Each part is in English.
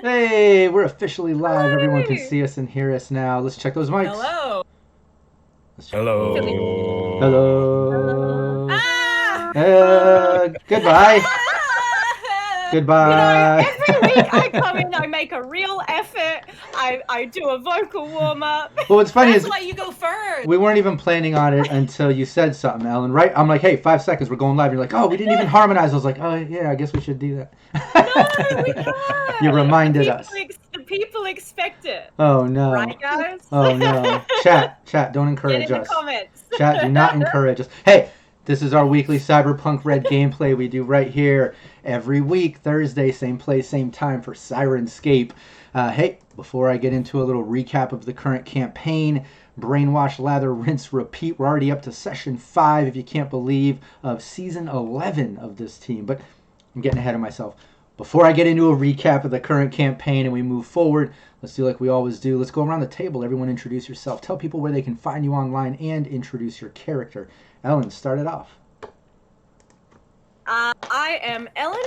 Hey, we're officially live. Hi. Everyone can see us and hear us now. Let's check those mics. Hello. Hello. Hello. Ah! Goodbye. Goodbye. You know, every week I come in, I make a real effort. I do a vocal warm up. Well, what's funny That's is why you go first. We weren't even planning on it until you said something, Ellen. Right? I'm like, hey, 5 seconds, we're going live. You're like, oh, we didn't even harmonize. I was like, oh yeah, I guess we should do that. No, we can't. You reminded us. The people expect it. Oh no. Right, guys? Oh no. Chat, don't encourage us. Get in us. the comments. Chat, do not encourage us. Hey, this is our weekly Cyberpunk Red gameplay we do right here every week, Thursday, same place, same time for Syrinscape. Hey, before I get into a little recap of the current campaign, Brainwash, Lather, Rinse, Repeat. We're already up to Session 5, if you can't believe, of Season 11 of this team. But I'm getting ahead of myself. Before I get into a recap of the current campaign and we move forward, let's do like we always do. Let's go around the table. Everyone introduce yourself. Tell people where they can find you online and introduce your character. Ellen, start it off. I am Ellen,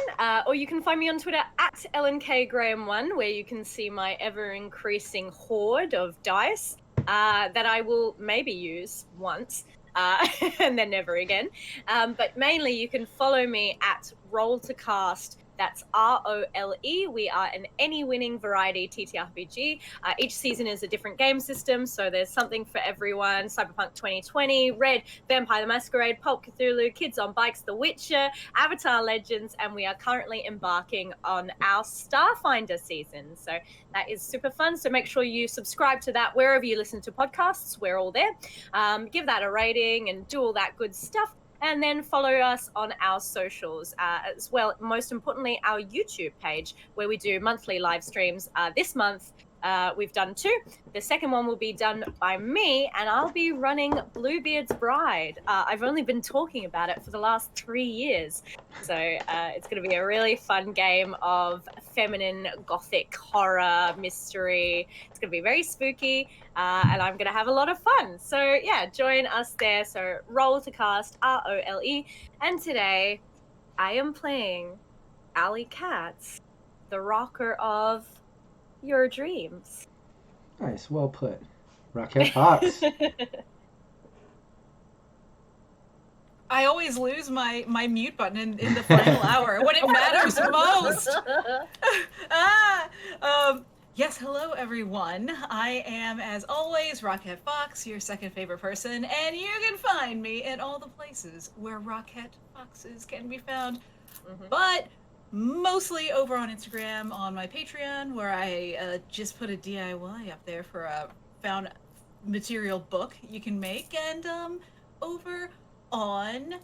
or you can find me on Twitter at EllenKGraham1, where you can see my ever-increasing hoard of dice that I will maybe use once. And then never again. But mainly you can follow me at Roll to Cast. That's ROLE. We are an any-winning variety TTRPG. Each season is a different game system, so there's something for everyone. Cyberpunk 2020, Red, Vampire the Masquerade, Pulp Cthulhu, Kids on Bikes, The Witcher, Avatar Legends, and we are currently embarking on our Starfinder season. So that is super fun. So make sure you subscribe to that wherever you listen to podcasts. We're all there. Give that a rating and do all that good stuff. And then follow us on our socials as well. Most importantly, our YouTube page, where we do monthly live streams. This month, we've done 2. The second one will be done by me, and I'll be running Bluebeard's Bride. I've only been talking about it for the last 3 years. So it's going to be a really fun game of feminine, gothic, horror, mystery. It's going to be very spooky, and I'm going to have a lot of fun. So yeah, join us there. So Roll to Cast, ROLE. And today, I am playing Alley Katz, the rocker of your dreams. Nice, well put. Rockette Fox. I always lose my mute button in the final hour when it matters most. Yes, hello everyone. I am, as always, Rockette Fox, your second favorite person, and you can find me in all the places where Rockette Foxes can be found. But mostly over on Instagram, on my Patreon, where I just put a DIY up there for a found material book you can make, and over on,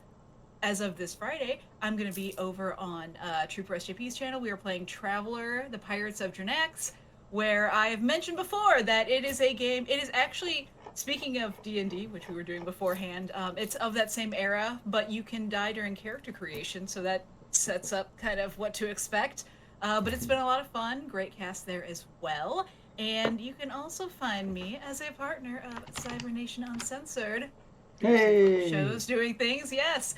as of this Friday, I'm going to be over on Trooper SJP's channel. We are playing Traveler, the Pirates of Dranax, where I've mentioned before that it is a game, it is actually, speaking of D&D, which we were doing beforehand, it's of that same era, but you can die during character creation, so that sets up kind of what to expect. But it's been a lot of fun, great cast there as well. And you can also find me as a partner of Cybernation Uncensored. Hey! Shows, doing things, yes.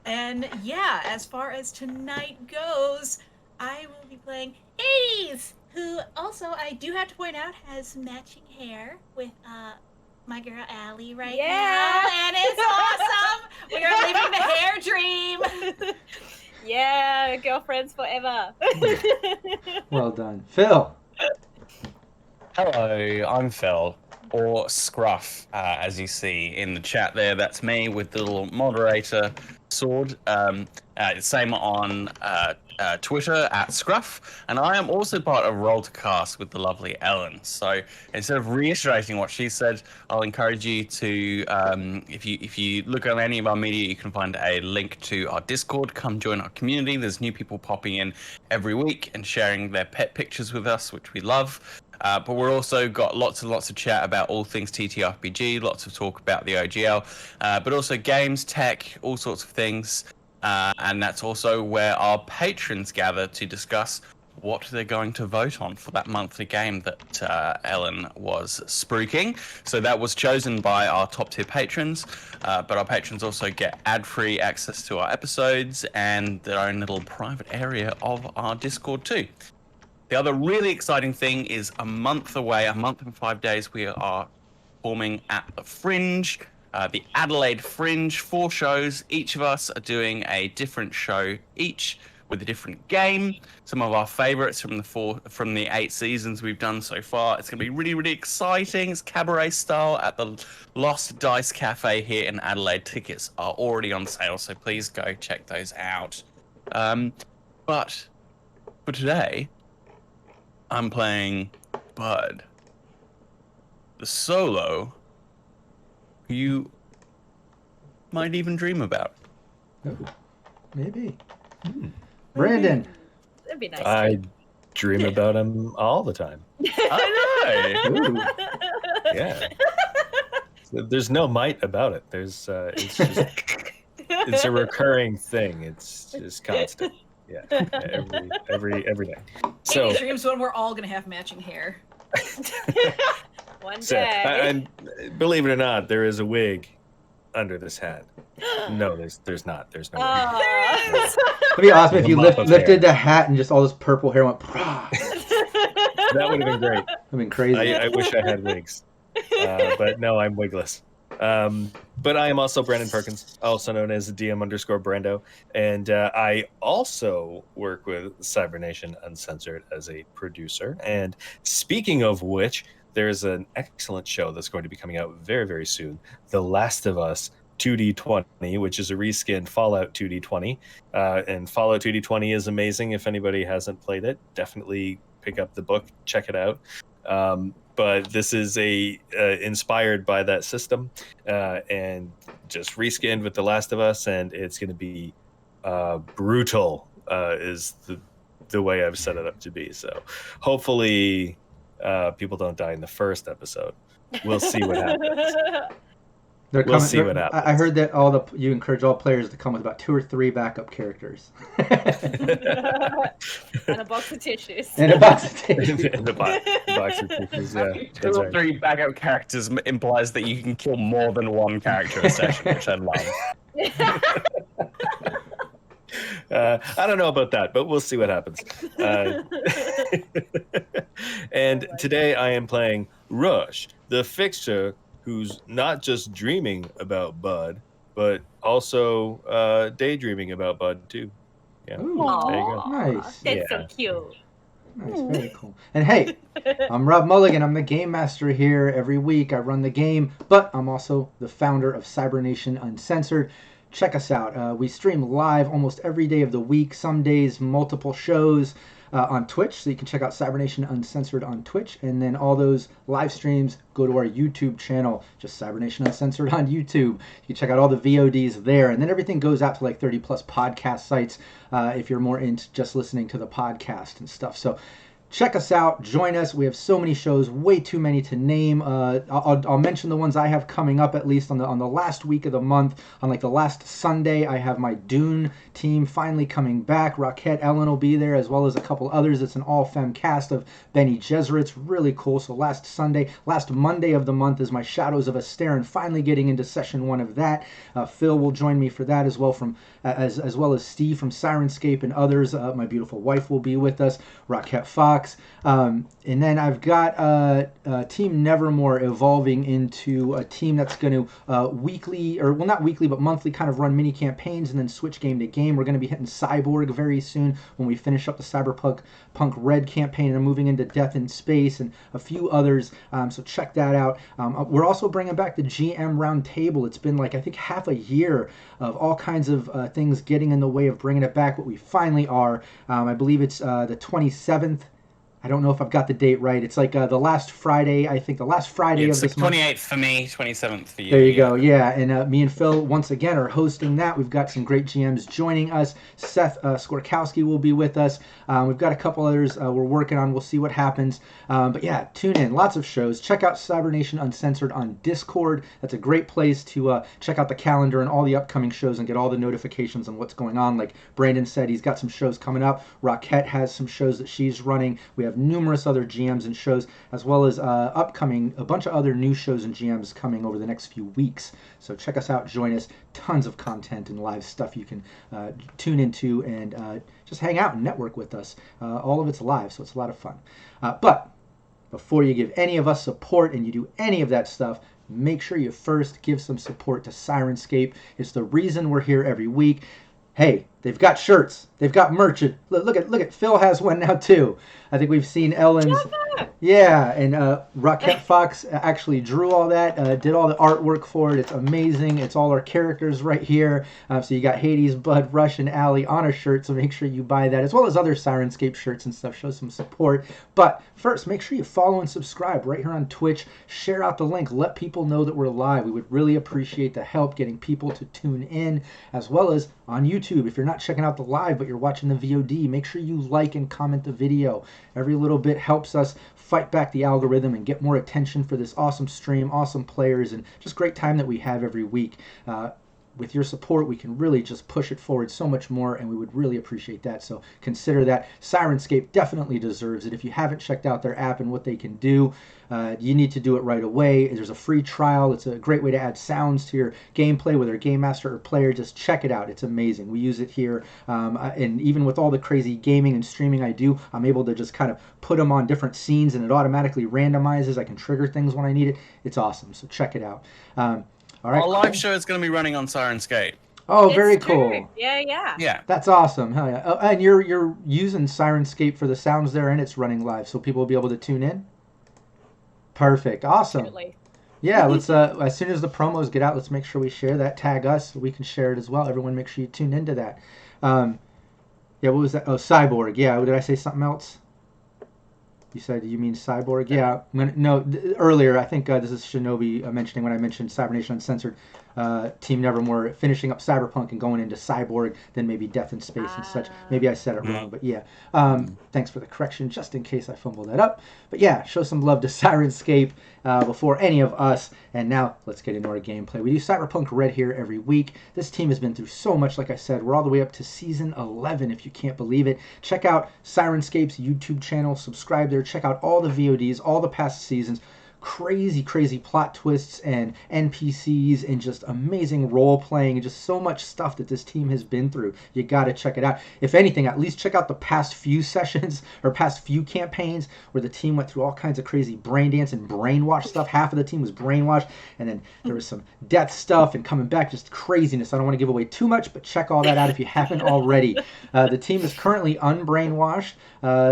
And yeah, as far as tonight goes, I will be playing 80s who also, I do have to point out, has matching hair with my girl Allie right now. And it's awesome! We are living the hair dream! Yeah, girlfriends forever. Well done. Phil. Hello, I'm Phil, or Scruff, as you see in the chat there. That's me with the little moderator sword. Same on Twitter at Scruff, and I am also part of Roll to Cast with the lovely Ellen. So instead of reiterating what she said, I'll encourage you to, if you look on any of our media, you can find a link to our Discord. Come join our community. There's new people popping in every week and sharing their pet pictures with us, which we love. But we're also got lots and lots of chat about all things TTRPG, lots of talk about the OGL, but also games, tech, all sorts of things. And that's also where our patrons gather to discuss what they're going to vote on for that monthly game that Ellen was spruiking. So that was chosen by our top tier patrons, but our patrons also get ad-free access to our episodes and their own little private area of our Discord too. The other really exciting thing is a month away, a month and 5 days, we are performing at the Fringe, the Adelaide Fringe, 4 shows. Each of us are doing a different show each with a different game. Some of our favorites from the 8 seasons we've done so far. It's going to be really, really exciting. It's cabaret style at the Lost Dice Cafe here in Adelaide. Tickets are already on sale, so please go check those out. But for today, I'm playing Bud, the solo you might even dream about. Oh, maybe. Brandon. That'd be nice. I dream about him all the time. I know. Yeah. There's no might about it. There's it's just it's a recurring thing. It's just constant. Yeah. Every day. So Amy's dreams when we're all gonna have matching hair. One day. So, and believe it or not, there is a wig under this hat. No, there's not. There's no wig. There is. It'd be awesome if you mop of lifted hair. the hat and just all this purple hair went. That would have been great. That'd been crazy. I wish I had wigs. But no, I'm wigless. But I am also Brandon Perkins, also known as DM_Brando. And I also work with Cybernation Uncensored as a producer. And speaking of which, there's an excellent show that's going to be coming out very, very soon. The Last of Us 2D20, which is a reskinned Fallout 2D20. And Fallout 2D20 is amazing. If anybody hasn't played it, definitely pick up the book, check it out. But this is inspired by that system and just reskinned with The Last of Us, and it's going to be brutal is the way I've set it up to be. So hopefully people don't die in the first episode. We'll see what happens. We'll see what happens. I heard that you encourage all players to come with about 2 or 3 backup characters. And a box of tissues. And a box of tissues. In the box of tissues, yeah. 2 or 3 backup characters implies that you can kill more than one character a session, which I love. I don't know about that, but we'll see what happens. And today I am playing Rush, the fixer who's not just dreaming about Bud, but also daydreaming about Bud too. Yeah, Ooh, there you go. nice. That's so cute. Nice, very cool. And hey, I'm Rob Mulligan. I'm the game master here. Every week I run the game, but I'm also the founder of Cybernation Uncensored. Check us out. We stream live almost every day of the week, some days multiple shows on Twitch, so you can check out Cybernation Uncensored on Twitch, and then all those live streams go to our YouTube channel, just Cybernation Uncensored on YouTube. You can check out all the VODs there, and then everything goes out to like 30 plus podcast sites if you're more into just listening to the podcast and stuff. So check us out, join us. We have so many shows, way too many to name. I'll mention the ones I have coming up, at least on the last week of the month. On like the last Sunday, I have my Dune team finally coming back. Rockette, Ellen will be there, as well as a couple others. It's an all-femme cast of Benny Gesserit's really cool. So last Monday of the month is my Shadows of Asterin, finally getting into session 1 of that. Phil will join me for that as well, as well as Steve from Syrinscape and others. My beautiful wife will be with us. Rockette Fox. Fox. And then I've got Team Nevermore evolving into a team that's going to weekly, or well, not weekly, but monthly kind of run mini campaigns and then switch game to game. We're going to be hitting Cyborg very soon when we finish up the Cyberpunk Red campaign, and moving into Death in Space and a few others. So check that out. We're also bringing back the GM Roundtable. It's been like, I think, half a year of all kinds of things getting in the way of bringing it back, but we finally are. I believe it's the 27th. I don't know if I've got the date right. It's like the last Friday, I think the last Friday It's of the this month. 28th for me, 27th for you. There you go, yeah. And me and Phil, once again, are hosting that. We've got some great GMs joining us. Seth Skorkowski will be with us. We've got a couple others we're working on. We'll see what happens. But yeah, tune in. Lots of shows. Check out Cybernation Uncensored on Discord. That's a great place to check out the calendar and all the upcoming shows and get all the notifications on what's going on. Like Brandon said, he's got some shows coming up. Rockette has some shows that she's running. We have numerous other GMs and shows, as well as upcoming, a bunch of other new shows and GMs coming over the next few weeks. So check us out, join us. Tons of content and live stuff you can tune into and just hang out and network with us. All of it's live, so it's a lot of fun. But before you give any of us support and you do any of that stuff, make sure you first give some support to Syrinscape. It's the reason we're here every week. Hey, they've got shirts. They've got merch. Look at Phil has one now too. I think we've seen Ellen's. Yeah, and Rockette Fox actually drew all that, did all the artwork for it. It's amazing. It's all our characters right here. So you got Hades, Bud, Rush, and Allie on a shirt, so make sure you buy that, as well as other Syrinscape shirts and stuff. Show some support. But first, make sure you follow and subscribe right here on Twitch. Share out the link. Let people know that we're live. We would really appreciate the help getting people to tune in, as well as on YouTube. If you're not checking out the live, but you're watching the VOD, make sure you like and comment the video. Every little bit helps us fight back the algorithm and get more attention for this awesome stream, awesome players, and just great time that we have every week. With your support, we can really just push it forward so much more, and we would really appreciate that. So consider that. Syrinscape definitely deserves it. If you haven't checked out their app and what they can do, you need to do it right away. There's a free trial. It's a great way to add sounds to your gameplay, whether game master or player. Just check it out. It's amazing. We use it here, and even with all the crazy gaming and streaming I do, I'm able to just kind of put them on different scenes, and it automatically randomizes. I can trigger things when I need it. It's awesome. So check it out. All right. Our live show is going to be running on Syrinscape. Oh, very It's cool. true. Yeah. Yeah. That's awesome. Hell yeah. Oh, and you're using Syrinscape for the sounds there, and it's running live, so people will be able to tune in. Perfect. Awesome. Absolutely. Yeah, let's as soon as the promos get out, let's make sure we share that. Tag us so we can share it as well. Everyone, make sure you tune into that. Yeah, what was that? Oh, Cyborg. Yeah, did I say something else? You said you mean Cyborg? Yeah. Earlier, I think this is Shinobi mentioning when I mentioned Cybernation Uncensored. Team Nevermore finishing up Cyberpunk and going into Cyborg, then maybe Death in Space and such. Maybe I said it wrong, but yeah. Thanks for the correction, just in case I fumbled that up. But yeah, show some love to Syrinscape before any of us. And now let's get into our gameplay. We do Cyberpunk Red here every week. This team has been through so much, like I said. We're all the way up to Season 11, if you can't believe it. Check out Syrinscape's YouTube channel. Subscribe there. Check out all the VODs, all the past seasons. Crazy plot twists and NPCs and just amazing role playing and just so much stuff that this team has been through. You got to check it out. If anything, at least check out the past few sessions or past few campaigns where the team went through all kinds of crazy brain dance and brainwash stuff. Half of the team was brainwashed, and then there was some death stuff and coming back, just craziness. I don't want to give away too much, but check all that out if you haven't already. The team is currently unbrainwashed.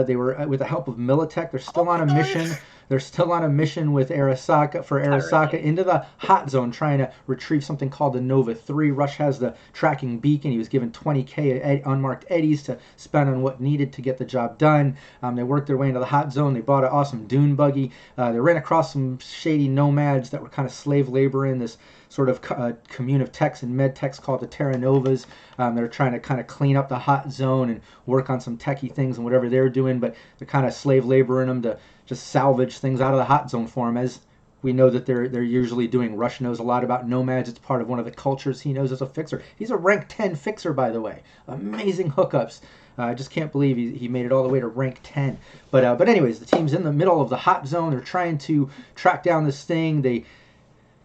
They were with the help of Militech. They're still on a mission. They're still on a mission with Arasaka into the hot zone, trying to retrieve something called the Nova 3. Rush has the tracking beacon. He was given 20k unmarked eddies to spend on what needed to get the job done. They worked their way into the hot zone. They bought an awesome dune buggy. They ran across some shady nomads that were kind of slave labor in this sort of commune of techs and med techs called the Terra Novas. They're trying to kind of clean up the hot zone and work on some techie things and whatever they're doing, but they're kind of slave laboring them to just salvage things out of the hot zone for them. As we know that they're usually doing. Rush knows a lot about nomads. It's part of one of the cultures he knows as a fixer. He's a rank 10 fixer, by the way. Amazing hookups. I just can't believe he made it all the way to rank 10. But anyways, the team's in the middle of the hot zone. They're trying to track down this thing. They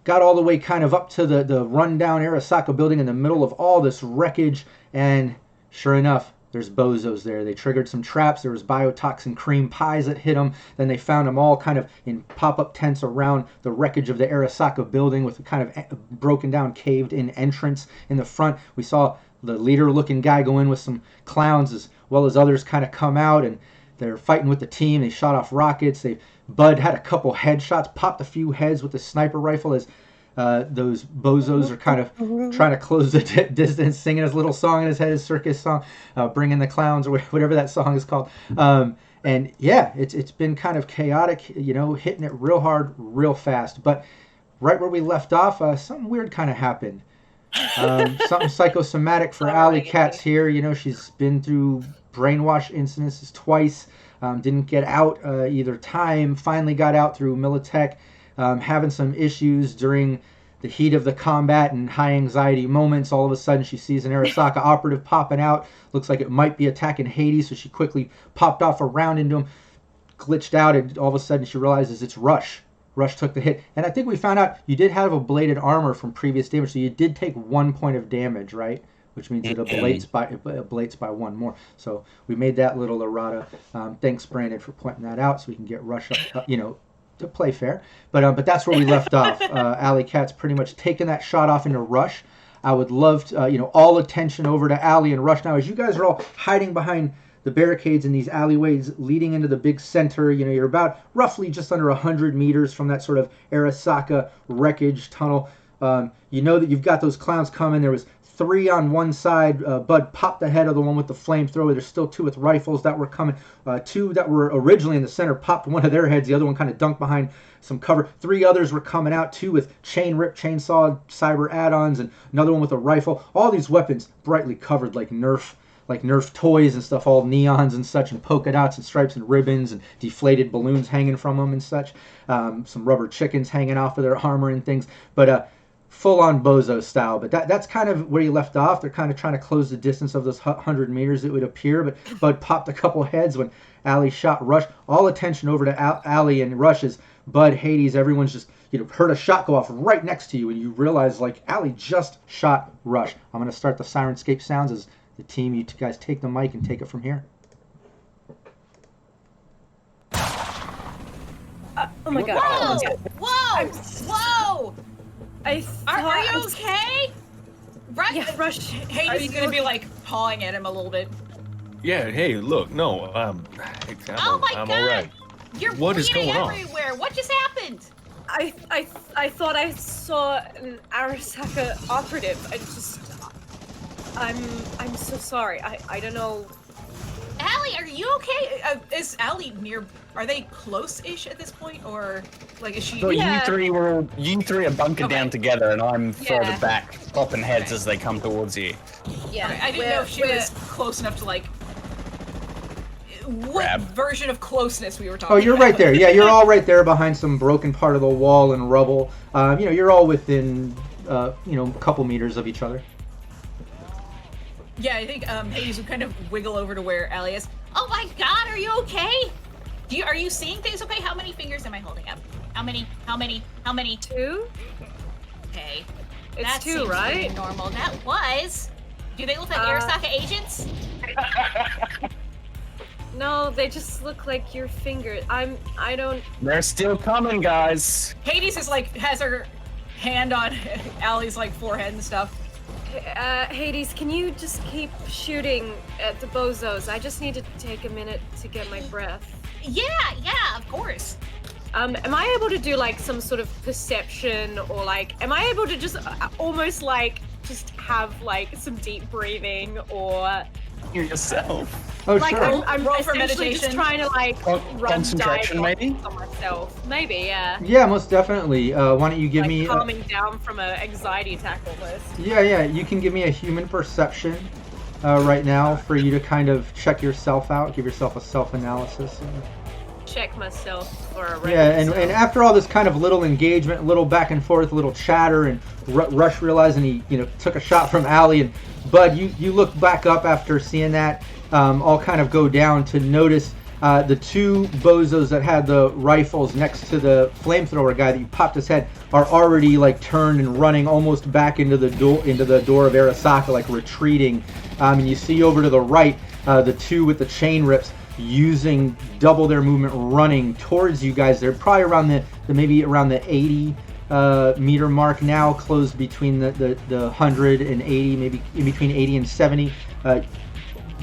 got all the way kind of up to the rundown Arasaka building in the middle of all this wreckage, and sure enough, there's bozos there. They triggered some traps. There was biotoxin cream pies that hit them. Then they found them all kind of in pop-up tents around the wreckage of the Arasaka building with a kind of broken down, caved in entrance in the front. We saw the leader-looking guy go in with some clowns as well as others kind of come out, and they're fighting with the team. They shot off rockets. Bud had a couple headshots, popped a few heads with the sniper rifle as those bozos are kind of trying to close the distance, singing his little song in his head, his circus song, Bring in the Clowns, or whatever that song is called. And yeah, it's been kind of chaotic, hitting it real hard, real fast. But right where we left off, something weird kind of happened. Something psychosomatic for Alley Katz here. She's been through brainwash incidences twice. Didn't get out either time. Finally got out through Militech. Having some issues during the heat of the combat and high anxiety moments. All of a sudden she sees an Arasaka operative popping out. Looks like it might be attacking Hades, so she quickly popped off a round into him, glitched out, and all of a sudden she realizes it's Rush. Rush took the hit. And I think we found out you did have a bladed armor from previous damage, so you did take 1 point of damage, right? Which means it ablates by 1 more. So we made that little errata. Thanks, Brandon, for pointing that out so we can get Rush up, to play fair. But that's where we left off. Alley Katz pretty much taking that shot off into Rush. I would love to, all attention over to Alley and Rush now. As you guys are all hiding behind the barricades in these alleyways leading into the big center, you're about roughly just under 100 meters from that sort of Arasaka wreckage tunnel. You know that you've got those clowns coming. There was 3 on one side. Bud popped the head of the one with the flamethrower. There's still 2 with rifles that were coming. 2 that were originally in the center popped one of their heads. The other one kind of dunked behind some cover. 3 others were coming out, 2 with chainsaw cyber add-ons, and another one with a rifle. All these weapons brightly covered like Nerf toys and stuff, all neons and such, and polka dots and stripes and ribbons and deflated balloons hanging from them and such. Some rubber chickens hanging off of their armor and things. But full-on bozo style. But that's kind of where you left off. They're kind of trying to close the distance of those 100 meters, it would appear. But Bud popped a couple heads when Alley shot Rush. All attention over to Alley and Rush as Bud, Hades, everyone's just, heard a shot go off right next to you, and you realize, Alley just shot Rush. I'm going to start the Syrinscape sounds as the team, you guys take the mic and take it from here. Oh my god. Whoa! Are you okay? Right? Yeah, Rush. Hades is gonna be pawing at him a little bit. Yeah, hey, look, no, I'm Oh my I'm god! all right. You're What is bleeding going on? everywhere. What just happened? I thought I saw an Arasaka operative. I'm so sorry. I don't know. Allie, are you okay? Is Allie near? Are they close-ish at this point, or is she? So Yeah. you three are bunkered Okay. down together, and I'm further Yeah. back, popping heads as they come towards you. Yeah. Okay, I didn't know if she was close enough to what Grab. version of closeness we were talking. Oh, you're about. right there. Yeah, you're all right there behind some broken part of the wall and rubble. You're all within, a couple meters of each other. Yeah, I think Hades would kind of wiggle over to where Allie is. Oh my god, are you okay? Are you seeing things okay? How many fingers am I holding up? How many? 2? Okay. It's That 2, seems right? really normal. That was. Do they look like Arasaka agents? No, they just look like your fingers. I don't. They're still coming, guys. Hades is has her hand on Allie's forehead and stuff. Hades, can you just keep shooting at the bozos? I just need to take a minute to get my breath. Yeah, of course. Am I able to do some sort of perception, or am I able to just almost just have some deep breathing, or You yourself. Oh, sure. I'm Roll for essentially just meditation. trying to run Concentration, maybe? on myself. Maybe, yeah. Yeah, most definitely. Why don't you give me... calming down from an anxiety attack almost. Yeah, you can give me a human perception right now for you to kind of check yourself out, give yourself a self-analysis. Check myself or a Yeah, and after all this kind of little engagement, little back and forth, little chatter, and Rush realizing he took a shot from Allie, and Bud, you look back up after seeing that all kind of go down to notice the 2 bozos that had the rifles next to the flamethrower guy that you popped his head are already turned and running almost back into the door of Arasaka, retreating And you see over to the right, the two with the chain rips using double their movement, running towards you guys. They're probably around maybe around the 80 meter mark now, closed between the 100 and 80, maybe in between 80 and 70.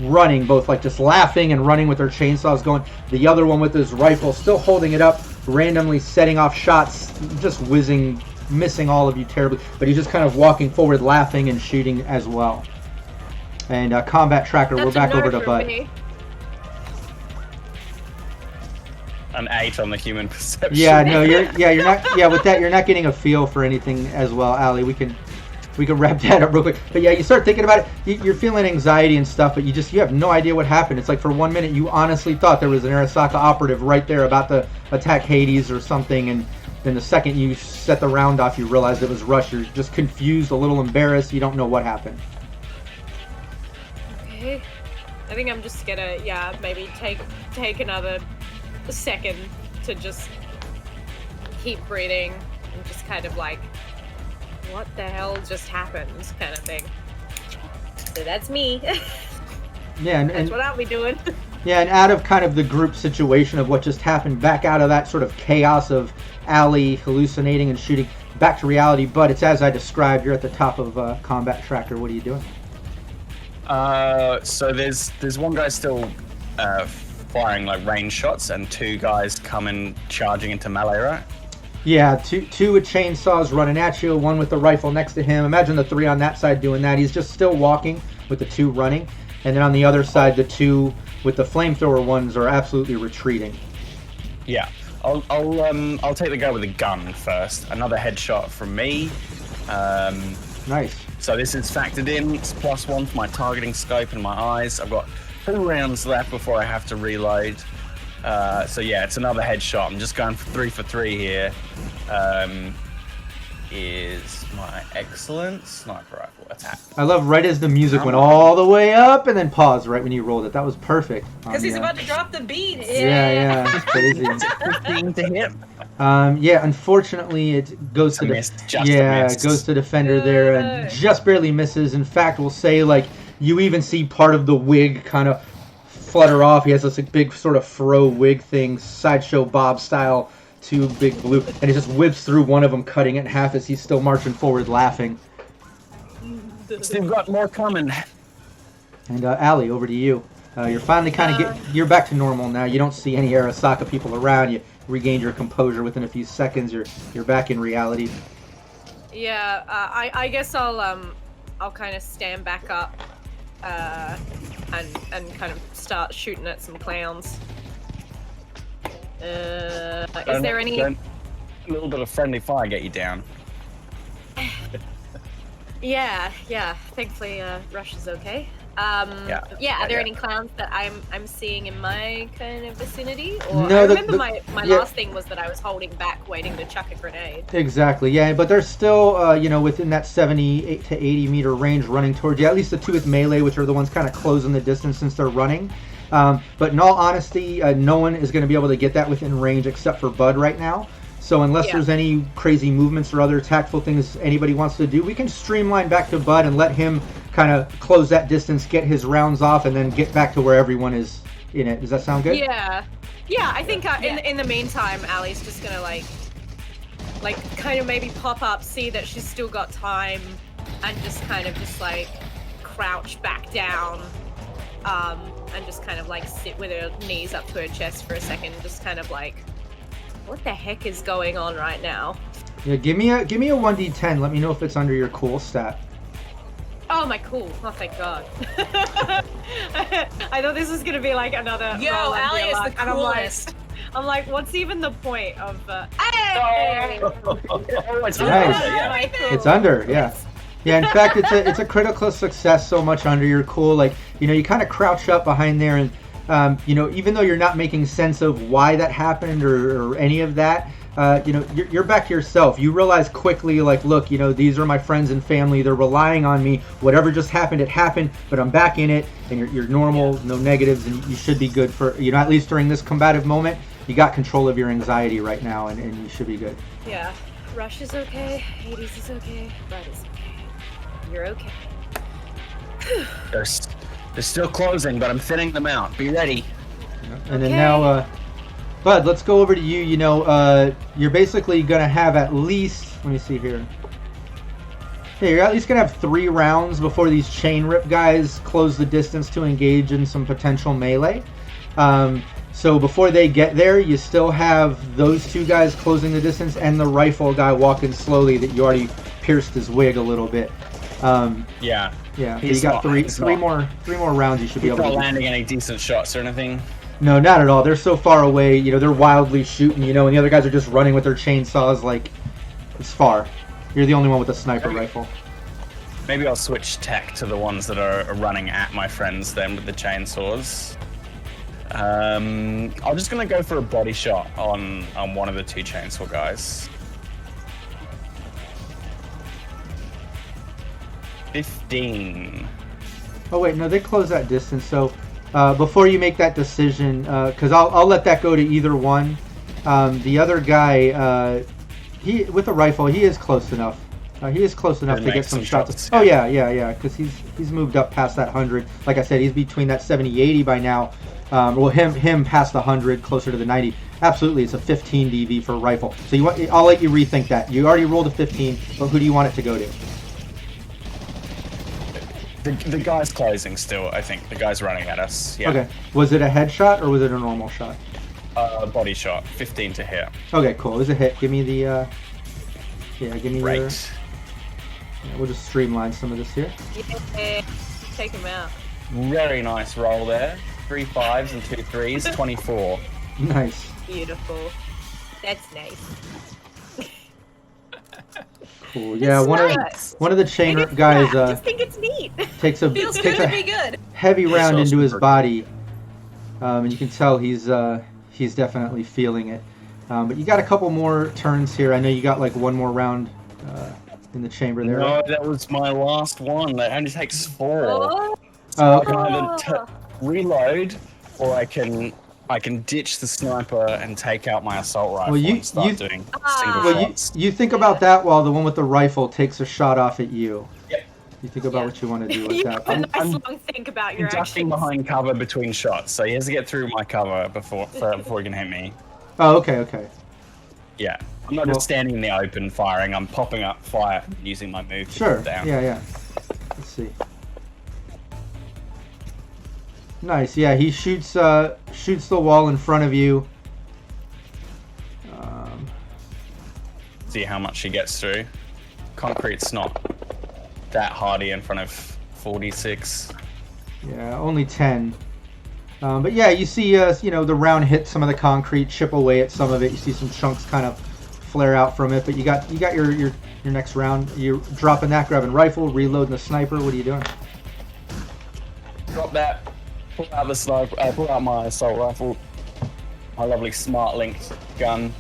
Running, both like just laughing and running with their chainsaws going. The other one with his rifle still holding it up, randomly setting off shots, just whizzing, missing all of you terribly, but he's just kind of walking forward, laughing and shooting as well. And combat tracker, we're back over to Bud. An 8 on the human perception. Yeah, no, you're not. Yeah, with that, you're not getting a feel for anything as well, Allie. We can wrap that up real quick. But yeah, you start thinking about it. You're feeling anxiety and stuff, but you have no idea what happened. It's like for 1 minute you honestly thought there was an Arasaka operative right there about to attack Hades or something, and then the second you set the round off, you realized it was Rush. You're just confused, a little embarrassed. You don't know what happened. Okay, I think I'm just gonna maybe take another second to just keep breathing and just kind of like, what the hell just happened, kind of thing. So that's me. Yeah, and that's what I'll be doing. Yeah, and out of kind of the group situation of what just happened, back out of that sort of chaos of Allie hallucinating and shooting, back to reality. But it's as I described. You're at the top of combat tracker. What are you doing? So there's one guy still firing like range shots, and 2 guys coming charging into melee, right? Yeah, two with chainsaws running at you, one with the rifle next to him. Imagine the 3 on that side doing that. He's just still walking with the 2 running. And then on the other side, the 2 with the flamethrower ones are absolutely retreating. Yeah. I'll take the guy with the gun first. Another headshot from me. Nice. So this is factored in. It's +1 for my targeting scope and my eyes. I've got 2 rounds left before I have to reload. So yeah, it's another headshot. I'm just going for 3 here. Is my excellent sniper rifle attack. I love right as the music went all the way up and then paused right when you rolled it. That was perfect. Because he's about to drop the beats. Yeah, it's crazy. 15 to hit. Yeah, unfortunately it goes to it goes to defender there and just barely misses. In fact, we'll say like you even see part of the wig kind of flutter off. He has this like, big sort of fro wig thing, Sideshow Bob style, 2 big blue, and he just whips through one of them, cutting it in half as he's still marching forward, laughing. They've got more coming. And Allie, over to you. You're finally kind of you're back to normal now. You don't see any Arasaka people around. You regained your composure within a few seconds. You're back in reality. Yeah, I guess I'll kind of stand back up and kind of start shooting at some clowns. Is there any? A little bit of friendly fire get you down. Yeah. Thankfully, Rush is okay. Are there any clowns that I'm seeing in my kind of vicinity? Or no, I remember my last thing was that I was holding back, waiting to chuck a grenade. Exactly. Yeah, but they're still within that 78 to 80 meter range, running towards you. At least the 2 with melee, which are the ones kind of closing the distance since they're running. But in all honesty, no one is going to be able to get that within range except for Bud right now. So unless there's any crazy movements or other tactful things anybody wants to do, we can streamline back to Bud and let him kind of close that distance, get his rounds off, and then get back to where everyone is in it. Does that sound good? Yeah. I think in the meantime, Allie's just going to like kind of maybe pop up, see that she's still got time, and just kind of just like crouch back down. And just kind of like sit with her knees up to her chest for a second, just kind of like, what the heck is going on right now? Yeah, give me a 1d10. Let me know if it's under your cool stat. Oh, my cool. Oh, thank God. I thought this was gonna be like another. Yo, Allie is the coolest. I'm like, what's even the point of? Hey! It's nice. It's under, yeah. Yeah, in fact, it's a critical success so much under your cool. Like, you kind of crouch up behind there and, even though you're not making sense of why that happened or any of that, you're back to yourself. You realize quickly, like, look, these are my friends and family. They're relying on me. Whatever just happened, it happened, but I'm back in it, and you're normal, no negatives, and you should be good for, at least during this combative moment, you got control of your anxiety right now, and you should be good. Yeah. Rush is okay. Hades is okay. Bud is okay. You're okay. They're still closing, but I'm thinning them out. Be ready. And then now, Bud, let's go over to you. You know, you're basically going to have at least, let me see here. Yeah, you're at least going to have 3 rounds before these chain rip guys close the distance to engage in some potential melee. So before they get there, you still have those 2 guys closing the distance and the rifle guy walking slowly that you already pierced his wig a little bit. Yeah. Yeah, but you got three more rounds you should be able to Not do. landing any decent shots or anything. No, not at all. They're so far away. You know, they're wildly shooting. You know, and the other guys are just running with their chainsaws. Like, it's far. You're the only one with a sniper rifle. Maybe I'll switch tech to the ones that are running at my friends then with the chainsaws. I'm just gonna go for a body shot on one of the 2 chainsaw guys. 15. Oh wait, no, they close that distance. So before you make that decision, because I'll let that go to either one. The other guy, he with a rifle, he is close enough. He is close enough to get some shots. Oh yeah, because he's moved up past that 100. Like I said, he's between that 70-80 by now. Well, him past the 100, closer to the 90. Absolutely, it's a 15 DV for a rifle. So I'll let you rethink that. You already rolled a 15, but who do you want it to go to? The guy's closing still, I think. The guy's running at us. Yeah. Okay. Was it a headshot or was it a normal shot? Body shot. 15 to hit. Okay, cool. It was a hit. Give me the. Give me Right. Yeah, we'll just streamline some of this here. Yeah, take him out. Very nice roll there. 3 5s and 2 3s. 24. Nice. Beautiful. That's nice. Cool. Yeah, It's one nice. of the chain It is guys not. I just think it's neat. takes a Feels good to be a good. heavy round Feels into his super body, and you can tell he's definitely feeling it. But you got a couple more turns here. I know you got like one more round in the chamber there. No, that was my last one. That only takes 4. Oh, Oh, I okay. can either reload, or I can ditch the sniper and take out my assault rifle Well, and start doing single Well, shots. you think about that while the one with the rifle takes a shot off at you. Yep. You think about what you want to do with you that. have a nice I'm long think about your ducking actions. behind cover between shots, so he has to get through my cover before he can hit me. Oh, okay. Yeah, I'm not just standing in the open firing. I'm popping up fire using my move to Sure. get down. Yeah. Let's see. Nice. Yeah, he shoots the wall in front of you. See how much he gets through. Concrete's not that hardy in front of 46. Yeah, only 10. But yeah, you see, the round hit some of the concrete, chip away at some of it. You see some chunks kind of flare out from it. But you got your next round. You're dropping that, grabbing rifle, reloading the sniper. What are you doing? Drop that. Pull out the sniper. Pull out my assault rifle. My lovely smart linked gun.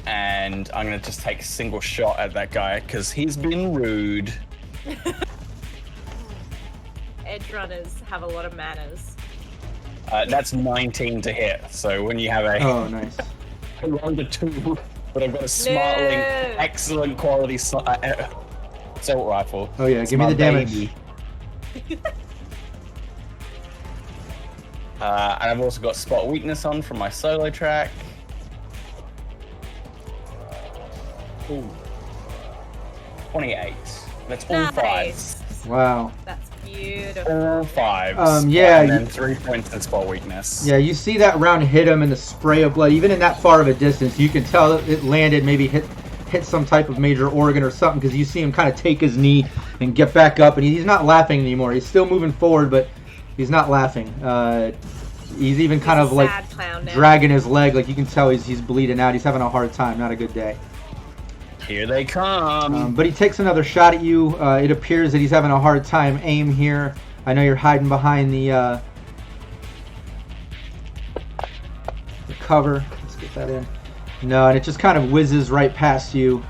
And I'm gonna just take a single shot at that guy because he's been rude. Edgerunners have a lot of manners. That's 19 to hit. So when you have Oh, nice. a round of 2, but I've got a smart No. link, excellent quality assault rifle. Oh yeah, It's give me my the damage. baby. And I've also got spot weakness on from my solo track. Ooh. 28. That's all 5s. Nice. Wow. That's beautiful. All 5s. Yeah, And then you- 3 points in spot weakness. Yeah, you see that round hit him and the spray of blood. Even in that far of a distance, you can tell it landed, maybe hit some type of major organ or something, because you see him kind of take his knee and get back up, and he's not laughing anymore. He's still moving forward, but he's not laughing. He's even kind He's of a like sad clown now. dragging his leg. Like you can tell he's bleeding out. He's having a hard time. Not a good day. Here they come. But he takes another shot at you. It appears that he's having a hard time. Aim here. I know you're hiding behind the cover. Let's get that in. No, and it just kind of whizzes right past you.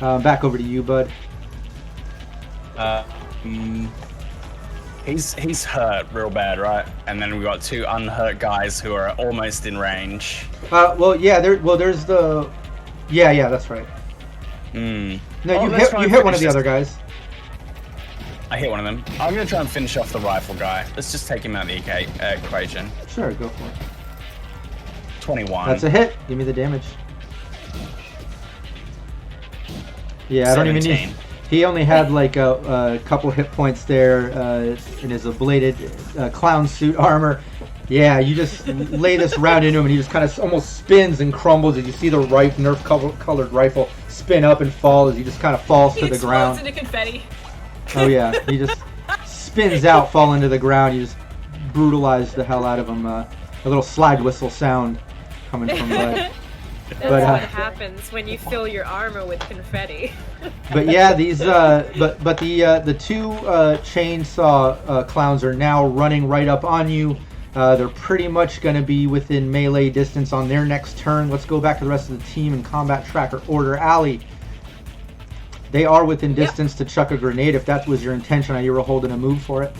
Back over to you, bud. He's hurt real bad, right? And then we got 2 unhurt guys who are almost in range. There's the. Yeah, that's right. Hmm. No, Oh, you let's hit try and one of finish the this. other guys. I hit one of them. I'm going to try and finish off the rifle guy. Let's just take him out of the equation. Sure, go for it. 21. That's a hit. Give me the damage. Yeah, I don't even 17. need... He only had like a couple hit points there in his ablated clown suit armor. Yeah, you just lay this round into him and he just kind of almost spins and crumbles as you see the Nerf-colored rifle spin up and fall as he just kind of falls to the ground. He explodes into confetti. Oh yeah, he just spins out, fall into the ground. You just brutalize the hell out of him. A little slide whistle sound coming from Bud. That's But, what happens when you fill your armor with confetti. But yeah, these but the two chainsaw clowns are now running right up on you. They're pretty much going to be within melee distance on their next turn. Let's go back to the rest of the team in combat tracker order. Allie, they are within distance to chuck a grenade. If that was your intention, you were holding a move for it.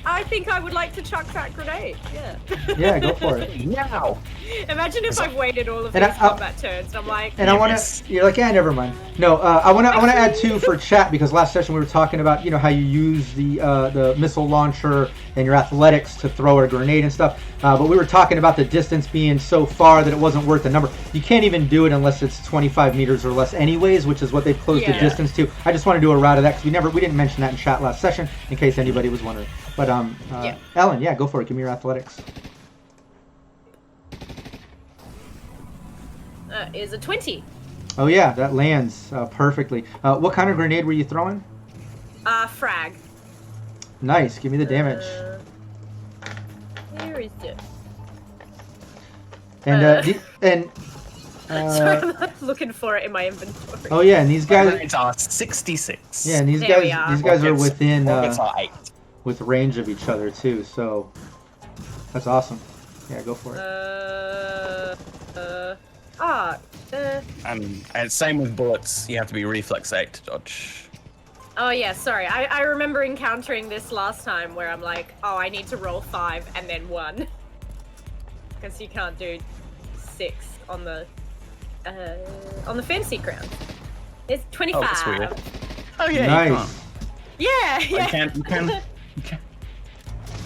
I think I would like to chuck that grenade. Yeah. Yeah, go for it. Now. Imagine if I've waited all of And these combat turns and I'm like. And I want to. You're like, yeah, never mind. No, I want to add two for chat because last session we were talking about how you use the missile launcher and your athletics to throw a grenade and stuff. But we were talking about the distance being so far that it wasn't worth the number. You can't even do it unless it's 25 meters or less, anyways, which is what they've closed the distance to. I just want to do a route of that because we didn't mention that in chat last session in case anybody was wondering. But Ellen, yeah, go for it. Give me your athletics. Is a 20. Oh yeah, that lands perfectly. What kind of grenade were you throwing? Frag. Nice. Give me the damage. Where is it? And Sorry, I'm looking for it in my inventory. oh yeah, and these guys. Grenades are 66. Yeah, and these There we guys. are. These guys are Rockets- within rockets are 8. with range of each other too. So that's awesome. Yeah, go for it. And same with bullets. You have to be reflex 8 to dodge. Oh yeah, sorry. I remember encountering this last time where I'm like, oh, I need to roll 5 and then 1. Because you can't do 6 on the fantasy ground. It's 25. Oh, that's weird. Oh yeah, Nice. Yeah, yeah. You can.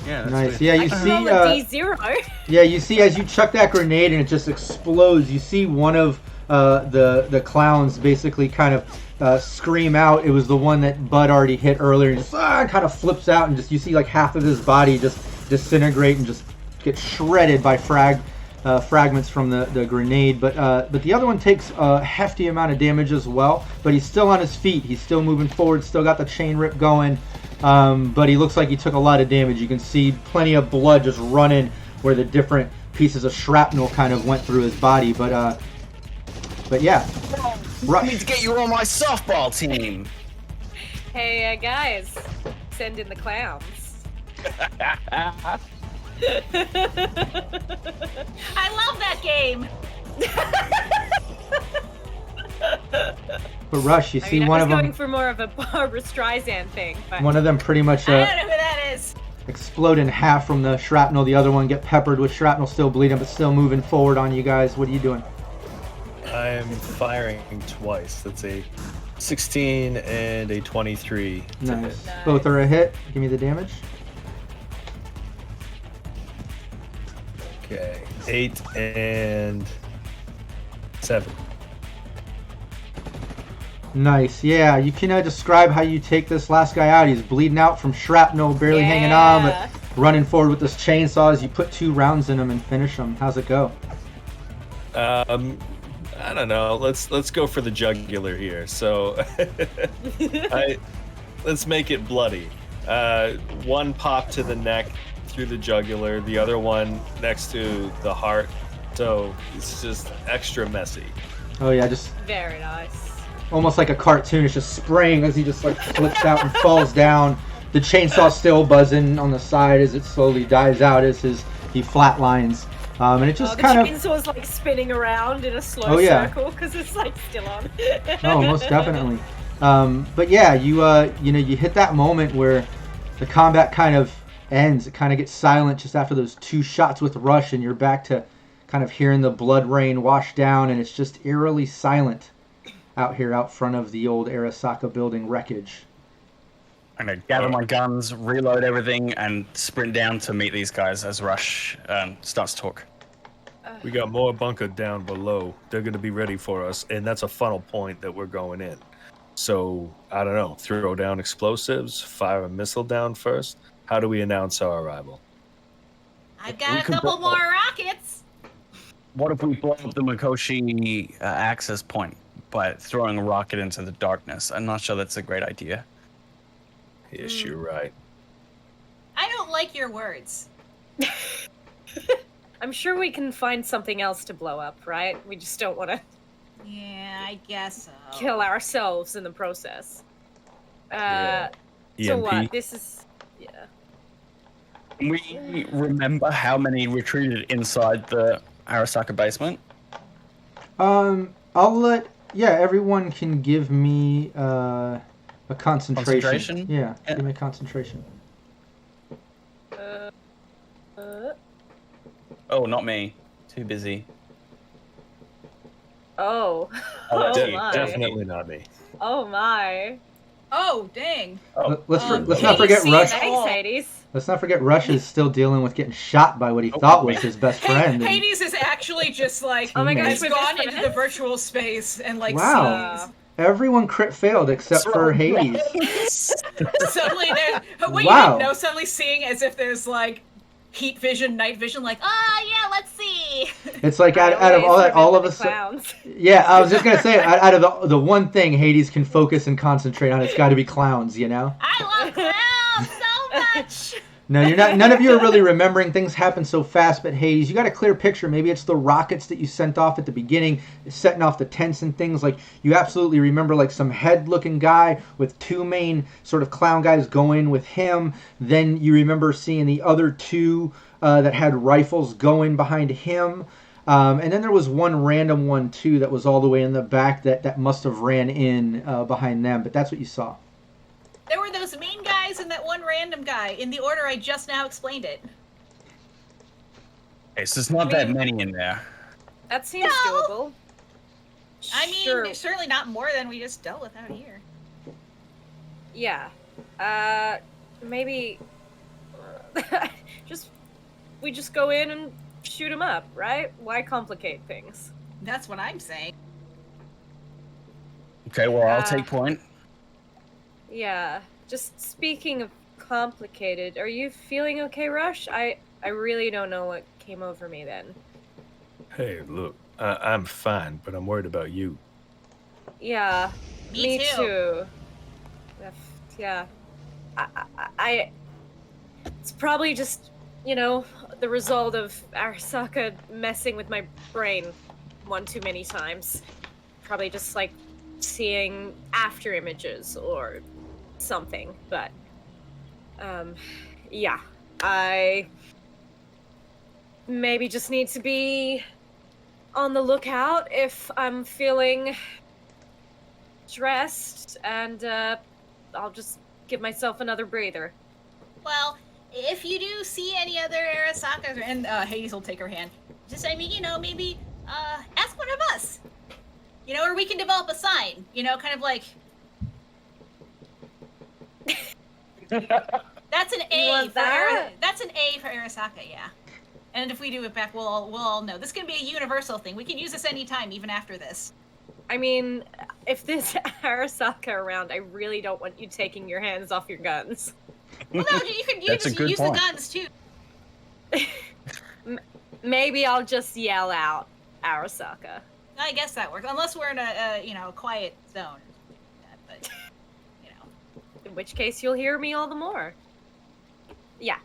Yeah, that's Nice. weird. Yeah, I you can see. roll a D0. Yeah, you see as you chuck that grenade and it just explodes. You see one of the clowns basically kind of scream out. It was the one that Bud already hit earlier. And just kind of flips out and just you see like half of his body just disintegrate and just get shredded by fragments from the grenade. But the other one takes a hefty amount of damage as well. But he's still on his feet. He's still moving forward. Still got the chain rip going. But he looks like he took a lot of damage. You can see plenty of blood just running where the different pieces of shrapnel kind of went through his body. But yeah. I need to get you on my softball team. Hey, guys. Send in the clowns. I love that game. But Rush, you see I one was of going them. for more of a Barbara Streisand thing, but One of them pretty much I don't know who that is. explode in half from the shrapnel. The other one get peppered with shrapnel, still bleeding, but still moving forward on you guys. What are you doing? I'm firing twice. That's a 16 and a 23 to hit. Nice. Both are a hit. Give me the damage. Okay, 8 and 7. Nice. Yeah, you can describe how you take this last guy out. He's bleeding out from shrapnel, barely hanging on, but running forward with this chainsaw as you put 2 rounds in him and finish him. How's it go? I don't know. Let's go for the jugular here. So, let's make it bloody. One pop to the neck through the jugular, the other one next to the heart. So it's just extra messy. Oh yeah, just very nice. almost like a cartoon. It's just spraying as he just like flips out and falls down. The chainsaw still buzzing on the side as it slowly dies out as he flatlines. And it just the kind of chainsaw's like spinning around in a slow circle because it's like still on. Oh, most definitely. But yeah, you hit that moment where the combat kind of ends. It kind of gets silent just after those 2 shots with Rush, and you're back to kind of hearing the blood rain wash down, and it's just eerily silent out here out front of the old Arasaka building wreckage. I'm gonna gather my guns, reload everything, and sprint down to meet these guys as Rush starts to talk. We got more bunker down below. They're going to be ready for us, and that's a funnel point that we're going in. So, I don't know, throw down explosives, fire a missile down first. How do we announce our arrival? I've got a couple more rockets. What if we blow up the Mikoshi access point by throwing a rocket into the darkness? I'm not sure that's a great idea. Yes, you're right. I don't like your words. I'm sure we can find something else to blow up, right? We just don't want to Yeah, I guess so. kill ourselves in the process. Yeah. So EMP? what? This is... Yeah. Can we remember how many retreated inside the Arasaka basement? I'll let everyone can give me a concentration. Concentration? Yeah, Yeah. give me a concentration. Oh, not me. Too busy. Oh. Oh, that's Oh you. my. Definitely not me. Oh my. Oh, dang. Oh, Let's Hades not forget sees Rush. that. Thanks, Hades. Let's not forget Rush is still dealing with getting shot by what he thought was his best friend. and- Hades is actually just like, Oh my gosh, has we're gone best into the friends? virtual space and like Wow. sees. Everyone crit failed except for Hades. Suddenly there's, what you Wow. didn't know, suddenly seeing as if there's like heat vision, night vision, like, yeah, let's see. It's like I out of all always that, all of remember a the sudden. clowns. Yeah, I was just gonna say, out of the one thing Hades can focus and concentrate on, it's got to be clowns, you know. I love clowns so much. No, you're not. None of you are really remembering. Things happen so fast. But Hades, you got a clear picture. Maybe it's the rockets that you sent off at the beginning, setting off the tents and things. Like you absolutely remember, like some head-looking guy with two main sort of clown guys going with him. Then you remember seeing the other two that had rifles going behind him. And then there was one random one too that was all the way in the back that must have ran in behind them. But that's what you saw. There were those mean guys and that one random guy in the order I just now explained it. Okay, so there's not that many in there. That seems No. doable. I mean, Sure. there's certainly not more than we just dealt with out here. Yeah. Maybe we just go in and shoot them up, right? Why complicate things? That's what I'm saying. Okay, well, I'll take point. Yeah. Just speaking of complicated, are you feeling okay, Rush? I really don't know what came over me then. Hey, look, I'm fine, but I'm worried about you. Yeah. Me too. Yeah. I it's probably just, the result of Arasaka messing with my brain one too many times. Probably just like seeing after images or something, but yeah, I maybe just need to be on the lookout if I'm feeling stressed, and I'll just give myself another breather. Well, if you do see any other Arasakas, and Hades will take her hand, just, maybe ask one of us. Or we can develop a sign, kind of like... That's an A want for that? That's an A for Arasaka, yeah. And if we do it back, we'll all know. This can be a universal thing. We can use this anytime, even after this. I mean, if there's Arasaka around, I really don't want you taking your hands off your guns. Well, no, you can That's a just good use point. the guns too. Maybe I'll just yell out Arasaka. I guess that works, unless we're in a quiet zone. But In which case, you'll hear me all the more. Yeah.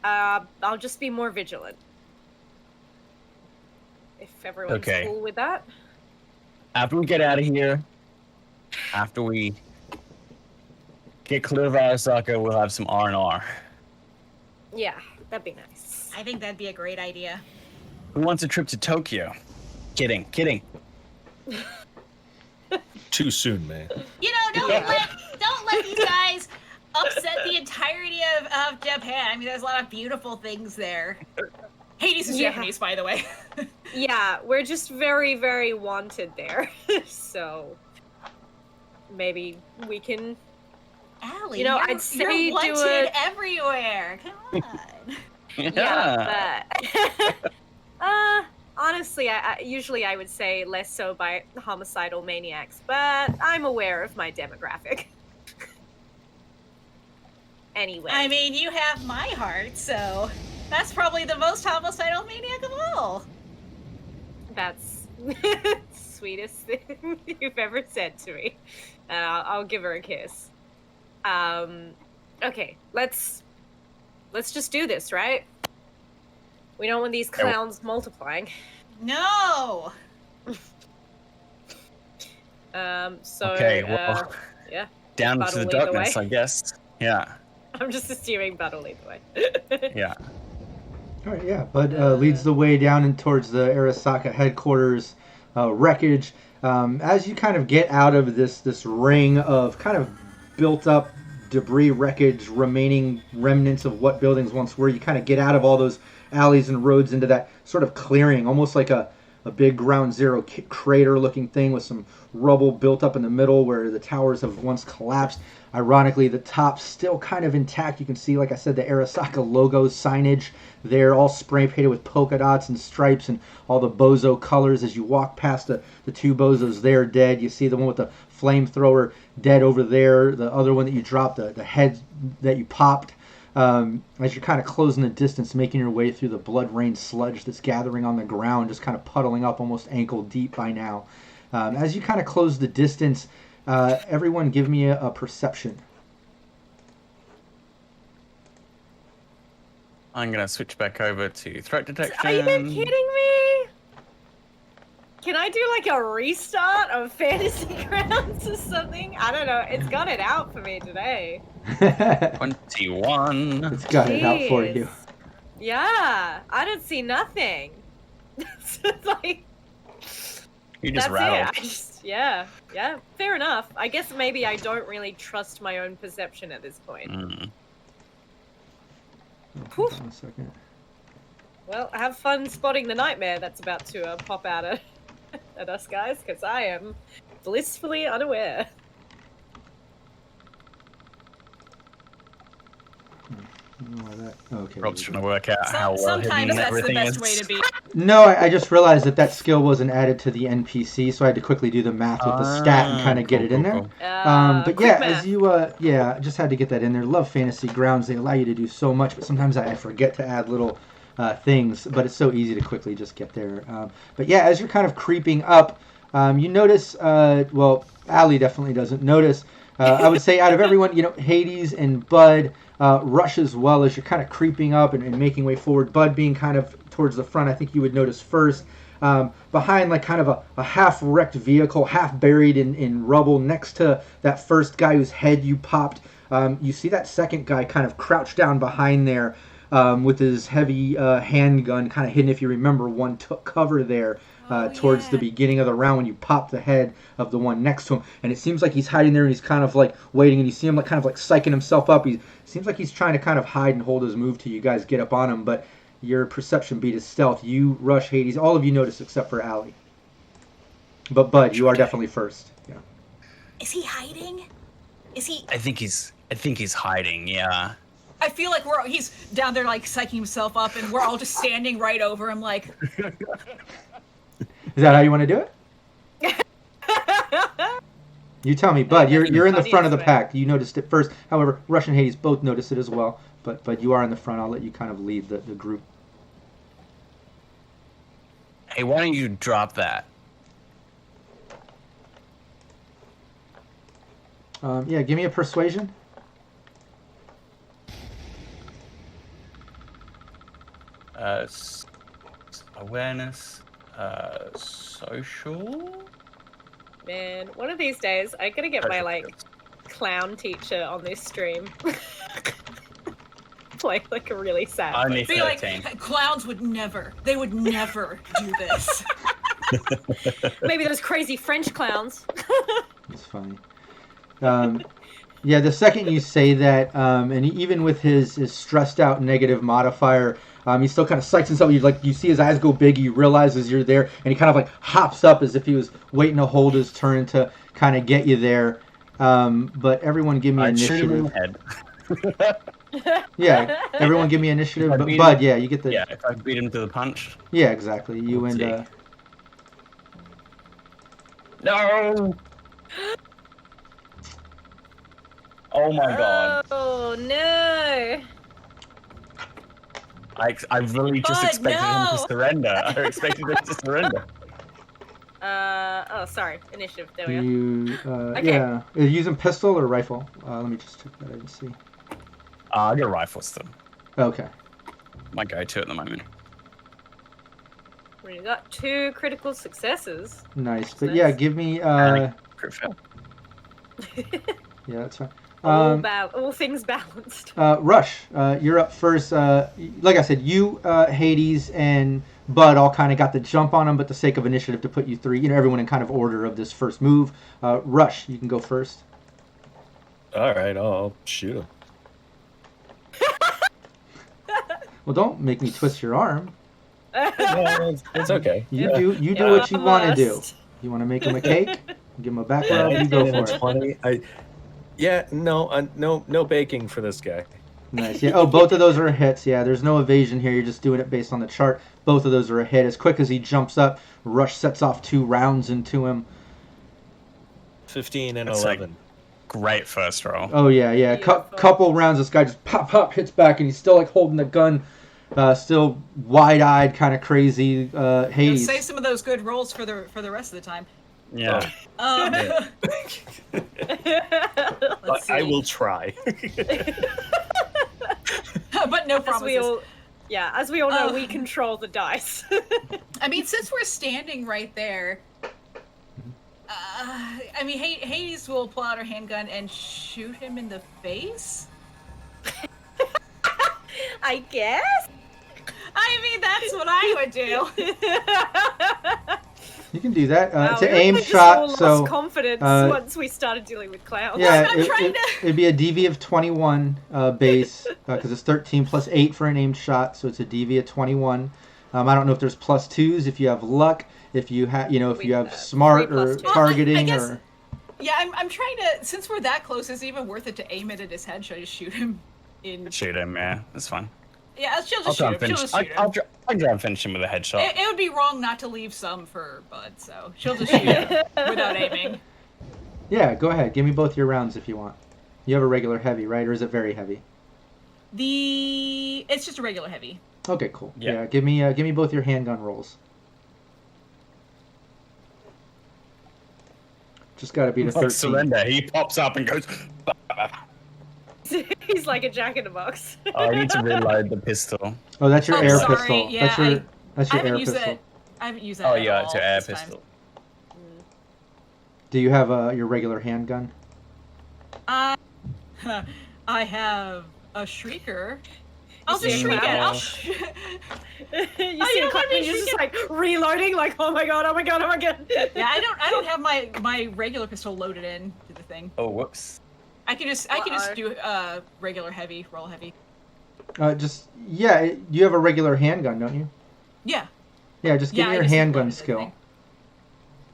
I'll just be more vigilant. If everyone's Okay. cool with that. After we get out of here, after we get clear of Arasaka, we'll have some R&R. Yeah, that'd be nice. I think that'd be a great idea. Who wants a trip to Tokyo? Kidding. Too soon, man. Don't let these guys upset the entirety of Japan. I mean, there's a lot of beautiful things there. Hades is Yeah. Japanese, by the way. Yeah, we're just very, very wanted there. So maybe we can Allie, You know, you're, I'd say you're do wanted it- everywhere. Come on. Yeah, but honestly, usually I would say less so by homicidal maniacs, but I'm aware of my demographic. Anyway. I mean, you have my heart, so that's probably the most homicidal maniac of all. That's the sweetest thing you've ever said to me. I'll give her a kiss. Okay, let's just do this, right? We don't want these clowns multiplying. No. So Okay, well, yeah. down into Buttle the lead the darkness, way. I guess. Yeah, I'm just assuming Buttle lead the way. yeah. All right, yeah. Bud leads the way down and towards the Arasaka headquarters wreckage. As you kind of get out of this ring of kind of built up debris, wreckage, remaining remnants of what buildings once were, you kind of get out of all those alleys and roads into that sort of clearing, almost like a big ground zero crater looking thing with some rubble built up in the middle where the towers have once collapsed. Ironically, the top's still kind of intact. You can see, like I said, the Arasaka logo signage there, all spray painted with polka dots and stripes and all the bozo colors. As you walk past the two bozos there dead, you see the one with the flamethrower dead over there, the other one that you dropped, the head that you popped. As you're kind of closing the distance, making your way through the blood-rained sludge that's gathering on the ground, just kind of puddling up almost ankle deep by now. As you kind of close the distance, everyone give me a perception. I'm gonna switch back over to threat detection. Are you kidding me? Can I do like a restart of Fantasy Grounds or something? I don't know. It's got it out for me today. 21. It's got it out for you. Jeez. Yeah, I don't see nothing. It's like You just that's rattled. it. Yeah, fair enough. I guess maybe I don't really trust my own perception at this point. Hold on a second. Well, have fun spotting the nightmare that's about to pop out at us guys, because I am blissfully unaware. Okay. Rob's trying to work out how well Sometimes hidden that's the everything best is. way to be. No, I just realized that skill wasn't added to the NPC, so I had to quickly do the math with the stat and kind of get it in there. But Quick yeah, math. as you I just had to get that in there. Love Fantasy Grounds; they allow you to do so much, but sometimes I forget to add little things. But it's so easy to quickly just get there. But yeah, as you're kind of creeping up, you notice. Well, Allie definitely doesn't notice. I would say out of everyone, Hades and Bud rush as well as you're kind of creeping up and making way forward. Bud being kind of towards the front, I think you would notice first. Behind like kind of a half-wrecked vehicle, half buried in rubble next to that first guy whose head you popped. You see that second guy kind of crouched down behind there with his heavy handgun kind of hidden. If you remember, one took cover there. Towards the beginning of the round when you pop the head of the one next to him, and it seems like he's hiding there and he's kind of like waiting, and you see him like kind of like psyching himself up. He seems like he's trying to kind of hide and hold his move till you guys get up on him, but your perception beat his stealth. You rush Hades. All of you notice except for Allie. But Bud, you are definitely first. Yeah. Is he hiding? Is he? I think he's hiding. Yeah. I feel like he's down there like psyching himself up, and we're all just standing right over him, like. Is that how you want to do it? You tell me, Bud. You're in the front of the pack. You noticed it first. However, Rush and Hades both noticed it as well. But you are in the front. I'll let you kind of lead the group. Hey, why don't you drop that? Yeah, give me a persuasion. Awareness. Social. Man, one of these days I gotta get my like clown teacher on this stream. Play like a really sad. Only Be 13. like, clowns would never. They would never do this. Maybe those crazy French clowns. It's funny. Yeah, the second you say that, and even with his stressed out negative modifier, he still kind of psychs himself. You see his eyes go big. He realizes you're there, and he kind of like hops up as if he was waiting to hold his turn to kind of get you there. But everyone give me I'd shoot him in initiative. the head. Yeah, everyone give me initiative. If I But beat Bud, him- yeah, you get the. Yeah, if I beat him to the punch. Yeah, exactly. You Let's and see. No! Oh my god. Oh no! I really just Bud, expected him no! to surrender. I expected him to surrender. Oh, sorry. Initiative. There we go. you. Okay. Yeah, are you using pistol or rifle? Let me just check that. I didn't see. I got rifle still. Okay. My go-to at the moment. We got 2 critical successes. Nice. But Nice. yeah, give me. Crit fail. Yeah, that's fine. All things balanced. Rush, you're up first. Like I said, you, Hades, and Bud all kind of got the jump on him, but the sake of initiative to put you 3, everyone in kind of order of this first move. Rush, you can go first. All right, I'll shoot him. Well, don't make me twist your arm. Yeah, it's okay. You do what you want to do. You want to make him a cake? Give him a back rub. You go for it. 20. No baking for this guy. Nice. Yeah. Oh, both of those are hits. Yeah. There's no evasion here. You're just doing it based on the chart. Both of those are a hit. As quick as he jumps up, Rush sets off 2 rounds into him. 15 and That's like- 11. Great first roll. Oh yeah. Beautiful. Couple rounds. This guy just pop hits back, and he's still like holding the gun, still wide-eyed, kind of crazy. Hades. Save some of those good rolls for the rest of the time. Yeah. Let's see. I will try. But no As we promises. all, as we all know, we control the dice. I mean, since we're standing right there, I mean, Hades will pull out her handgun and shoot him in the face. I guess. I mean, that's what I would do. You can do that. Wow, It's an we aim just shot, all so lost confidence uh, once we started dealing with clowns. yeah, I'm trying to- it'd be a DV of 21 base because it's 13 plus 8 for an aimed shot, so it's a DV of 21. I don't know if there's plus 2s if you have luck, if you have if you have smart 3 plus or 2. Well, I targeting guess- or. Yeah, I'm trying to. Since we're that close, is it even worth it to aim it at his head? Should I just shoot him in? Shoot him, yeah. That's fine. Yeah, she'll I'll just try shoot and him. finish. She'll just shoot him. I'll try and finish him with a headshot. It would be wrong not to leave some for Bud, so she'll just shoot him without aiming. Yeah, go ahead. Give me both your rounds if you want. You have a regular heavy, right? Or is it very heavy? It's just a regular heavy. Okay, cool. Yeah. Yeah, give me both your handgun rolls. Just got to beat a Like 13. surrender. He pops up and goes. He's like a jack in the box. Oh, I need to reload the pistol. Oh, that's your Oh, air sorry. pistol. Yeah, that's your I air haven't used pistol. that. I haven't used that. Oh at yeah, all it's your air this time. pistol. Do you have your regular handgun? I have a shrieker. I'll see just a shriek it. clown? I'll you Oh, see you a don't clown, let me and you're just shoot like reloading, like oh my god. Yeah, I don't have my regular pistol loaded in to the thing. Oh, whoops. I can just do regular heavy, roll heavy. You have a regular handgun, don't you? Yeah. Yeah, just give Yeah, me I your just handgun loaded the skill. thing.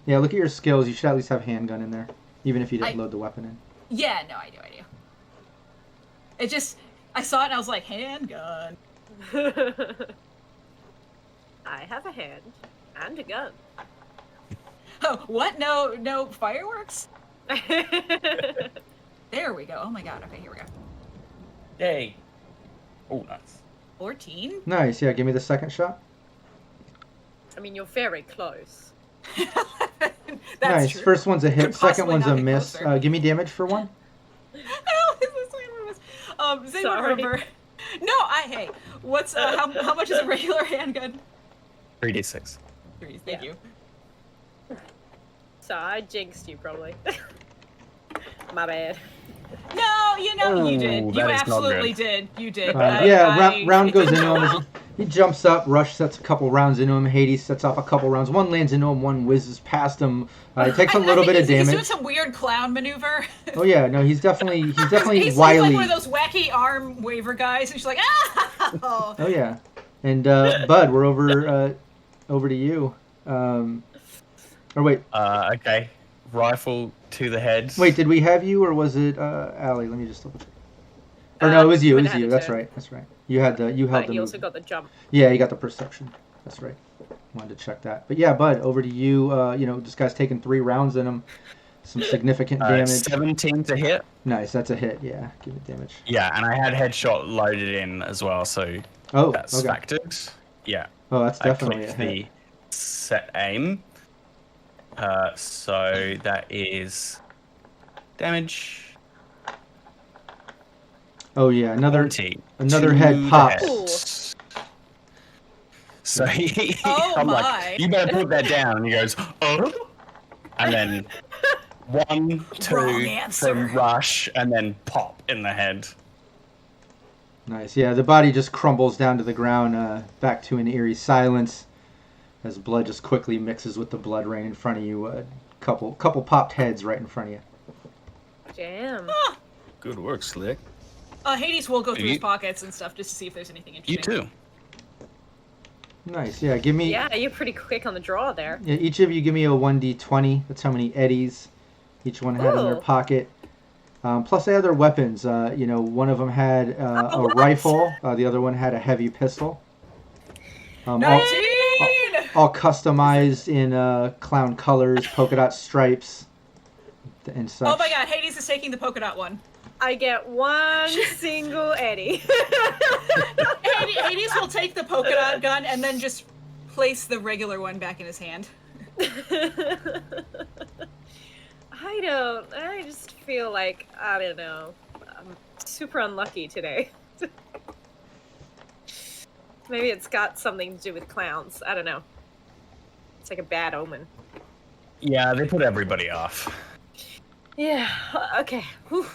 Yeah, look at your skills. You should at least have handgun in there, even if you didn't I- load the weapon in. Yeah, no, I do. It just I saw it and I was like, handgun. I have a hand and a gun. Oh, what? No fireworks? There we go. Oh my god. Okay, here we go. Yay. Oh, nice. 14. Nice. Yeah, give me the second shot. I mean, you're very close. That's Nice. true. First one's a hit. Could Second possibly one's not a be miss. closer. Give me damage for one. Does anyone Sorry. remember? No, hey, what's how much is a regular handgun? 3d6. 3, thank Yeah. you. So I jinxed you probably. My bad. No, you Ooh, did. You that is not absolutely good. did. You did. Round goes into him. He jumps up. Rush sets a couple rounds into him. Hades sets off a couple rounds. One lands into him. One whizzes past him. He takes a little bit of He's doing damage. some weird clown maneuver. Oh yeah, no, he's definitely He's wily. like one of those wacky arm waver guys, and she's like, ah! Oh yeah, and Bud, we're over to you. Or wait, Okay. Rifle to the head. Wait, did we have you or was it Allie? Let me just double check. Or no, it was you. It was you. That's right. That's right. You had the. You held But the. you also got the jump. Yeah, you got the perception. That's right. Wanted to check that. But yeah, Bud, over to you. This guy's taking 3 rounds in him. Some significant damage. 17 to hit. Nice, that's a hit. Yeah, give it damage. Yeah, and I had headshot loaded in as well, so Oh, that's okay. factored. Yeah. Oh, that's definitely a I hit. clicked the set aim. So that is damage. Oh yeah, another 20 another to head the pops. head. So Oh I'm my. like, you better put that down. And he goes, oh. And then 1, Wrong 2 answer. from rush, and then pop in the head. Nice. Yeah, the body just crumbles down to the ground, back to an eerie silence, as blood just quickly mixes with the blood rain in front of you. Couple popped heads right in front of you. Damn. Good work, Slick. Hades will go through his You- pockets and stuff just to see if there's anything You interesting. too. Nice. Yeah, give me. Yeah, you're pretty quick on the draw there. Yeah, each of you give me a 1d20. That's how many eddies each one had in their Ooh. pocket. Plus they had their weapons. One of them had a what? rifle. The other one had a heavy pistol. All 19! all customized in clown colors, polka dot stripes, and such. Oh my god, Hades is taking the polka dot one. I get 1 single Eddie. Hades will take the polka dot gun and then just place the regular one back in his hand. I just feel like, I don't know, I'm super unlucky today. Maybe it's got something to do with clowns. I don't know. It's like a bad omen. Yeah, they put everybody off. Yeah, okay. Whew.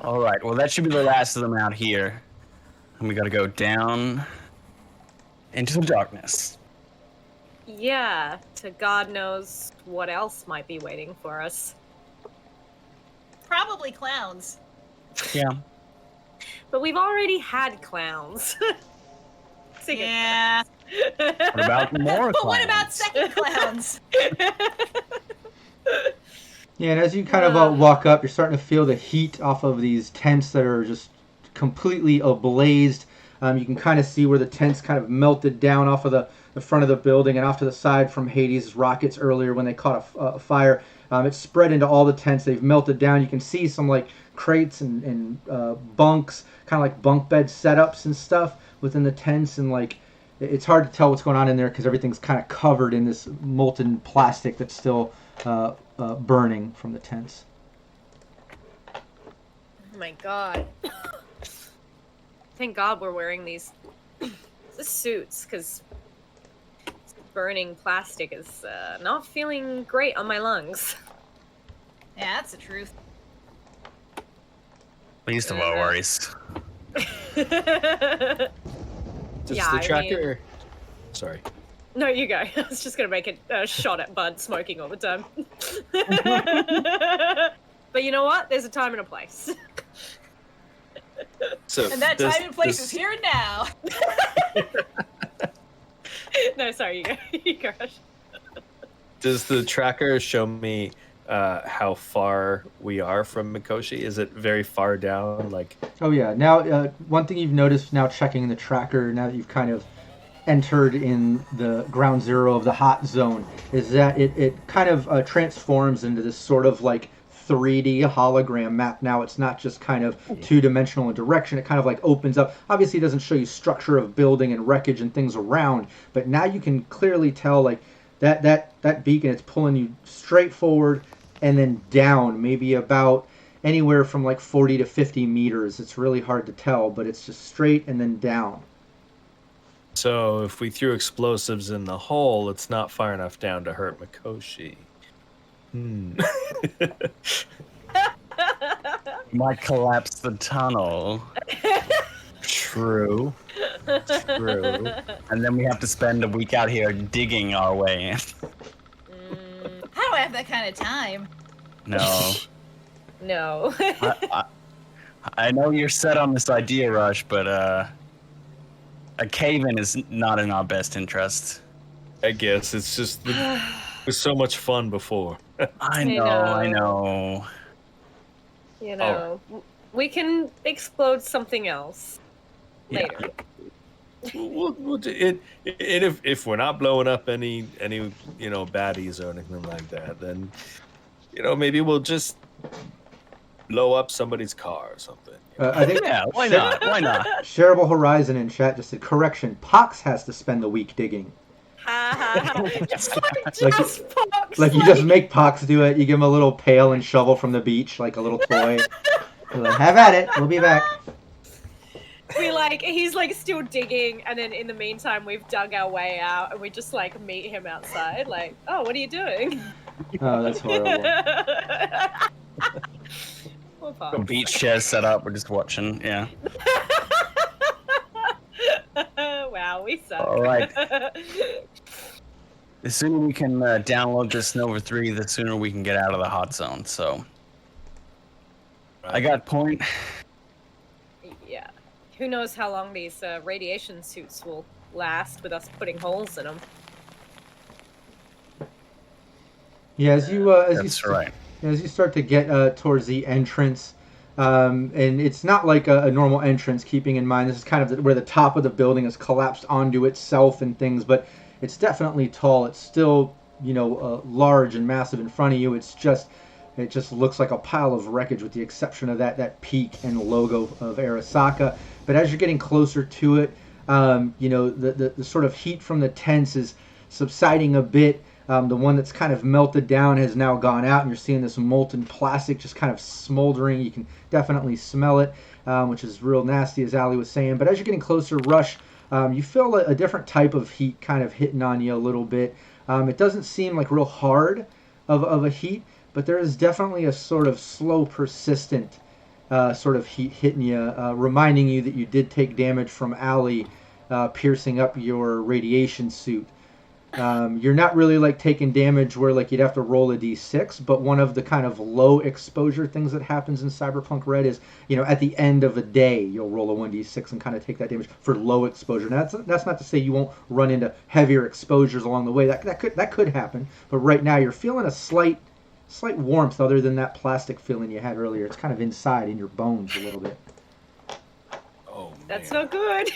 All right, well, that should be the last of them out here. And we gotta go down into the darkness. Yeah, to God knows what else might be waiting for us. Probably clowns. Yeah. But we've already had clowns. Second Yeah. What about more But what about clowns? second clowns? Yeah, and as you kind of walk up, you're starting to feel the heat off of these tents that are just completely ablazed. You can kind of see where the tents kind of melted down off of the front of the building and off to the side from Hades' rockets earlier when they caught a fire. It's spread into all the tents. They've melted down. You can see some like crates and bunks, kind of like bunk bed setups and stuff within the tents. And like it's hard to tell what's going on in there because everything's kind of covered in this molten plastic that's still burning from the tents. Oh my god. Thank God we're wearing these suits, because burning plastic is not feeling great on my lungs. Yeah, that's the truth. Least of our worries. Just Yeah, the I tracker. Sorry. No, you go. I was just gonna make a shot at Bud smoking all the time. But you know what? There's a time and a place. So And that does- time and place does- is here and now. No, sorry, you go. You go. Ash. Does the tracker show me how far we are from Mikoshi? Is it very far down? Like, Oh yeah. Now, one thing you've noticed now checking the tracker, now that you've kind of entered in the ground zero of the hot zone, is that it kind of transforms into this sort of like 3D hologram map. Now it's not just kind of two-dimensional in direction. It kind of like opens up. Obviously, it doesn't show you structure of building and wreckage and things around, but now you can clearly tell like that beacon, it's pulling you straight forward and then down, maybe about anywhere from like 40 to 50 meters. It's really hard to tell, but it's just straight and then down. so if we threw explosives in the hole, it's not far enough down to hurt Mikoshi. Might collapse the tunnel. True. True. And then we have to spend a week out here digging our way in. How do I have that kind of time? No. No. I know you're set on this idea, Rush, but a cave-in is not in our best interest. I guess it's just it was so much fun before. I know. You know, we can explode something else later. If we're not blowing up any baddies or anything like that, then maybe we'll just blow up somebody's car or something. I think Why not? Why not? Shareable Horizon in chat just said, correction, Pox has to spend the week digging. Ha ha ha. Just Like Pox. Like you just make Pox do it, you give him a little pail and shovel from the beach, like a little toy. You're like, have at it, we'll be back. He's still digging, and then in the meantime we've dug our way out, and we just meet him outside, oh, what are you doing? Oh, that's horrible. Poor Pox. The beach chair set up. We're just watching. Yeah. Wow, we suck. All right. The sooner we can download this Nova 3, the sooner we can get out of the hot zone. So, I got point. Yeah. Who knows how long these radiation suits will last with us putting holes in them. Yeah, as you start to get towards the entrance, and it's not like a normal entrance, keeping in mind this is kind of where the top of the building is collapsed onto itself and things, but it's definitely tall. It's still, large and massive in front of you. It just looks like a pile of wreckage with the exception of that peak and logo of Arasaka. But as you're getting closer to it, the sort of heat from the tents is subsiding a bit. The one that's kind of melted down has now gone out, and you're seeing this molten plastic just kind of smoldering. You can definitely smell it, which is real nasty, as Ali was saying. But as you're getting closer, Rush, you feel a different type of heat kind of hitting on you a little bit. It doesn't seem like real hard of a heat, but there is definitely a sort of slow, persistent sort of heat hitting you, reminding you that you did take damage from Ali piercing up your radiation suit. You're not really taking damage where you'd have to roll a d6, but one of the kind of low exposure things that happens in Cyberpunk Red is, at the end of a day, you'll roll a 1d6 and kind of take that damage for low exposure. Now, that's not to say you won't run into heavier exposures along the way. That could happen, but right now you're feeling a slight warmth other than that plastic feeling you had earlier. It's kind of inside in your bones a little bit. Oh, man. That's not good.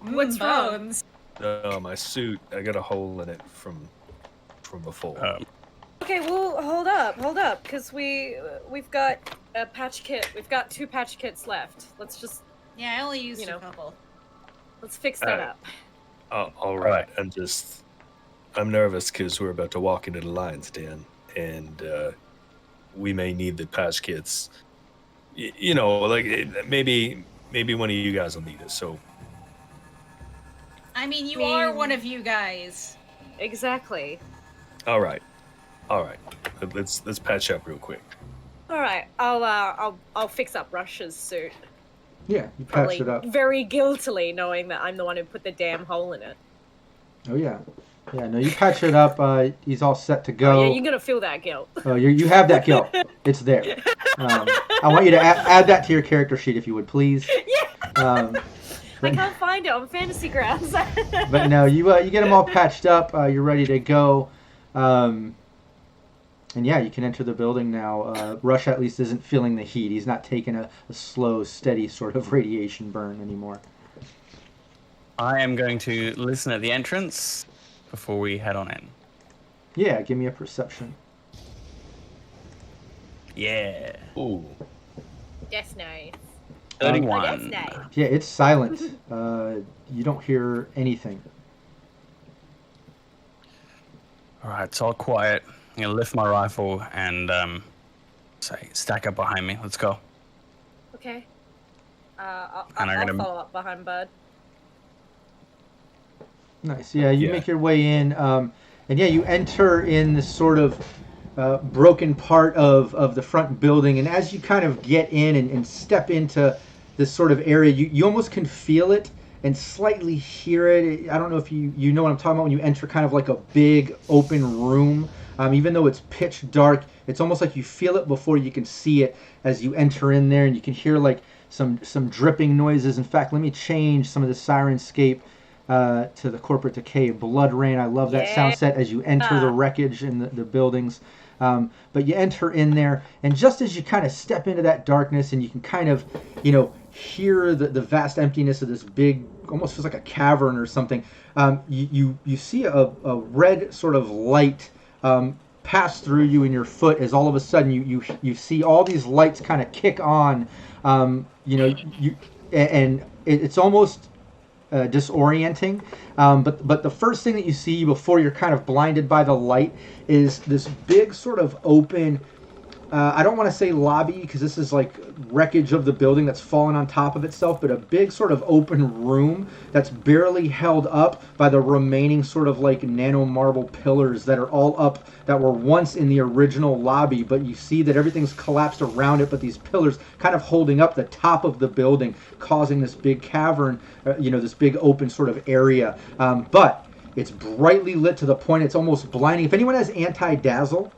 What's wrong? My suit, I got a hole in it from before. Okay, well, hold up, because we've got a patch kit. We've got 2 patch kits left. Let's just... Yeah, I only used a couple. Let's fix that up. All right. I'm nervous because we're about to walk into the lion's den, and we may need the patch kits. Maybe one of you guys will need it, so... I mean, you are one of you guys. Exactly. All right. Let's patch up real quick. All right. I'll fix up Rush's suit. Yeah, you patch it up. Very guiltily, knowing that I'm the one who put the damn hole in it. Oh yeah. Yeah, no, you patch it up. He's all set to go. Oh, yeah, you're gonna feel that guilt. Oh, you have that guilt. It's there. I want you to add that to your character sheet, if you would, please. Yeah. I can't find it on Fantasy Grounds. But no, you get them all patched up. You're ready to go. And yeah, you can enter the building now. Rush at least isn't feeling the heat. He's not taking a slow, steady sort of radiation burn anymore. I am going to listen at the entrance before we head on in. Yeah, give me a perception. Yeah. Ooh. That's nice. 31. That's nice. Yeah, it's silent. You don't hear anything. All right, it's all quiet. I'm gonna lift my rifle and say, stack up behind me. Let's go. Okay. I'll gonna- follow up behind Bud. Nice. Yeah, you make your way in, and yeah, you enter in this sort of broken part of the front building, and as you kind of get in and step into this sort of area, you almost can feel it and slightly hear it. I don't know if you know what I'm talking about when you enter kind of like a big open room. Even though it's pitch dark, it's almost like you feel it before you can see it as you enter in there, and you can hear like some dripping noises. In fact, let me change some of the Syrinscape to the Corporate Decay Blood Rain. I love that sound set as you enter the wreckage in the buildings. But you enter in there, and just as you kind of step into that darkness, and you can kind of, hear the vast emptiness of this big, almost feels like a cavern or something. You see a red sort of light pass through you in your foot as all of a sudden you see all these lights kind of kick on. It's almost disorienting. But the first thing that you see before you're kind of blinded by the light is this big sort of open, I don't want to say lobby because this is like wreckage of the building that's fallen on top of itself, but a big sort of open room that's barely held up by the remaining sort of like nano marble pillars that are all up that were once in the original lobby, but you see that everything's collapsed around it, but these pillars kind of holding up the top of the building, causing this big cavern, this big open sort of area. But it's brightly lit to the point it's almost blinding. If anyone has anti-dazzle,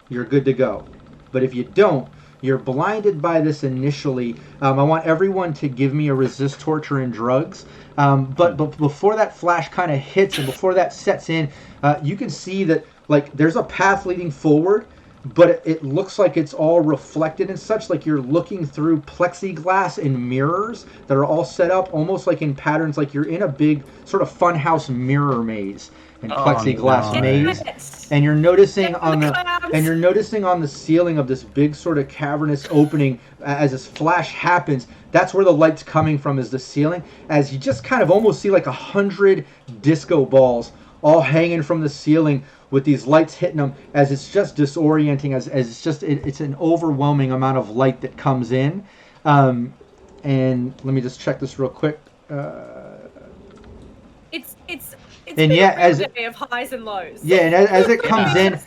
you're good to go. But if you don't, you're blinded by this initially. I want everyone to give me a resist torture and drugs. But before that flash kind of hits and before that sets in, you can see that there's a path leading forward, but it looks like it's all reflected and such, like you're looking through plexiglass and mirrors that are all set up almost like in patterns, like you're in a big sort of funhouse mirror maze and plexiglass maze, and you're noticing on the ceiling of this big sort of cavernous opening as this flash happens. That's where the light's coming from, is the ceiling, as you just kind of almost see like 100 disco balls all hanging from the ceiling with these lights hitting them, as it's just disorienting, as it's an overwhelming amount of light that comes in. And let me just check this real quick. It's been a real day of highs and lows. Yeah, and as it comes in,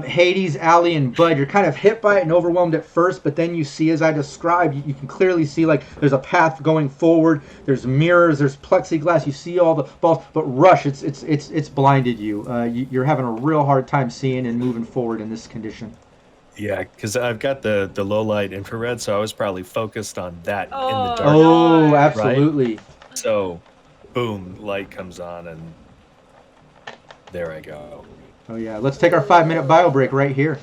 Hades, Allie, and Bud, you're kind of hit by it and overwhelmed at first, but then you see, as I described, you can clearly see there's a path going forward. There's mirrors, there's plexiglass. You see all the balls, but Rush, it's blinded you. You're having a real hard time seeing and moving forward in this condition. Yeah, because I've got the low light infrared, so I was probably focused on that in the dark. Oh, absolutely. Right? So, boom, light comes on, and there I go. Oh yeah, let's take our 5-minute bio break right here.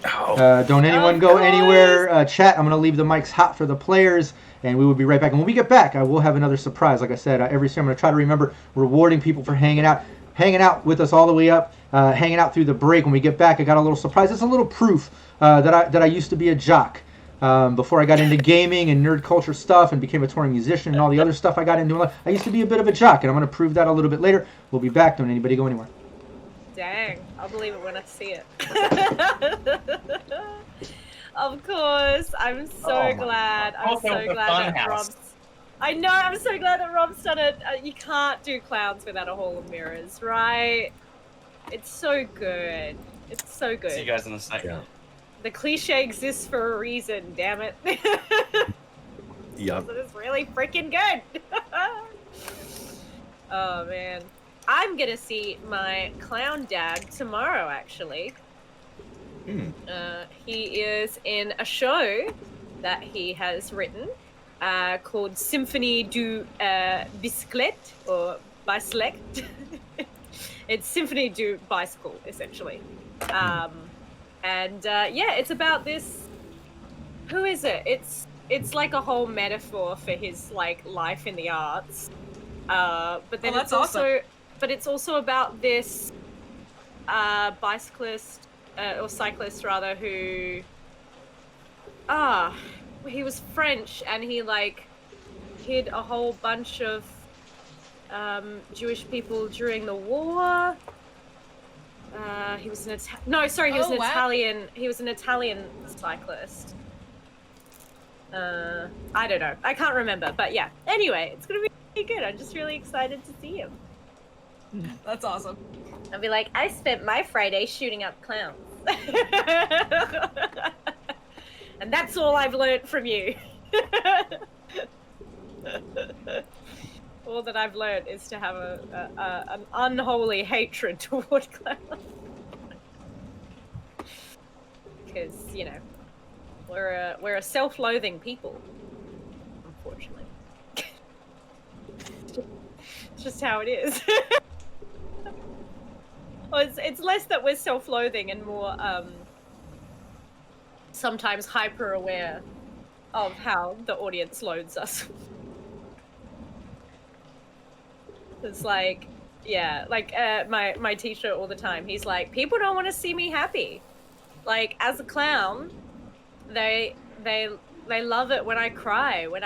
Oh. Don't anyone go anywhere. Chat, I'm going to leave the mics hot for the players, and we will be right back. And when we get back, I will have another surprise. Like I said, every time I'm going to try to remember rewarding people for hanging out with us all the way up, hanging out through the break. When we get back, I got a little surprise. It's a little proof that I used to be a jock. Before I got into gaming and nerd culture stuff and became a touring musician and all the other stuff I got into, I used to be a bit of a jock, and I'm going to prove that a little bit later. We'll be back. Don't anybody go anywhere. Dang, I'll believe it when I see it. Of course, I'm so glad. I'm so glad that Rob's... I know, I'm so glad that Rob's done it. You can't do clowns without a hall of mirrors, right? It's so good. It's so good. See you guys in a second. Yeah. The cliche exists for a reason, damn it. Yup. It's really freaking good. Oh, man. I'm gonna see my clown dad tomorrow, actually. He is in a show that he has written called Symphonie du Bicyclette, or Bicyclette. It's Symphonie du Bicycle, essentially. It's about this... Who is it? It's like a whole metaphor for his life in the arts. But then it's also... Awesome. But it's also about this bicyclist, or cyclist rather, who... he was French, and he hid a whole bunch of Jewish people during the war. He was an Italian. He was an Italian cyclist. I don't know. I can't remember, but yeah. Anyway, it's gonna be good. I'm just really excited to see him. That's awesome. I'll be like, I spent my Friday shooting up clowns. And that's all I've learned from you. All that I've learned is to have an unholy hatred toward clowns. Because, we're a self-loathing people, unfortunately. It's just how it is. Well, it's less that we're self-loathing and more sometimes hyper-aware of how the audience loads us. It's like, yeah, like my teacher all the time, he's like, people don't want to see me happy. Like, as a clown, they love it when I cry, when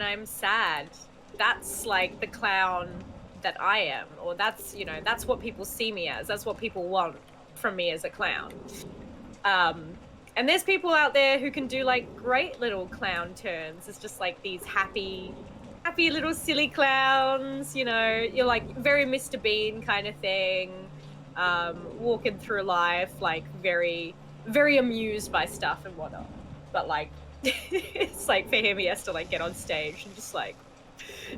I'm sad. That's like the clown that I am, or that's, you know, that's what people see me as. That's what people want from me as a clown. And there's people out there who can do like great little clown turns. It's just like these happy little silly clowns, you know, you're like very Mr. Bean kind of thing, walking through life, like very, very amused by stuff and whatnot. But like, it's like for him, he has to like get on stage and just like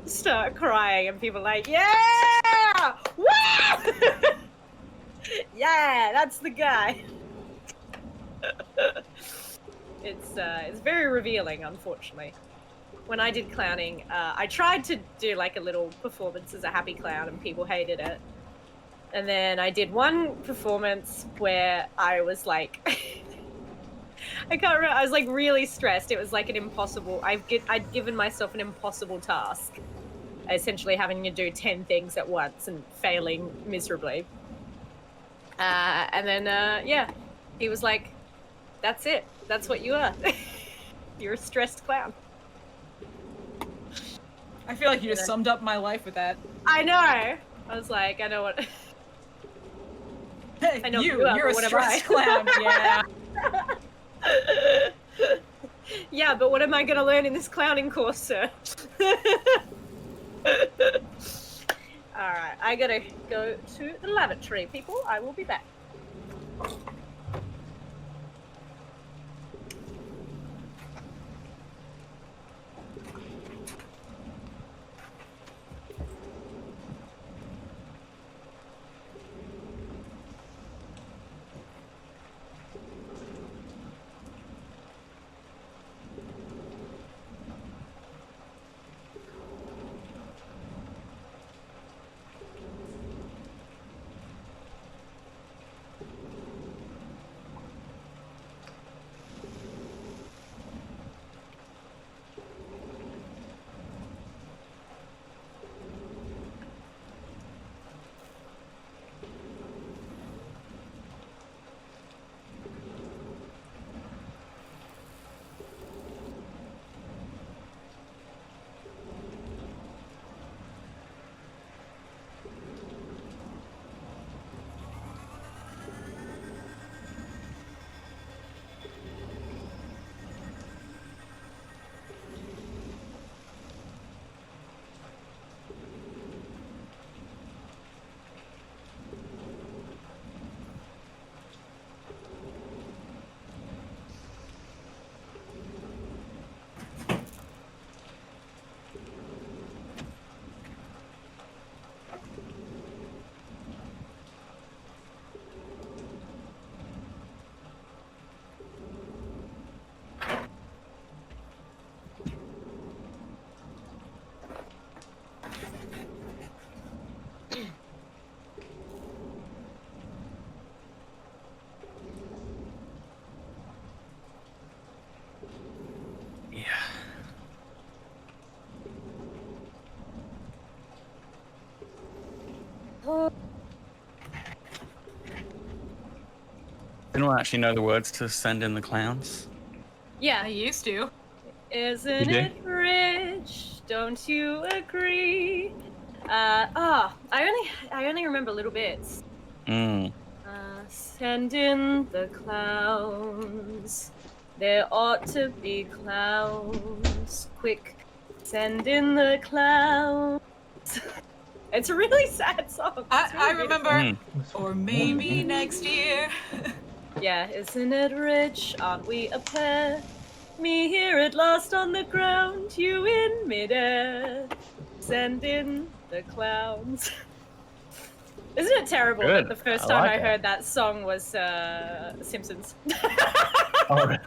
start crying, and people are like, yeah, woo! Yeah, that's the guy. It's very revealing, unfortunately. When I did clowning, I tried to do like a little performance as a happy clown, and people hated it. And then I did one performance where I was like, I can't remember. I was like really stressed. It was like an impossible. I'd given myself an impossible task, essentially having to do 10 things at once and failing miserably. And then yeah, he was like, "That's it. That's what you are. You're a stressed clown." I feel like you just summed up my life with that. I know. I was like, I know what. I know you're a stressed clown. Yeah. Yeah, but what am I going to learn in this clowning course, sir? Alright, I gotta go to the lavatory, people. I will be back. Anyone actually know the words to Send in the Clowns? Yeah. I used to. Isn't it rich? Don't you agree? I only remember little bits. Send in the clowns. There ought to be clowns. Quick, send in the clowns. It's a really sad song. I remember. Or maybe next year. Yeah, isn't it rich? Aren't we a pair? Me here at last on the ground, you in midair. Send in the clowns. Isn't it terrible that the first time I heard that song was Simpsons? Oh, really?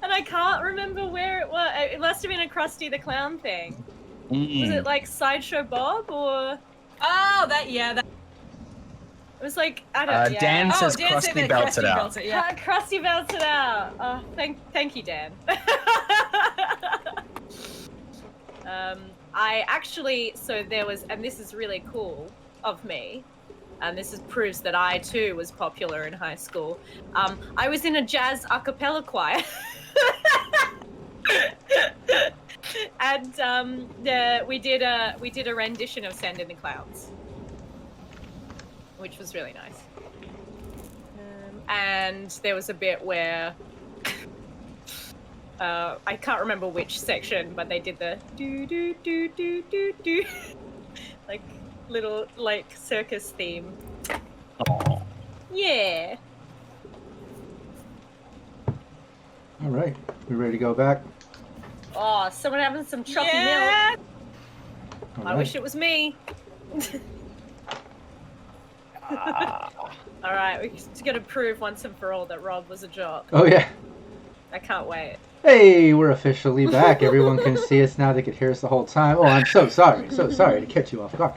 And I can't remember where it was. It must have been a Krusty the Clown thing. Was it like Sideshow Bob or? Oh, that. It was like I don't. Dan says Dan said Krusty that belts it Krusty out. belts it, yeah. Krusty belts it out. Oh, thank you, Dan. I actually, so there was, and this is really cool of me, and proves that I too was popular in high school. I was in a jazz a cappella choir. And we did a rendition of Sand in the Clouds, which was really nice. And there was a bit where I can't remember which section, but they did the do do do do do do like little like circus theme. Oh. Yeah. All right, we ready to go back? Oh, someone having some choppy Yeah. milk. All I right. wish it was me. All right, we're just gonna prove once and for all that Rob was a jock. Oh yeah. I can't wait. Hey, we're officially back. Everyone can see us now. They could hear us the whole time. Oh, I'm so sorry. So sorry to catch you off guard.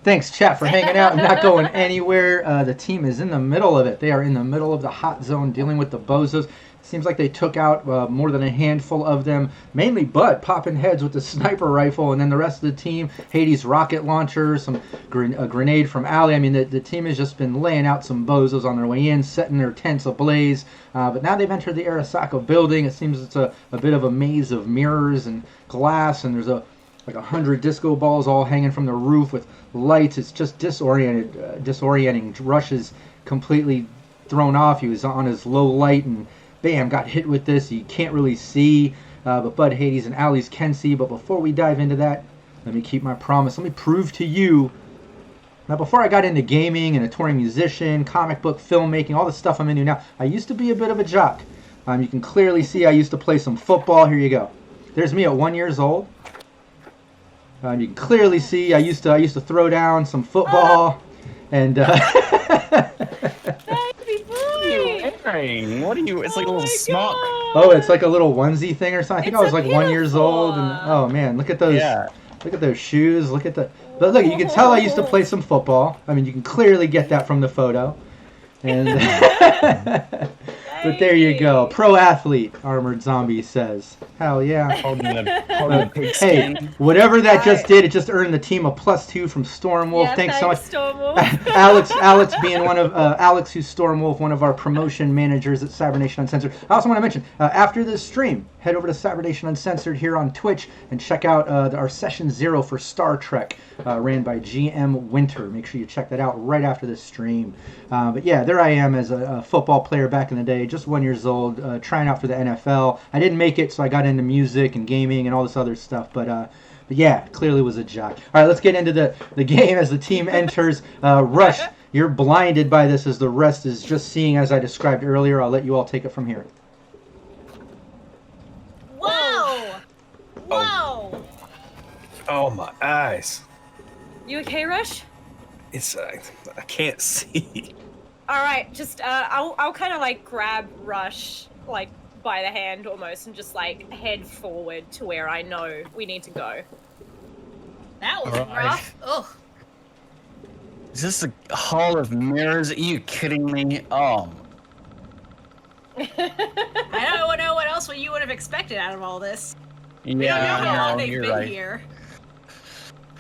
Thanks, chat, for hanging out and not going anywhere. The team is in the middle of it. They are in the middle of the hot zone dealing with the bozos. Seems like they took out more than a handful of them. Mainly Bud popping heads with the sniper rifle, and then the rest of the team, Hades rocket launcher, a grenade from Allie. I mean, the team has just been laying out some bozos on their way in, setting their tents ablaze. But now they've entered the Arasaka building. It seems it's a bit of a maze of mirrors and glass, and there's like 100 disco balls all hanging from the roof with lights. It's just disorienting. Rush is completely thrown off. He was on his low light and bam, got hit with this. You can't really see, but Bud, Hades, and Allie's can see. But before we dive into that, let me keep my promise. Let me prove to you. Now, before I got into gaming and a touring musician, comic book, filmmaking, all the stuff I'm into now, I used to be a bit of a jock. You can clearly see I used to play some football. Here you go. There's me at 1 year old. You can clearly see I used to throw down some football, and What are you? It's like a little smock. oh, it's like a little onesie thing or something. I think I was like 1 year old, and oh man, look at those! Yeah. Look at those shoes. Look at the. But look, you can tell I used to play some football. I mean, you can clearly get that from the photo. And but there you go, pro athlete. Armored Zombie says, "Hell yeah!" Holding the pig Hey, skin. whatever that just did, it just earned the team a +2 from Stormwolf. Yeah, Thanks so much. Stormwolf. Alex being one of Alex, who's Stormwolf, one of our promotion managers at Cybernation Uncensored. I also want to mention after this stream, head over to Cybernation Uncensored here on Twitch and check out our session 0 for Star Trek, ran by GM Winter. Make sure you check that out right after this stream. But yeah, there I am as a football player back in the day, just 1 year old, trying out for the NFL. I didn't make it, so I got into music and gaming and all this other stuff. But yeah, clearly was a jock. All right, let's get into the game as the team enters. Rush, you're blinded by this as the rest is just seeing as I described earlier. I'll let you all take it from here. Whoa! Whoa! Oh my eyes! You okay, Rush? It's I can't see. All right, just I'll kind of like grab Rush like by the hand almost and just like head forward to where I know we need to go. That was Alright. rough. Ugh. Is this a hall of mirrors? Are you kidding me? Oh. I don't know what else you would have expected out of all this. Yeah, We don't know how long no, they've you're been right. here.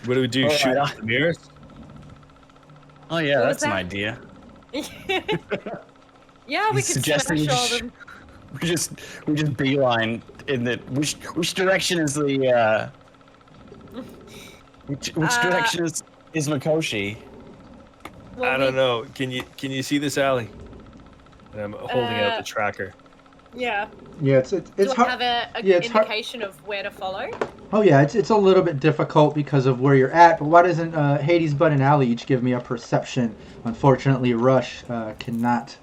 What do we do? Oh, Shoot right. out the mirrors? Oh yeah, What was that's an that? idea. Yeah, we He's could suggesting smash all we them. We just beeline in the which direction is the which direction is Mikoshi? Well, I don't know. Can you see this alley? And I'm holding out the tracker. Yeah. Yeah, it's Do I hard. have a yeah, it's hard- indication of where to follow? Oh yeah, it's a little bit difficult because of where you're at. But why doesn't Hades, Bud, and Allie each give me a perception? Unfortunately, Rush cannot.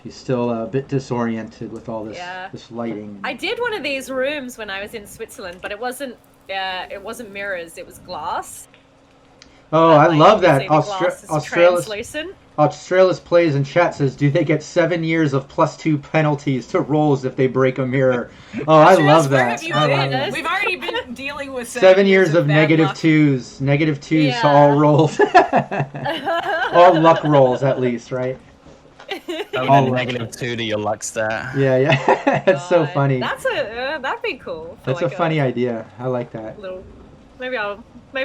He's still a bit disoriented with all this this lighting. I did one of these rooms when I was in Switzerland, but it wasn't mirrors. It was glass. Oh, But, I like, love you that. see the glass is Australis translucent. Australis plays in chat says, do they get 7 years of +2 penalties to rolls if they break a mirror? Oh, I Australis, love where that. have you I been? love that. We've already been dealing with 7 years of bad luck. -2s. -2s to Yeah. all rolls. All luck rolls, at least, right? Oh, All then luck. -2 to your luck stat. Yeah, yeah. That's so God, funny. That's that'd be cool. For That's like a funny idea. I like that. little. Maybe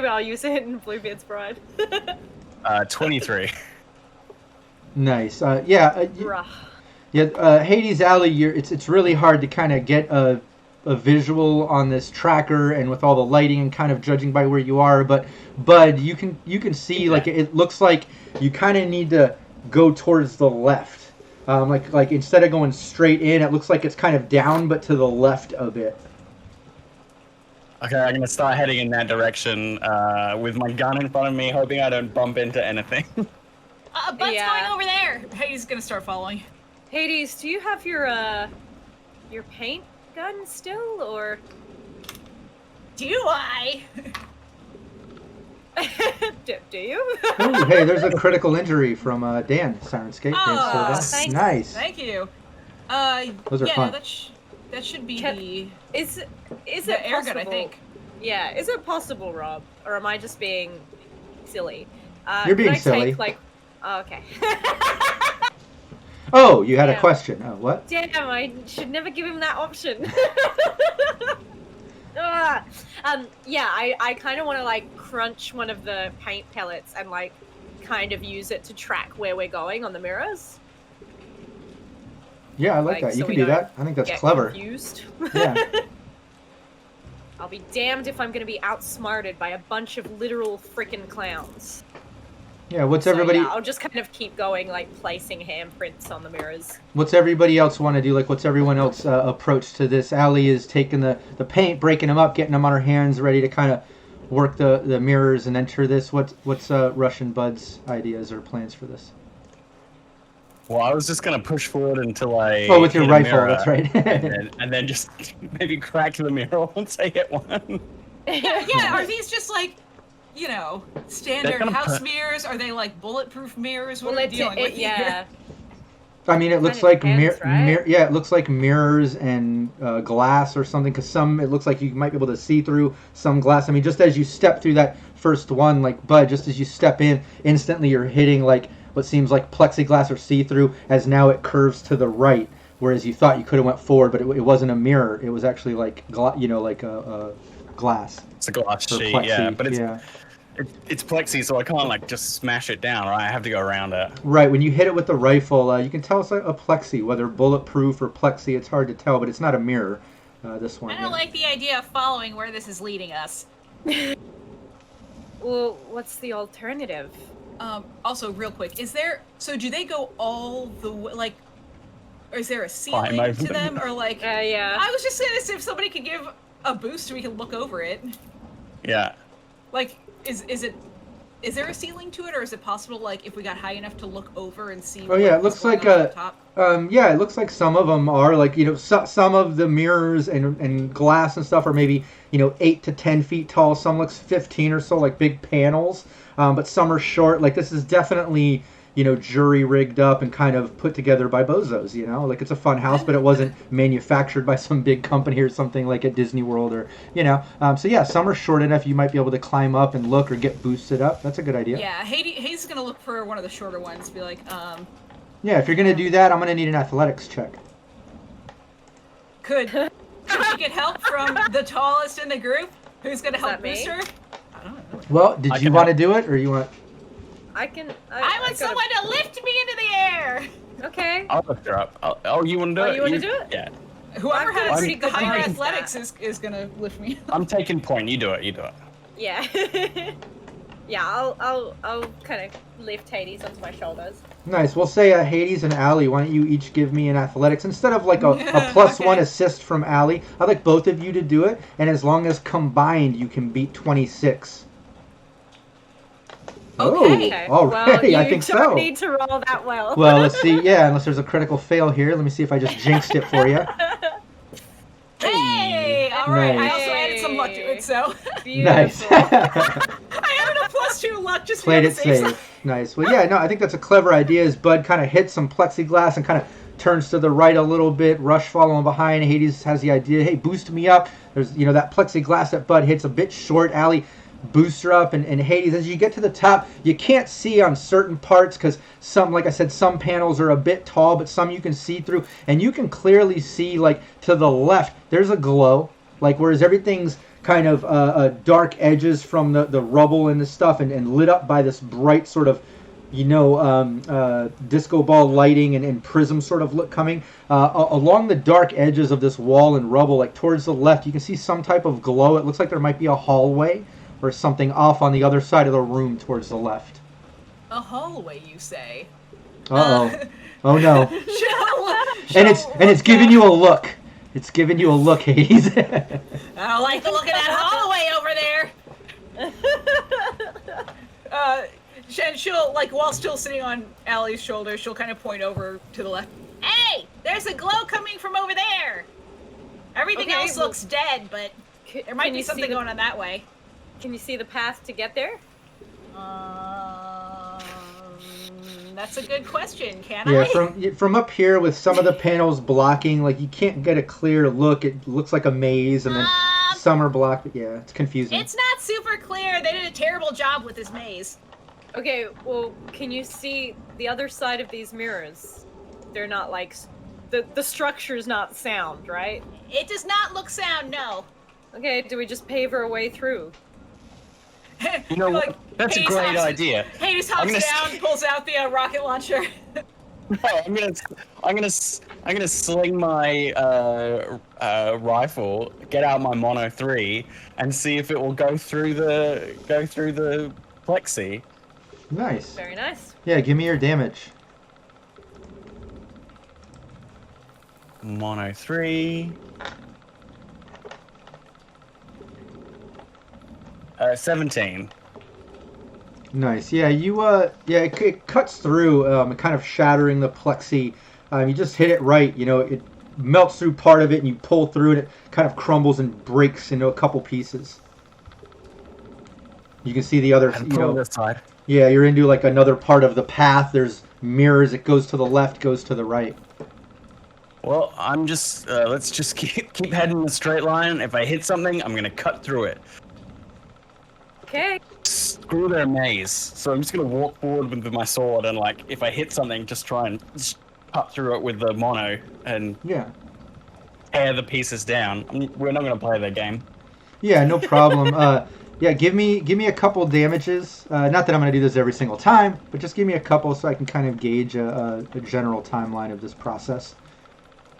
I'll use it in Bluebeard's Bride. 23. Nice. Bruh. Hades Alley. It's really hard to kind of get a visual on this tracker and with all the lighting and kind of judging by where you are. But Bud, you can see like it looks like you kind of need to go towards the left. Like instead of going straight in, it looks like it's kind of down but to the left a bit. Okay, I'm gonna start heading in that direction with my gun in front of me, hoping I don't bump into anything. Bud's Yeah. going over there. Hades gonna start following. Hades, do you have your paint gun still, or Do I? do you? Ooh, hey, there's a critical injury from Dan Syrinscape. Oh, Thanks. Nice. Thank you. Those are yeah, fun. No, that should be Can- the Is it air possible? gun, I think. Yeah, is it possible, Rob, or am I just being silly? You're being could I silly. Take, like, oh, okay. Oh, you had a Yeah. question. Oh, what? Damn, I should never give him that option. Yeah, I kind of want to like crunch one of the paint pellets and like kind of use it to track where we're going on the mirrors. Yeah, I like Like, that. You so can we do don't that. I think that's Get clever. confused. Yeah. I'll be damned if I'm going to be outsmarted by a bunch of literal freaking clowns. Yeah. What's So, everybody? yeah, I'll just kind of keep going, like placing handprints on the mirrors. What's everybody else want to do? Like, what's everyone else approach to this? Allie is taking the paint, breaking them up, getting them on her hands, ready to kind of work the mirrors and enter this. What's Russian Bud's ideas or plans for this? Well, I was just gonna push forward until I. Oh, with your hit a rifle, mirror, that's right. and then just maybe crack the mirror once I hit one. Yeah, are these just like, standard gonna house put- mirrors? Are they like bulletproof mirrors? What Well, are we dealing with here? yeah. I mean, it looks Kinda like depends, right? it looks like mirrors and glass or something. Because some, it looks like you might be able to see through some glass. I mean, just as you step through that first one, like Bud, just as you step in, instantly you're hitting like what seems like plexiglass or see-through. As now it curves to the right, whereas you thought you could have went forward, but it wasn't a mirror. It was actually like like a glass. It's a glass Or sheet, plexi, yeah, but it's yeah. it's plexi, so I can't like just smash it down, right? I have to go around it. Right, when you hit it with the rifle, you can tell it's like a plexi, whether bulletproof or plexi. It's hard to tell, but it's not a mirror. This one. I don't like the idea of following where this is leading us. Well, what's the alternative? Also, real quick, so do they go all the way, like, or is there a Climb ceiling over to them. them, or like, Yeah. I was just saying this, if somebody could give a boost, we can look over it. Yeah. Like, is there a ceiling to it, or is it possible, like, if we got high enough to look over and see? Oh yeah, it what's looks going like on at the top? yeah, it looks like some of them are like some of the mirrors and glass and stuff are maybe 8 to 10 feet tall. Some looks 15 or so, like big panels. But some are short. Like this is definitely jury rigged up and kind of put together by bozos. Like it's a fun house, but it wasn't manufactured by some big company or something like at Disney World or So yeah, some are short enough you might be able to climb up and look or get boosted up. That's a good idea. Yeah, Hades is gonna look for one of the shorter ones. Be like, Yeah, if you're gonna do that, I'm gonna need an athletics check. could she get help from the tallest in the group? Who's gonna help that me? boost her? I don't know. Well, did I you can want to help. do it or you want? I can. I want someone to lift me into the air. Okay. I'll lift her up. You want to do Oh, it? you wanna do it? Yeah. Whoever I've got has pretty good higher points. athletics is gonna lift me. I'm taking point. You do it. You do it. Yeah. Yeah. I'll kind of lift Hades onto my shoulders. Nice. We'll say Hades and Allie, why don't you each give me an athletics instead of like a plus Okay. one assist from Allie? I'd like both of you to do it, and as long as combined you can beat 26. Okay. Oh, already. Well, I think you don't so. need to roll that well. Well, let's see. Yeah, unless there's a critical fail here. Let me see if I just jinxed it for you. Hey, all right. I Nice. also added some luck to it, so Nice. Beautiful. I added a plus 2 luck just Played to be on it the safe safe. side. Nice. Well, yeah, no, I think that's a clever idea. As Bud kind of hits some plexiglass and kind of turns to the right a little bit, Rush following behind. Hades has the idea, hey, boost me up. There's, that plexiglass that Bud hits a bit short. Allie boosts her up, and Hades, as you get to the top, you can't see on certain parts because some, like I said, some panels are a bit tall, but some you can see through, and you can clearly see, like, to the left, there's a glow, like, whereas everything's kind of dark edges from the rubble and the stuff, and lit up by this bright sort of, disco ball lighting and prism sort of look coming. Along the dark edges of this wall and rubble, like towards the left, you can see some type of glow. It looks like there might be a hallway or something off on the other side of the room towards the left. A hallway, you say? Uh-oh. Oh no. Shall And it's giving you a look. It's giving you a look, Hades. I don't like the look of that hallway over there. And she'll, like, while still sitting on Allie's shoulder, she'll kind of point over to the left. Hey, there's a glow coming from over there. Everything Okay, else looks dead, but there might be something going on that way. Can you see the path to get there? That's a good question. Can Yeah, I? from up here with some of the panels blocking, like you can't get a clear look. It looks like a maze, and then some are blocked. Yeah, it's confusing. It's not super clear. They did a terrible job with this maze. Okay, well, can you see the other side of these mirrors? They're not like the structure's not sound, right? It does not look sound, no. Okay, do we just pave our way through? You know what? That's a great idea. Hades hops down, pulls out the rocket launcher. No, I'm gonna sling my rifle, get out my Mono 3, and see if it will go through the plexi. Nice. Very nice. Yeah, give me your damage. Mono 3. 17. Nice. Yeah, it cuts through, kind of shattering the plexi. You just hit it right. It melts through part of it, and you pull through, and it kind of crumbles and breaks into a couple pieces. You can see the other, This side. Yeah, you're into like another part of the path. There's mirrors. It goes to the left, goes to the right. Well, I'm just let's just keep heading in a straight line. If I hit something, I'm gonna cut through it. Okay. Screw their maze. So I'm just gonna walk forward with my sword, and like if I hit something, just try and cut through it with the mono and tear the pieces down. We're not gonna play their game. Yeah, no problem. Yeah, give me a couple damages. Not that I'm going to do this every single time, but just give me a couple so I can kind of gauge a general timeline of this process.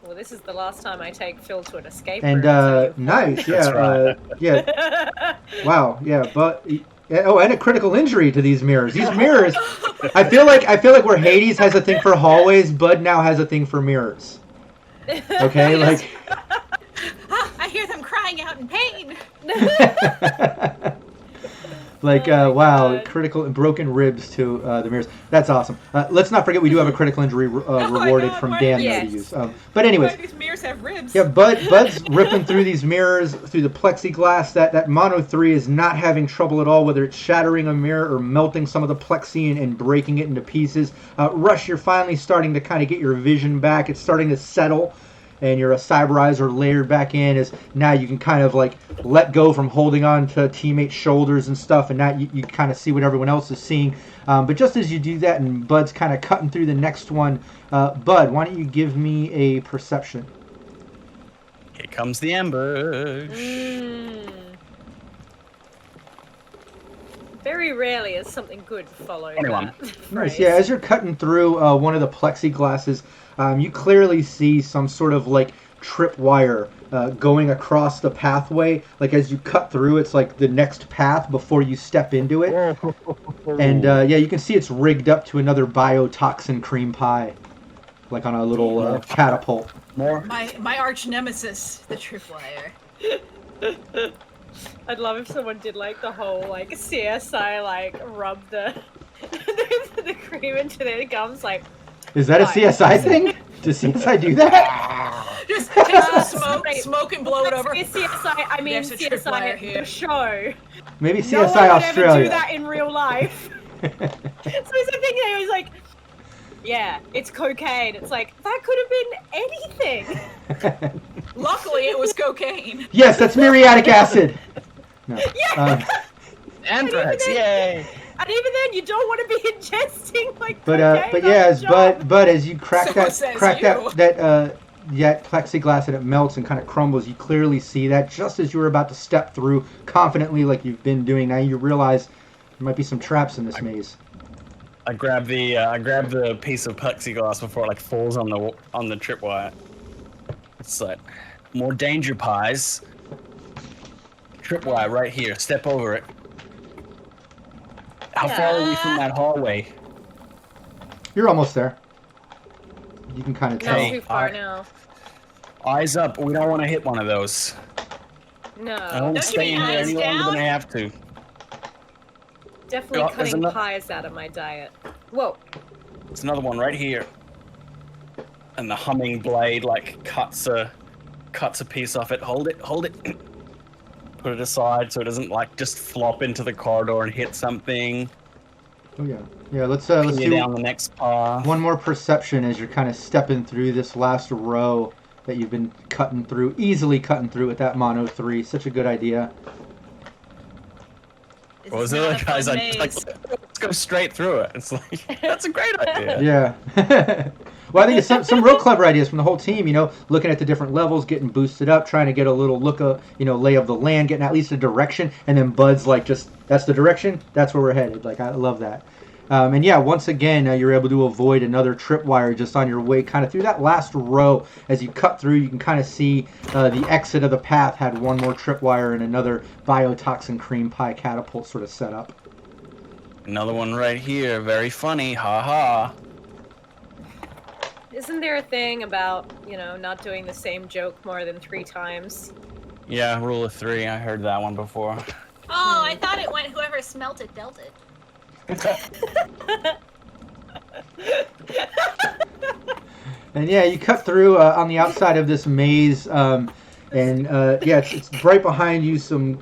Well, this is the last time I take Phil to an escape And room. nice, yeah, That's right. yeah. Wow, yeah, but and a critical injury to these mirrors. These mirrors, I feel like where Hades has a thing for hallways, Bud now has a thing for mirrors. Okay, like. I hear them crying out in pain. Like, wow, critical and broken ribs to the mirrors. That's awesome. Let's not forget we do have a critical injury rewarded from Dan though, to use. But anyways. These mirrors have ribs. Yeah, Bud's ripping through these mirrors, through the plexiglass. That Mono 3 is not having trouble at all, whether it's shattering a mirror or melting some of the plexi and breaking it into pieces. Rush, you're finally starting to kind of get your vision back. It's starting to settle. And your cyberizer layered back in is now you can kind of like let go from holding on to teammates' shoulders and stuff, and now you kind of see what everyone else is seeing. But just as you do that, and Bud's kind of cutting through the next one, Bud, why don't you give me a perception? Here comes the ambush. Very rarely is something good followed. Anyone. Nice. Yeah, as you're cutting through one of the plexiglasses, you clearly see some sort of like tripwire going across the pathway. Like as you cut through, it's like the next path before you step into it. And yeah, you can see it's rigged up to another biotoxin cream pie, like on a little catapult. My arch nemesis, the tripwire. I'd love if someone did like the whole like CSI like rub the the cream into their gums like. Is that a CSI thing? Does CSI do that? Just take some smoke, smoke and blow it over. CSI, I mean There's a tripwire CSI, here. the show. Maybe No one CSI would Australia. ever do that in real life. So he's thinking, he was like, yeah, it's cocaine. It's like, that could have been anything. Luckily, it was cocaine. Yes, that's muriatic acid. No. Anthrax, yay! And even then, you don't want to be ingesting like But cocaine yeah, on the job. but as you crack So says that you. that plexiglass and it melts and kind of crumbles, you clearly see that just as you were about to step through confidently, like you've been doing. Now you realize there might be some traps in this maze. I grab the piece of plexiglass before it like falls on the tripwire. It's like more danger pies. Tripwire right here. Step over it. How far are we from that hallway? You're almost there. You can kind of Not tell. Hey, too far now. Eyes up. We don't want to hit one of those. I No. don't Don't you stay in mean here eyes any longer down? than I have to. Definitely Oh, there's cutting ano- pies out of my diet. Whoa. There's another one right here. And the humming blade like cuts a piece off it. Hold it. Put it aside so it doesn't like just flop into the corridor and hit something. Oh yeah, yeah. Let's Clear do down the next path. one more perception as you're kind of stepping through this last row that you've been easily cutting through with that mono 3. Such a good idea. This What was is the not other a guys? fun Like, maze. let's go straight through it. It's like that's a great idea. Yeah. Well, I think it's some real clever ideas from the whole team. You know, looking at the different levels, getting boosted up, trying to get a little look of, lay of the land, getting at least a direction, and then Bud's like, just that's the direction. That's where we're headed. Like, I love that. And yeah, once again, you're able to avoid another tripwire just on your way kind of through that last row. As you cut through, you can kind of see the exit of the path had one more tripwire and another biotoxin cream pie catapult sort of set up. Another one right here. Very funny. Ha ha. Isn't there a thing about, not doing the same joke more than 3 times? Yeah, rule of 3. I heard that one before. Oh, I thought it went whoever smelt it dealt it. And yeah, you cut through on the outside of this maze, and yeah, it's right behind you. Some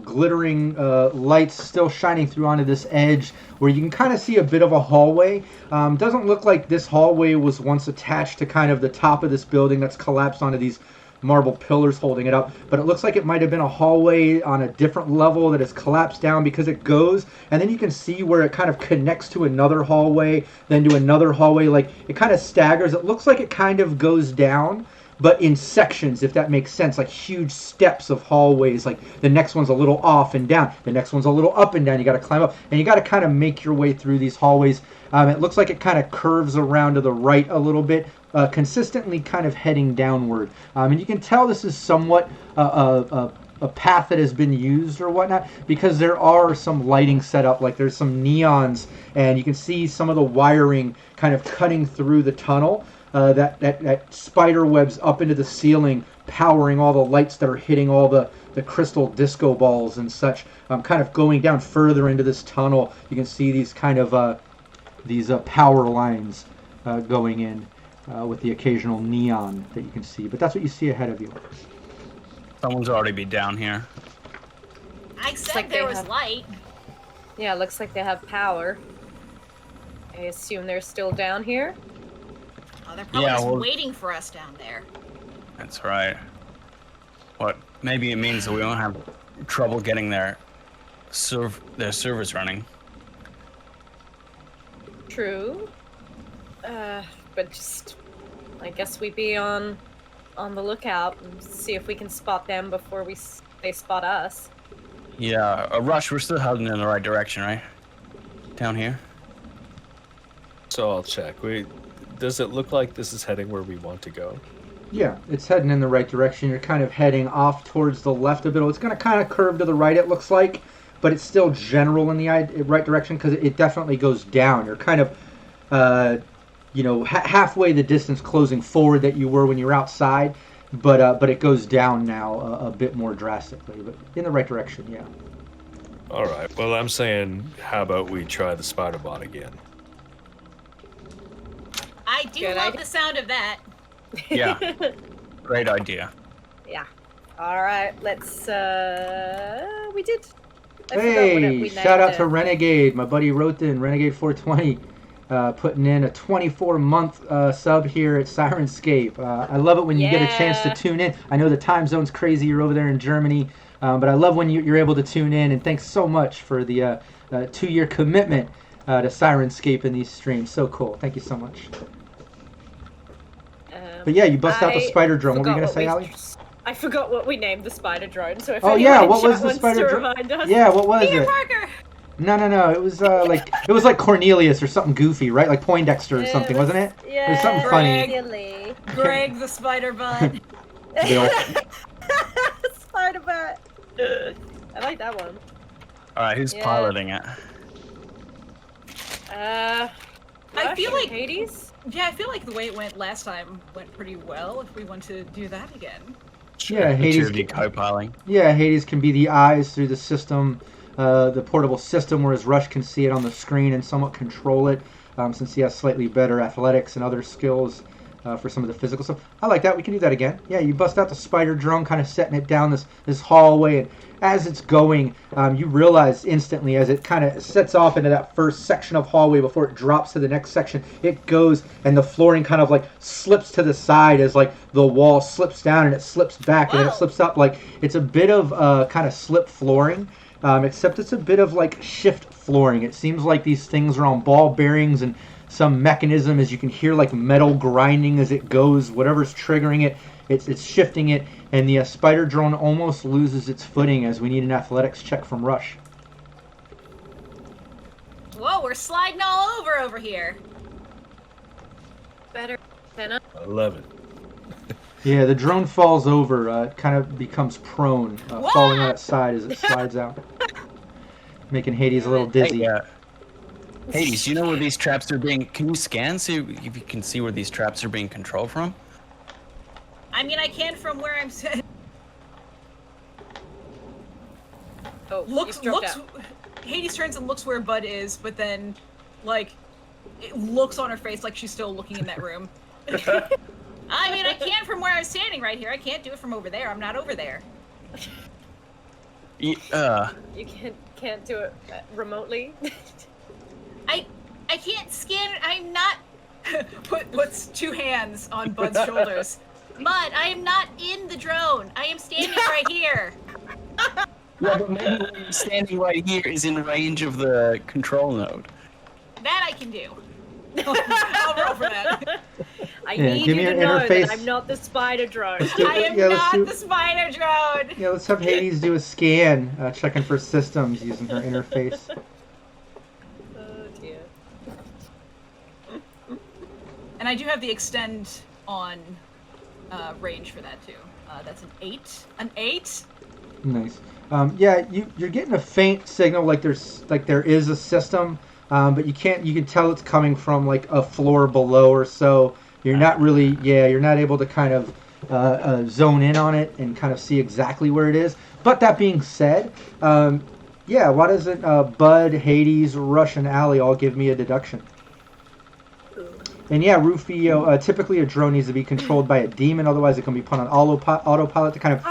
glittering lights still shining through onto this edge, where you can kind of see a bit of a hallway. Doesn't look like this hallway was once attached to kind of the top of this building that's collapsed onto these marble pillars holding it up, but it looks like it might have been a hallway on a different level that has collapsed down because it goes, and then you can see where it kind of connects to another hallway, then to another hallway. Like, it kind of staggers. It looks like it kind of goes down, but in sections, if that makes sense, like huge steps of hallways. Like, the next one's a little off and down, the next one's a little up and down. You got to climb up, and you got to kind of make your way through these hallways. It looks like it kind of curves around to the right a little bit, consistently kind of heading downward. And you can tell this is somewhat a path that has been used or whatnot, because there are some lighting set up, like there's some neons, and you can see some of the wiring kind of cutting through the tunnel. That spider webs up into the ceiling, powering all the lights that are hitting all the crystal disco balls and such. Kind of going down further into this tunnel, you can see these kind of these power lines going in with the occasional neon that you can see. But that's what you see ahead of you. Someone's already be down here. I said like there they was have- light. Yeah, looks like they have power. I assume they're still down here. Oh, they're probably Yeah, just well- waiting for us down there. That's right. What? Maybe it means that we won't have trouble getting their servers running. True. But just, I guess we be on the lookout and see if we can spot them before they spot us. Yeah, Rush, we're still heading in the right direction, right? Down here? So I'll check. Does it look like this is heading where we want to go? Yeah, it's heading in the right direction. You're kind of heading off towards the left a bit. It's going to kind of curve to the right, it looks like, but it's still general in the right direction because it definitely goes down. You're kind of, halfway the distance closing forward that you were when you were outside, but it goes down now a bit more drastically, but in the right direction, yeah. All right. Well, I'm saying, how about we try the spider bot again? I do Good love idea. the sound of that. Yeah. Great idea. Yeah. All right. Let's. We did. I forgot what Hey, we shout out named to it. Renegade. My buddy wrote in Renegade 420, putting in a 24-month sub here at Syrinscape. I love it when you get a chance to Yeah. tune in. I know the time zone's crazy. You're over there in Germany, but I love when you're able to tune in. And thanks so much for the 2-year commitment to Syrinscape in these streams. So cool. Thank you so much. But yeah, you bust out the I spider drone. What were you forgot gonna say, what we- Ali? I forgot what we named the spider drone. So if Oh anyone yeah, in what chat was the wants spider to drone? remind us. Yeah, what was Peter it? Parker! No. It was like Cornelius or something goofy, right? Like Poindexter or something, wasn't it? Yeah. It was something funny. Silly. Greg the spider butt. Bill. Spider butt. I like that one. All right, who's Yeah. piloting it? I feel Rush like- and Hades. Yeah, I feel like the way it went last time went pretty well if we want to do that again. Yeah, The two Hades. of you co-piling. Yeah, Hades can be the eyes through the system, the portable system, whereas Rush can see it on the screen and somewhat control it, since he has slightly better athletics and other skills for some of the physical stuff. I like that. We can do that again. Yeah, you bust out the spider drone, kind of setting it down this hallway, and as it's going, you realize instantly as it kind of sets off into that first section of hallway before it drops to the next section, it goes and the flooring kind of like slips to the side as like the wall slips down and it slips back and then it Wow. slips up. Like it's a bit of kind of slip flooring, except it's a bit of like shift flooring. It seems like these things are on ball bearings and some mechanism, as you can hear like metal grinding as it goes, whatever's triggering it, it's shifting it, and the spider drone almost loses its footing as we need an athletics check from Rush. Whoa, we're sliding all over here. Better than us. 11. Yeah, the drone falls over, it kind of becomes prone, falling on its side as it slides out, making Hades a little dizzy. Hey, Hades, do you know where these traps are being... Can you scan, see if you can see where these traps are being controlled from? I mean, I can from where I'm sitting. Oh, Looks, you've dropped looks. out. Hades turns and looks where Bud is, but then, like, it looks on her face like she's still looking in that room. I mean, I can from where I'm standing right here. I can't do it from over there. I'm not over there. You can't do it remotely. I can't scan. I'm not. Puts 2 hands on Bud's shoulders. Bud, I am not in the drone. I am standing right here. Yeah, but maybe where you're standing right here is in range of the control node. That I can do. I'll roll for that. I Yeah, need give you me to your know interface. that I'm not the spider drone. I am Yeah, let's not do- the spider drone. Yeah, let's have Hades do a scan, checking for systems using her interface. Oh dear. And I do have the extend on range for that too. That's an 8. An 8? Nice. Yeah, you're getting a faint signal like there is a system, but you can tell it's coming from like a floor below or so. You're not really, you're not able to kind of zone in on it and kind of see exactly where it is. But that being said, why doesn't Bud, Hades, Rush, and Allie all give me a deduction? And yeah, Rufio, typically a drone needs to be controlled by a demon, otherwise it can be put on autopilot to kind of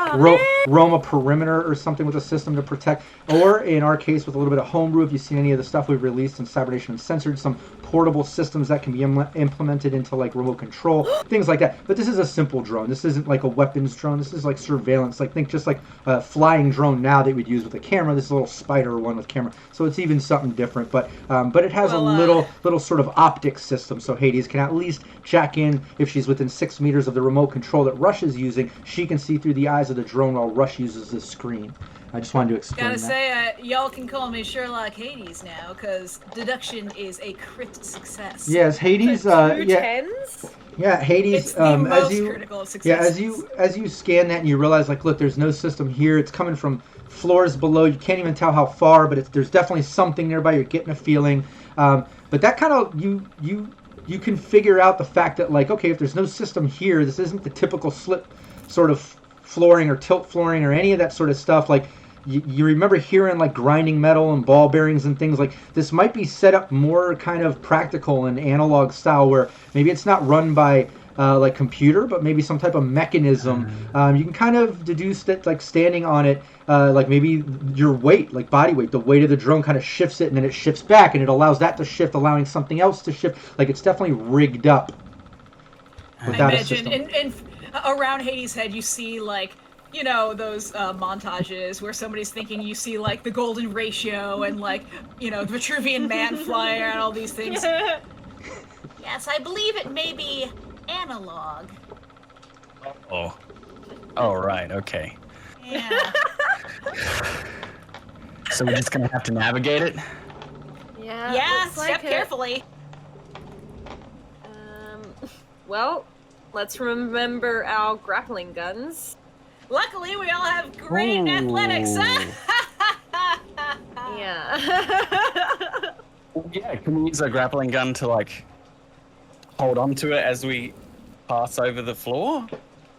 roam a perimeter or something with a system to protect. Or in our case, with a little bit of homebrew, if you've seen any of the stuff we've released in Cybernation Uncensored, some portable systems that can be implemented into like remote control, things like that. But this is a simple drone. This isn't like a weapons drone. This is like surveillance. Like think just like a flying drone now that we'd use with a camera. This is a little spider one with camera. So it's even something different. But it has a little sort of optic system. So Hades can at least jack in if she's within 6 meters of the remote control that Rush is using. She can see through the eyes of the drone while Rush uses the screen. I just wanted to explain Gotta that. say, y'all can call me Sherlock Hades now, because deduction is a crit success. Yes, Hades. Two Yeah, tens? yeah, Hades. It's the most as you critical of yeah, successes. as you scan that and you realize like, look, there's no system here. It's coming from floors below. You can't even tell how far, but there's definitely something nearby. You're getting a feeling. But that kind of you can figure out the fact that like, okay, if there's no system here, this isn't the typical slip sort of flooring or tilt flooring or any of that sort of stuff. Like you remember hearing like grinding metal and ball bearings and things like this might be set up more kind of practical and analog style where maybe it's not run by like computer, but maybe some type of mechanism. You can kind of deduce that like standing on it, like maybe your weight, like body weight, the weight of the drone kind of shifts it, and then it shifts back, and it allows that to shift, allowing something else to shift. Like it's definitely rigged up. Without I a system. imagine around Hades' head you see like, you know, those montages where somebody's thinking you see like the golden ratio and like, you know, the Vitruvian man flyer and all these things. Yes, I believe it may be analog. Oh. Oh, right. Okay. Yeah. So we're just gonna have to navigate it. Yeah. Yeah, looks step like it. carefully. Well, let's remember our grappling guns. Luckily, we all have great Ooh. athletics. Yeah. Yeah, can we use a grappling gun to like hold on to it as we pass over the floor?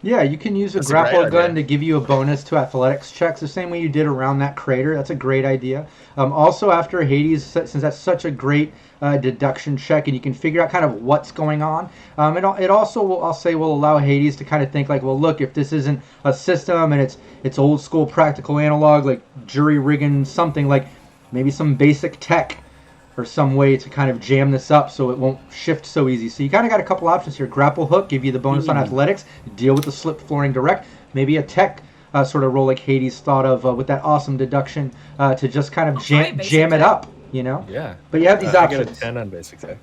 Yeah, you can use a That's a great grapple gun idea. to give you a bonus to athletics checks, the same way you did around that crater. That's a great idea. Also, after Hades, since that's such a great deduction check, and you can figure out kind of what's going on, it also will, I'll say, will allow Hades to kind of think like, well, look, if this isn't a system and it's old school practical analog, like jury rigging something, like maybe some basic tech or some way to kind of jam this up so it won't shift so easy. So you kind of got a couple options here. Grapple hook, give you the bonus on athletics, deal with the slip flooring direct. Maybe a tech sort of roll like Hades thought of with that awesome deduction to just kind of jam it up, you know? Yeah. But you have these I options. got a 10 on basic tech.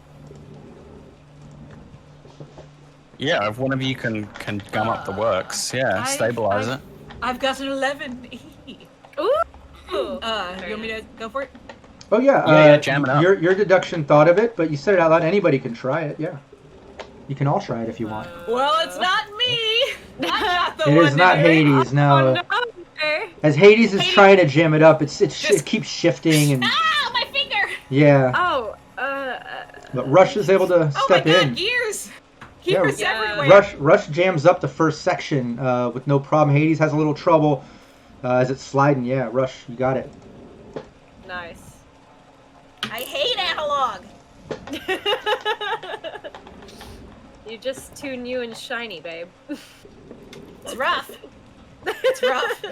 Yeah, if one of you can gum up the works, yeah, stabilize it. I've got an 11. Ooh. You want me to go for it? Oh yeah, Yeah, jam it up. Your deduction thought of it, but you said it out loud. Anybody can try it. Yeah, you can all try it if you want. Well, it's not me. I'm not the It one is to not do it. Hades. No. No. As Hades is Hades- trying to jam it up, it Just- keeps shifting and Ah, my finger! yeah. Oh. But Rush is able to Oh my step god, in. gears! Gears Yeah. everywhere. Rush jams up the first section with no problem. Hades has a little trouble as it's sliding. Yeah, Rush, you got it. Nice. I hate analog. You're just too new and shiny, babe. It's rough. It's rough.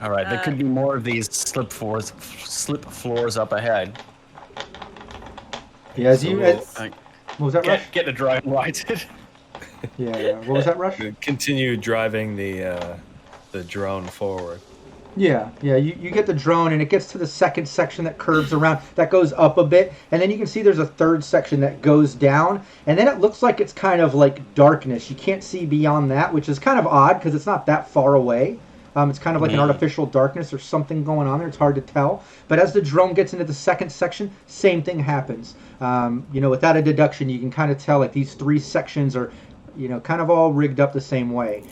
All right, there could be more of these slip floors up ahead. Yeah, as So you. we'll- What was that, Rush? Get the drone righted. Yeah. What was that, Rush? Continue driving the drone forward. Yeah. You get the drone, and it gets to the second section that curves around, that goes up a bit, and then you can see there's a third section that goes down, and then it looks like it's kind of like darkness. You can't see beyond that, which is kind of odd because it's not that far away. It's kind of like an artificial darkness or something going on there. It's hard to tell. But as the drone gets into the second section, same thing happens. Without a deduction, you can kind of tell like these three sections are, kind of all rigged up the same way.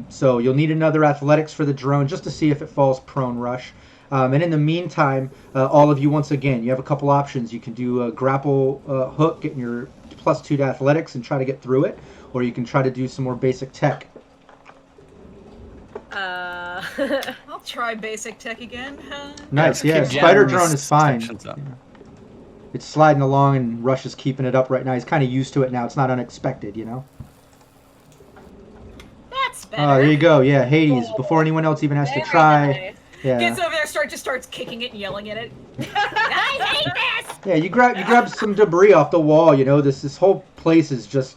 So you'll need another athletics for the drone just to see if it falls prone, Rush. And in the meantime, all of you, once again, you have a couple options. You can do a grapple hook, getting your +2 to athletics and try to get through it. Or you can try to do some more basic tech. I'll try basic tech again. Nice, Yeah, yeah. keep Spider jamming drone these is fine. sections up. Yeah. It's sliding along, and Rush is keeping it up right now. He's kind of used to it now. It's not unexpected, That's better. Oh, there you go. Yeah, Hades. Before anyone else even has to Very try. nice. Yeah. Gets over there, starts kicking it and yelling at it. I hate this! Yeah, you grab some debris off the wall. This whole place is just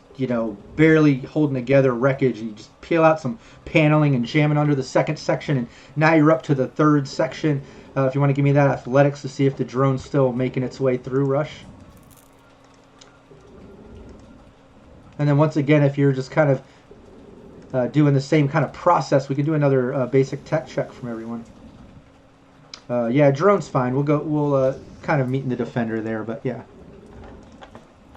barely holding together wreckage, and you just peel out some paneling and jam it under the second section, and now you're up to the third section. If you want to give me that athletics to see if the drone's still making its way through, Rush. And then once again, if you're just kind of doing the same kind of process, we can do another basic tech check from everyone. Yeah, drone's fine. We'll kind of meet in the defender there, but yeah.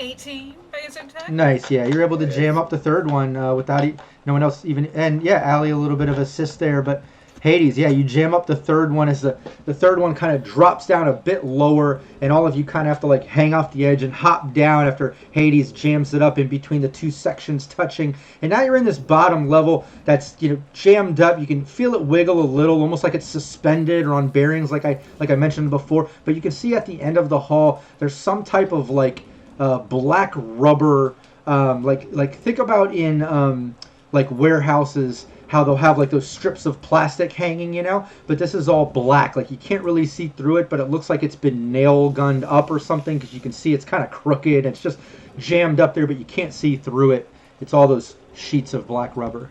18 basic tech? Nice, yeah. You're able to jam up the third one without no one else even... And yeah, Allie, a little bit of assist there, but Hades, yeah, you jam up the third one as the third one kind of drops down a bit lower, and all of you kind of have to like hang off the edge and hop down after Hades jams it up in between the two sections touching. And now you're in this bottom level that's jammed up. You can feel it wiggle a little, almost like it's suspended or on bearings, like I mentioned before. But you can see at the end of the hall there's some type of like black rubber. Like think about in like warehouses how they'll have like those strips of plastic hanging, but this is all black. Like you can't really see through it, but it looks like it's been nail gunned up or something because you can see it's kind of crooked. It's just jammed up there, but you can't see through it. It's all those sheets of black rubber.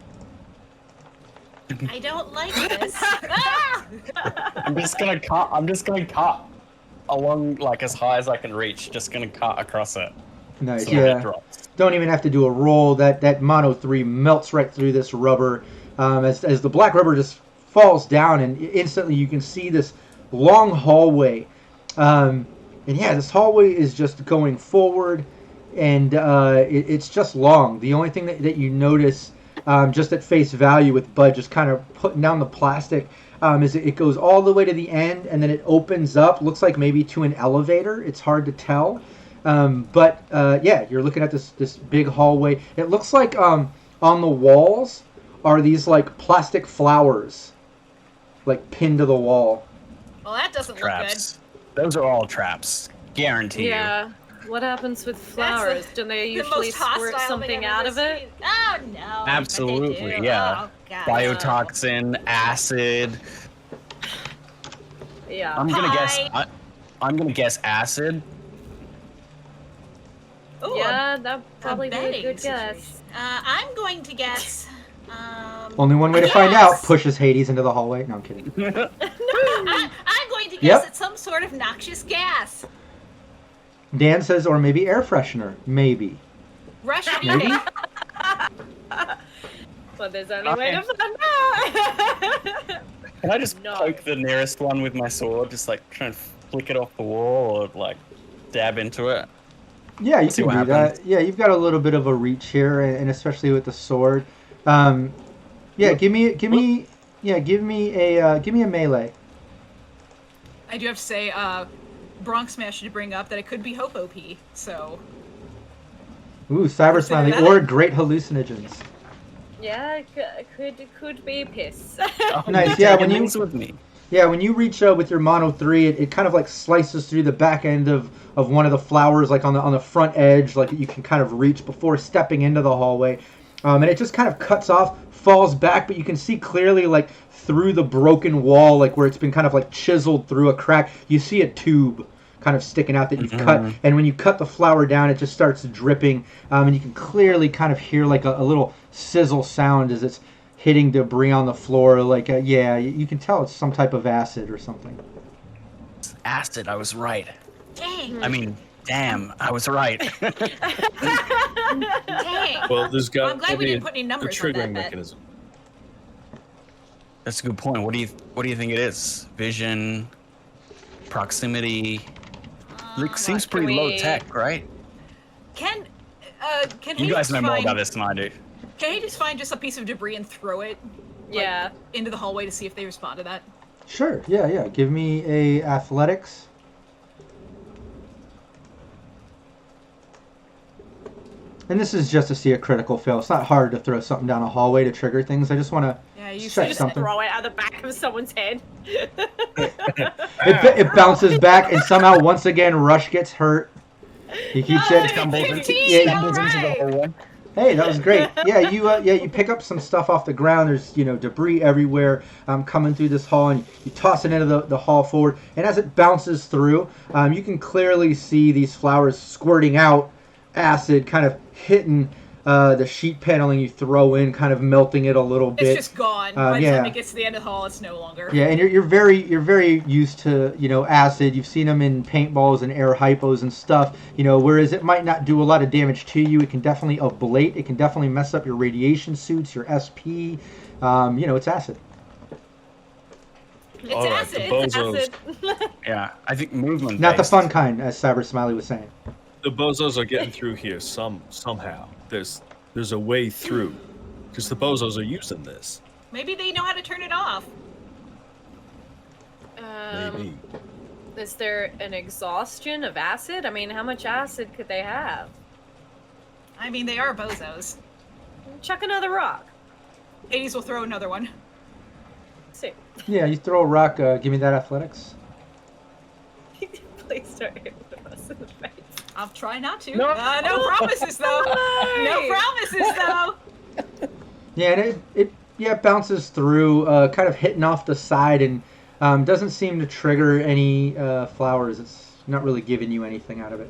I don't like this. I'm just gonna cut along like as high as I can reach. Just gonna cut across it. Nice. So Yeah. it drops. Don't even have to do a roll. That Mono 3 melts right through this rubber. As the black rubber just falls down, and instantly you can see this long hallway. And yeah, this hallway is just going forward, and it's just long. The only thing that you notice, just at face value with Bud just kind of putting down the plastic, is it goes all the way to the end, and then it opens up. Looks like maybe to an elevator. It's hard to tell. But yeah, you're looking at this big hallway. It looks like on the walls are these like plastic flowers, like pinned to the wall. Well, that doesn't Traps. Those are all traps. Guarantee you. Yeah. What happens with flowers? Do they the usually most squirt hostile something thing I've out ever of it? seen. Oh no! I bet they Absolutely, do. yeah. Oh, God. Biotoxin, acid. Yeah. I'm gonna guess. Pie. I'm gonna guess acid. Ooh, Yeah, that'd probably be a betting good situation. guess. I'm going to guess. Only one way to find out. Pushes Hades into the hallway. No, I'm kidding. I'm going to guess Yep. it's some sort of noxious gas. Dan says, or maybe air freshener. Maybe. Russian Maybe. ink. But there's only a way to find out. Can I just No. poke the nearest one with my sword? Just like try and flick it off the wall, or like dab into it. Yeah, you See can do what that. happens. Yeah, you've got a little bit of a reach here, and especially with the sword. Yeah, give me a melee. I do have to say, Bronx Smash to bring up that it could be Hope OP, so. Ooh, Cyber Consider Smiley that. or great hallucinogens. Yeah, it could be piss. Nice, yeah, when you- things with me. Yeah, when you reach with your Mono 3, it kind of like slices through the back end of one of the flowers, like on the front edge, like you can kind of reach before stepping into the hallway. And it just kind of cuts off, falls back, but you can see clearly like through the broken wall, like where it's been kind of like chiseled through a crack. You see a tube kind of sticking out that you've cut, and when you cut the flower down, it just starts dripping, and you can clearly kind of hear like a little sizzle sound as it's hitting debris on the floor. Like yeah, you can tell it's some type of acid or something. Acid. I was right. Dang. I mean, damn, I was right. Dang. Well, there's Well, got I'm glad to we be didn't put any a numbers on triggering that bet. mechanism. That's a good point. What do you think it is? Vision, proximity. Like, seems can pretty low we- tech, right? Can You he guys just know more find, about this than I do. Can he just find just a piece of debris and throw it Yeah. into the hallway to see if they respond to that? Sure, yeah. Give me a athletics. And this is just to see a critical fail. It's not hard to throw something down a hallway to trigger things. I just want to Yeah, you check should something. Throw it out the back of someone's head. It bounces back, and somehow once again Rush gets hurt. He keeps No, it. Stumbles into, 15, stumbles into the alright. hallway. Hey, that was great. Yeah, you pick up some stuff off the ground. There's debris everywhere coming through this hall, and you toss it into the hall forward. And as it bounces through, you can clearly see these flowers squirting out acid, kind of hitting the sheet paneling you throw in, kind of melting it a little bit. It's just gone. By the yeah. time it gets to the end of the hall, it's no longer. Yeah, and you're very used to acid. You've seen them in paintballs and air hypos and stuff. Whereas it might not do a lot of damage to you, it can definitely ablate. It can definitely mess up your radiation suits, your SP. It's acid. It's All right, acid. the It's bozos. acid. Yeah, I think movement. Not the based. fun kind, as Cyber Smiley was saying. The bozos are getting through here somehow. There's a way through, because the bozos are using this. Maybe they know how to turn it off. Maybe. Is there an exhaustion of acid? I mean, how much acid could they have? I mean, they are bozos. Chuck another rock. Hades will throw another one. See. Yeah, you throw a rock. Give me that athletics. Please don't hit us in the face. I'll try not to. No. No promises, though. No promises, though. Yeah, and it bounces through, kind of hitting off the side, and doesn't seem to trigger any flowers. It's not really giving you anything out of it.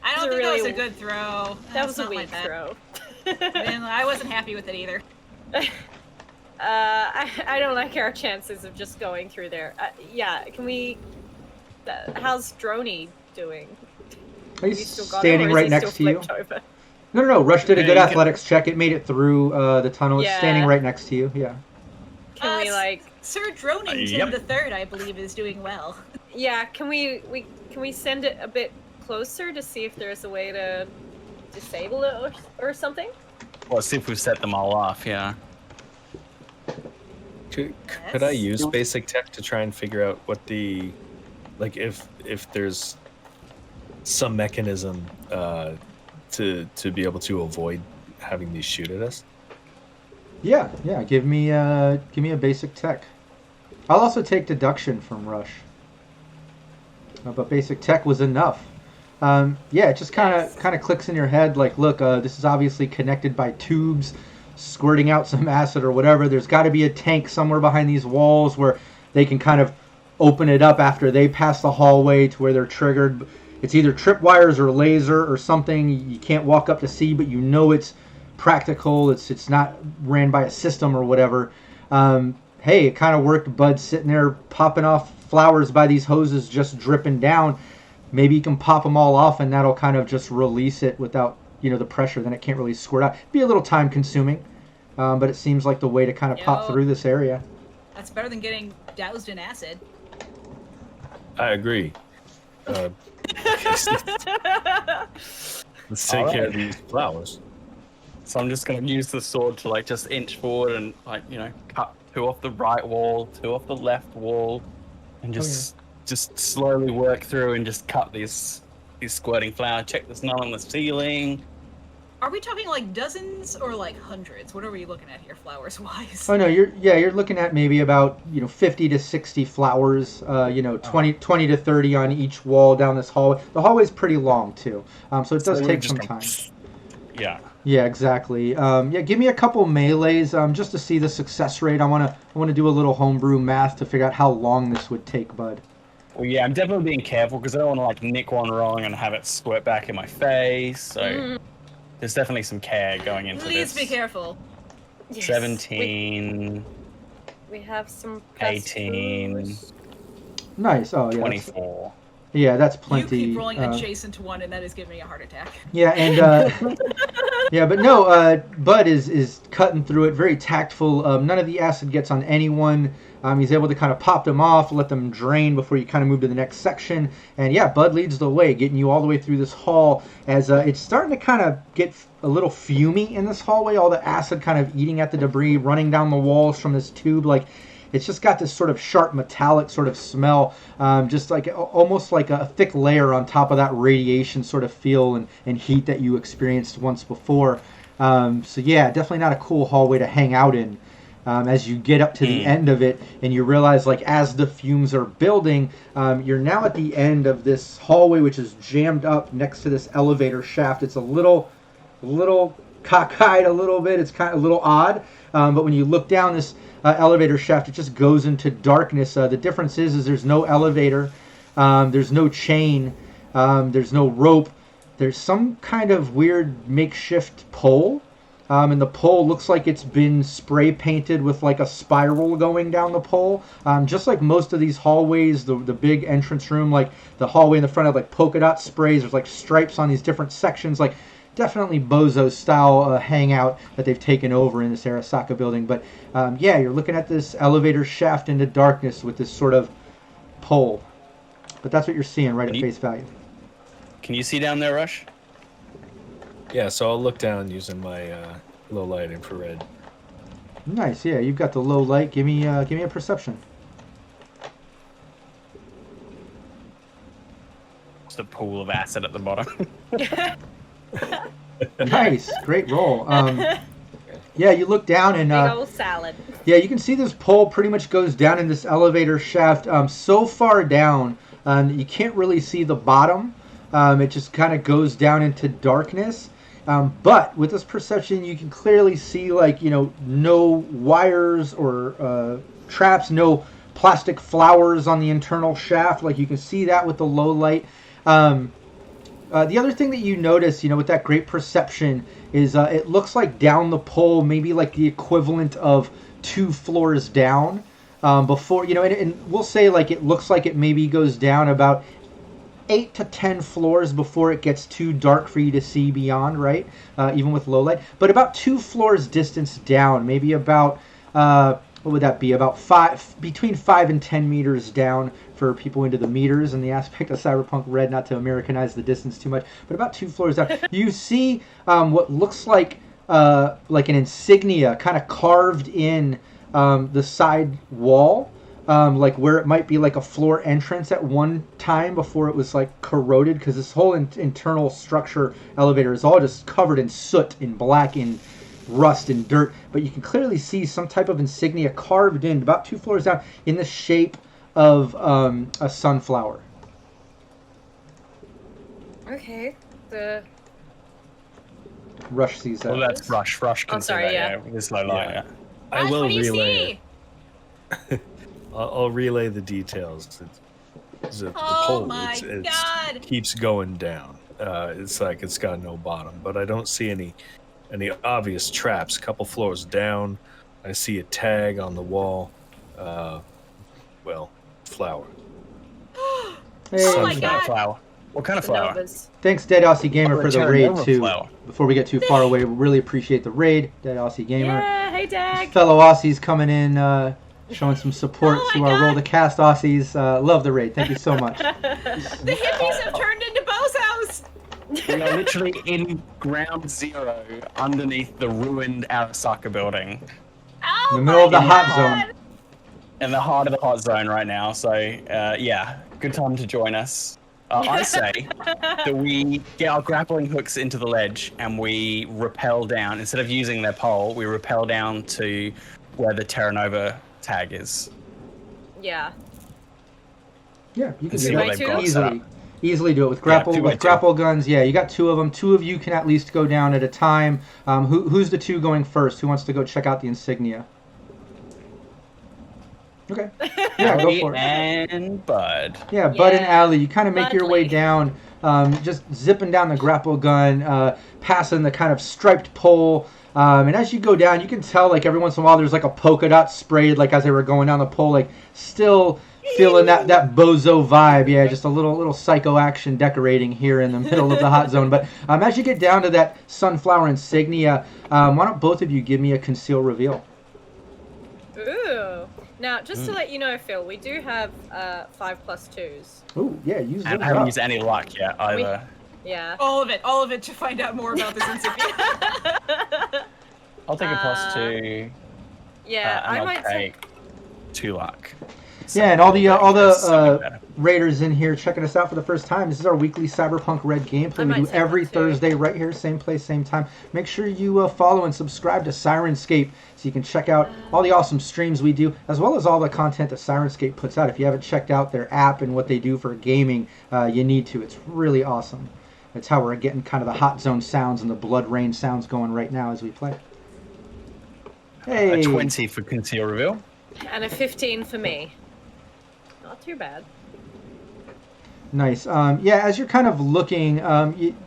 I don't think that was a good throw. That was a weak throw. And I wasn't happy with it either. I don't like our chances of just going through there. Yeah, can we... how's Droney doing? He's standing right next to you. Over? No. Rush did a good athletics check. It made it through the tunnel. It's Yeah. standing right next to you. Yeah. Can we like... Sir Dronington the Third, I believe, is doing well. Yeah, can we send it a bit closer to see if there's a way to disable it or something? Well, see if we've set them all off, yeah. Could I use basic tech to try and figure out what the, like, if there's some mechanism to be able to avoid having these shoot at us? Yeah. Give me a basic tech. I'll also take deduction from Rush. But basic tech was enough. It just kind of clicks in your head. Like, look, this is obviously connected by tubes, squirting out some acid or whatever. There's got to be a tank somewhere behind these walls where they can kind of open it up after they pass the hallway to where they're triggered. It's either tripwires or laser or something you can't walk up to see, but you know it's practical. It's not ran by a system or whatever. Hey, it kind of worked. Bud's sitting there popping off flowers by these hoses just dripping down. Maybe you can pop them all off and that'll kind of just release it without, the pressure. Then it can't really squirt out. Be a little time consuming, but it seems like the way to kind of pop through this area. That's better than getting doused in acid. I agree. Let's take care of these flowers. So I'm just going to use the sword to, like, just inch forward and, like, cut 2 off the right wall, 2 off the left wall, and just slowly work through and just cut these squirting flowers. Check there's none on the ceiling. Are we talking like dozens or like hundreds? What are we looking at here, flowers wise? Oh no, you're looking at maybe about 50 to 60 flowers. 20 to 30 on each wall down this hallway. The hallway's pretty long too, so it does take some time. Yeah. Yeah, exactly. Give me a couple melees just to see the success rate. I want to do a little homebrew math to figure out how long this would take, Bud. Well, yeah, I'm definitely being careful because I don't want to, like, nick one wrong and have it squirt back in my face. So there's definitely some care going into Please this. be careful. Yes. 17. We have some 18. Nice. Oh yeah. 24. That's plenty. You keep rolling adjacent to one, and that is giving me a heart attack. Yeah, and but no, Bud is cutting through it, very tactful. None of the acid gets on anyone. He's able to kind of pop them off, let them drain before you kind of move to the next section. And yeah, Bud leads the way, getting you all the way through this hall as it's starting to kind of get a little fumey in this hallway. All the acid kind of eating at the debris, running down the walls from this tube. Like, it's just got this sort of sharp metallic sort of smell, just like almost like a thick layer on top of that radiation sort of feel and heat that you experienced once before. So yeah, definitely not a cool hallway to hang out in. As you get up to the end of it and you realize, like, as the fumes are building, you're now at the end of this hallway, which is jammed up next to this elevator shaft. It's a little cockeyed a little bit. It's kind of a little odd. But when you look down this elevator shaft, it just goes into darkness. The difference is there's no elevator. There's no chain. There's no rope. There's some kind of weird makeshift pole. And the pole looks like it's been spray painted with like a spiral going down the pole. Just like most of these hallways, the big entrance room, like the hallway in the front of like polka dot sprays. There's like stripes on these different sections, like definitely Bozo style hangout that they've taken over in this Arasaka building. But you're looking at this elevator shaft into darkness with this sort of pole. But that's what you're seeing right at face value. Can you see down there, Rush? Yeah, so I'll look down using my low light infrared. Nice, yeah. You've got the low light. Give me a perception. Just a pool of acid at the bottom. Nice, great roll. You look down and big old salad. Yeah, you can see this pole pretty much goes down in this elevator shaft so far down You can't really see the bottom. It just kind of goes down into darkness. But with this perception, you can clearly see, like, no wires or traps, no plastic flowers on the internal shaft. Like, you can see that with the low light. The other thing that you notice, with that great perception is it looks like down the pole, maybe like the equivalent of 2 floors down. Before, and we'll say like it looks like it maybe goes down about 8 to 10 floors before it gets too dark for you to see beyond, right? Even with low light. But about 2 floors distance down, maybe about, what would that be? About between 5 and 10 meters down for people into the meters and the aspect of Cyberpunk Red, not to Americanize the distance too much, but about 2 floors down. You see what looks like an insignia kind of carved in the side wall. Like where it might be like a floor entrance at one time before it was like corroded, because this whole internal structure elevator is all just covered in soot and black and rust and dirt, but you can clearly see some type of insignia carved in about 2 floors down in the shape of a sunflower. Okay. Rush sees that. Well, that's Rush. Rush can see that, yeah. with his low light. Yeah. I Rush, will what do you relay. see? I'll relay the details. The Oh pole my God. keeps going down. It's like it's got no bottom, but I don't see any obvious traps. A couple floors down, I see a tag on the wall. Flower. Hey, Oh my What kind God. of flower? What kind of flower? Novas. thanks, Dead Aussie Gamer, for the raid Terranova too. flower. Before we get too far away, we really appreciate the raid, Dead Aussie Gamer. Yeah, hey Dag. Fellow Aussies coming in, showing some support Oh to my our Roll God. the Cast Aussies. Love the raid. Thank you so much. The hippies have turned into Bozo's. We are literally in ground zero underneath the ruined Arasaka building. Oh In the middle of the my hot God. zone. In the heart of the hot zone right now, so yeah, good time to join us. I say that we get our grappling hooks into the ledge and we rappel down. Instead of using their pole, we rappel down to where the Terranova tag is. Yeah. Yeah, you can See do what that they've got easily. Easily do it with grapple 2x2. with grapple guns. Yeah, you got 2 of them. 2 of you can at least go down at a time. Who's the 2 going first? Who wants to go check out the insignia? Okay. Yeah, go Allie for it. and Bud. Yeah, Bud and Yeah. Allie, you kind of make your way Budley. down, just zipping down the grapple gun, passing the kind of striped pole. And as you go down, you can tell, like, every once in a while there's like a polka dot sprayed, like as they were going down the pole, like still feeling that bozo vibe. Yeah, just a little psycho action decorating here in the middle of the hot zone. But as you get down to that sunflower insignia, why don't both of you give me a conceal reveal? Ooh. Now, just to let you know, Phil, we do have 5+2s. Ooh, yeah, use And those I haven't up. used any luck yet either. Yeah. All of it to find out more about this insignia. I'll take a +2. Yeah, And I I'll might take 2 luck. Yeah, and all That's something the better. raiders in here checking us out for the first time. This is our weekly Cyberpunk Red gameplay. I We might do take every that too. Thursday right here, same place, same time. Make sure you follow and subscribe to Syrinscape so you can check out all the awesome streams we do, as well as all the content that Syrinscape puts out. If you haven't checked out their app and what they do for gaming, you need to. It's really awesome. That's how we're getting kind of the hot zone sounds and the blood rain sounds going right now as we play. Hey. A 20 for conceal reveal. And a 15 for me. Not too bad. Nice. Yeah, as you're kind of looking,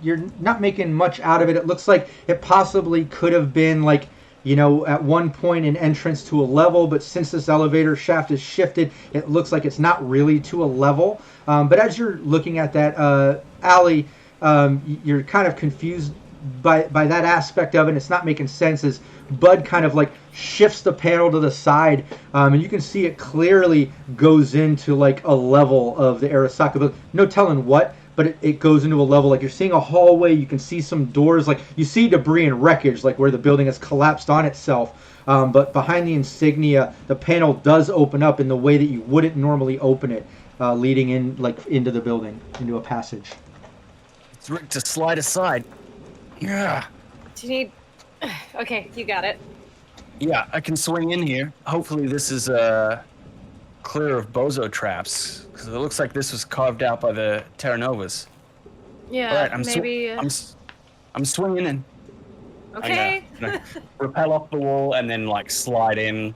you're not making much out of it. It looks like it possibly could have been like, at one point an entrance to a level, but since this elevator shaft is shifted, it looks like it's not really to a level. But as you're looking at that alley, you're kind of confused by that aspect of it. It's not making sense as Bud kind of like shifts the panel to the side, and you can see it clearly goes into like a level of the Arasaka building. No telling what, but it goes into a level. Like you're seeing a hallway, you can see some doors, like you see debris and wreckage, like where the building has collapsed on itself. But behind the insignia, the panel does open up in the way that you wouldn't normally open it, leading in like into the building, into a passage. It's Rick to slide aside. Yeah. Do you need... Okay, you got it. Yeah, I can swing in here. Hopefully this is clear of bozo traps, because it looks like this was carved out by the Terra Novas. Yeah, All right, maybe. I'm swinging in. Okay. I'm gonna rappel off the wall and then like slide in,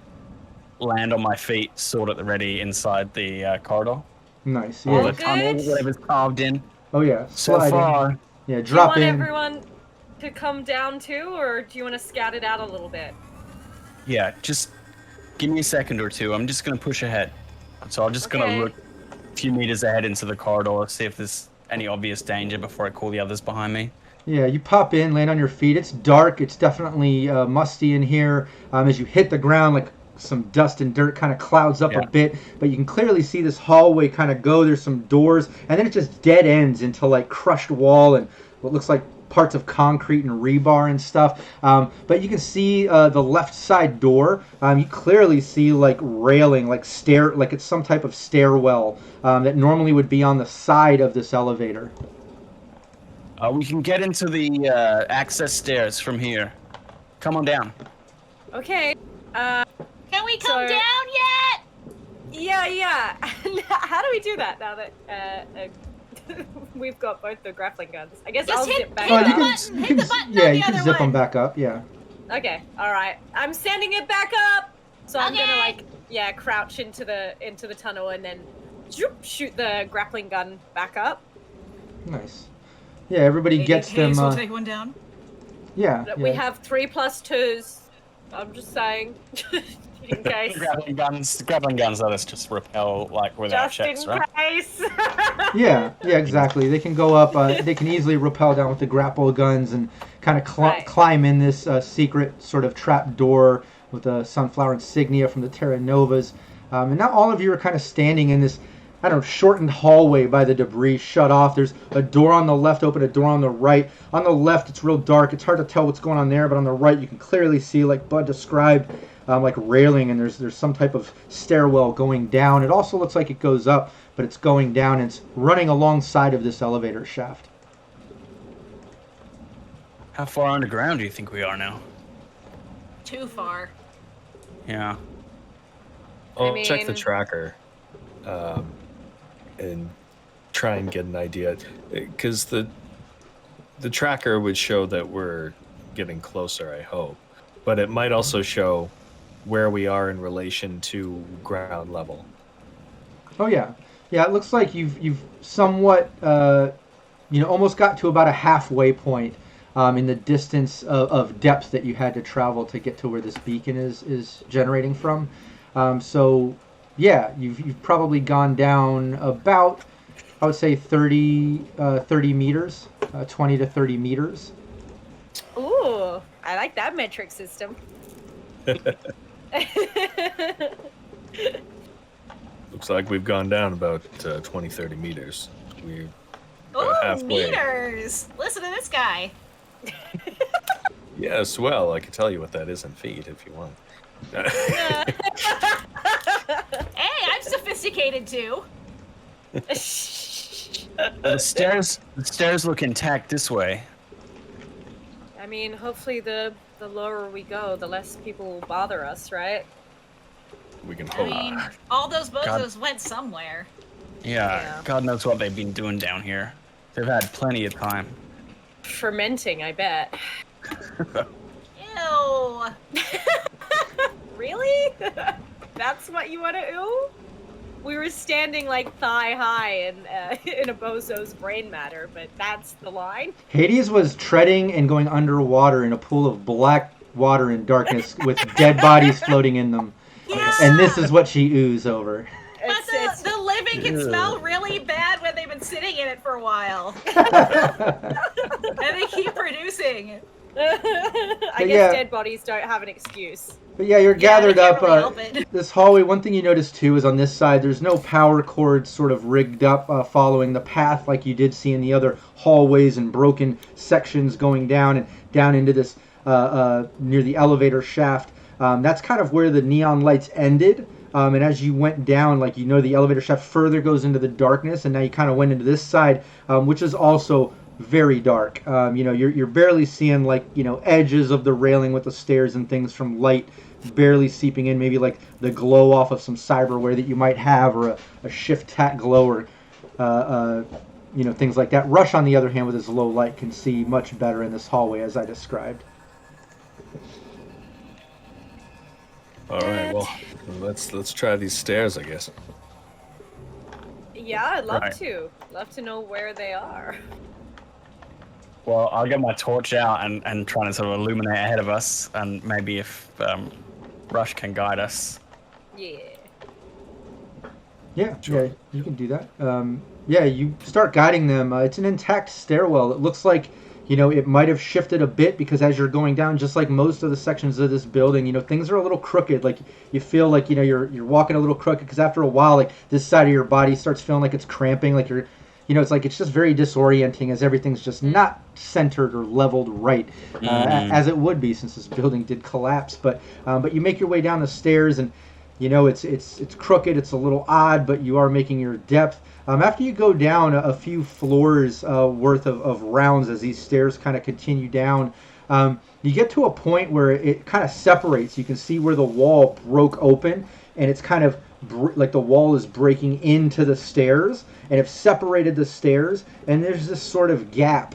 land on my feet, sword at the ready inside the corridor. Nice. All Yeah. The tunnel, good? whatever's carved in. Oh yeah. So Slide in. far, Yeah. Do you Drop want in. everyone to come down too, or do you want to scout it out a little bit? yeah, just give me a second or two. I'm just gonna push ahead. So I'm just Okay. gonna look a few meters ahead into the corridor, see if there's any obvious danger before I call the others behind me. Yeah, you pop in, land on your feet. It's dark. It's definitely musty in here. As you hit the ground, like some dust and dirt kind of clouds up Yeah. a bit, but you can clearly see this hallway kind of go. There's some doors, and then it just dead ends into like crushed wall and what looks like parts of concrete and rebar and stuff. But you can see the left side door. You clearly see like railing, like like it's some type of stairwell that normally would be on the side of this elevator. We can get into the access stairs from here. Come on down. Okay. Can we come So- down yet? Yeah. How do we do that now that we've got both the grappling guns? I guess Just I'll hit- zip back hit Oh, the up. button, hit the button yeah, on you the can other zip them one. back up. Yeah. Okay, all right. I'm standing it back up. So I'm gonna Okay. crouch into the tunnel and then shoot the grappling gun back up. Nice. Yeah, everybody In gets case them. we'll take one down. Yeah. We yeah. have 3+2s. I'm just saying, in case. Grappling guns let us just repel like without Just checks, in right? case. Yeah, exactly. They can go up. They can easily rappel down with the grapple guns and kind of Right. climb in this secret sort of trap door with the sunflower insignia from the Terra Novas. And now all of you are kind of standing in this, I don't know, shortened hallway by the debris, shut off. There's a door on the left open, a door on the right. On the left, it's real dark. It's hard to tell what's going on there, but on the right, you can clearly see, like Bud described, like railing, and there's some type of stairwell going down. It also looks like it goes up, but it's going down, and it's running alongside of this elevator shaft. How far underground do you think we are now? Too far. Yeah. I'll check the mean- tracker and try and get an idea, because the tracker would show that we're getting closer, I hope, but it might also show where we are in relation to ground level. Oh yeah, it looks like you've somewhat almost got to about a halfway point in the distance of depth that you had to travel to get to where this beacon is generating from. So yeah, you've probably gone down about, I would say 30 meters, 20 to 30 meters. Ooh, I like that metric system. Looks like we've gone down about 20, 30 meters. We're Oh, halfway. meters! Listen to this guy. Yes, well, I can tell you what that is in feet if you want. Hey, I'm sophisticated too. The stairs look intact this way. I mean, hopefully the lower we go, the less people will bother us, right? We can I hope. mean, all those bozos went somewhere. Yeah, God knows what they've been doing down here. They've had plenty of time. Fermenting, I bet. Ew. Really? That's what you want to ooh? We were standing like thigh high in a bozo's brain matter, but that's the line. Hades was treading and going underwater in a pool of black water and darkness with dead bodies floating in them. Yeah. And this is what she oos over. But the living can smell really bad when they've been sitting in it for a while. And they keep producing. I guess yeah. dead bodies don't have an excuse. But yeah, you're Yeah, they gathered can't up. really help it. This hallway, one thing you notice too is on this side, there's no power cords sort of rigged up following the path like you did see in the other hallways and broken sections going down and down into this near the elevator shaft. That's kind of where the neon lights ended. And as you went down, the elevator shaft further goes into the darkness, and now you kind of went into this side, which is also very dark. You're barely seeing like edges of the railing with the stairs and things from light barely seeping in. Maybe like the glow off of some cyberware that you might have, or a shift tat glow, or things like that. Rush, on the other hand, with his low light, can see much better in this hallway, as I described. All right, well, let's try these stairs, I guess. Yeah, I'd love Right. to. Love to know where they are. Well, I'll get my torch out and try to sort of illuminate ahead of us, and maybe if Rush can guide us. Yeah. Yeah, Sure. yeah, you can do that. You start guiding them. It's an intact stairwell. It looks like, it might have shifted a bit, because as you're going down, just like most of the sections of this building, things are a little crooked. Like, you feel like, you're walking a little crooked, because after a while, like, this side of your body starts feeling like it's cramping, like you're, it's just very disorienting, as everything's just not centered or leveled right, as it would be, since this building did collapse. But you make your way down the stairs, and it's crooked, it's a little odd, but you are making your depth. After you go down a few floors worth of rounds, as these stairs kind of continue down, you get to a point where it kind of separates. You can see where the wall broke open, and it's kind of like the wall is breaking into the stairs, and have separated the stairs, and there's this sort of gap.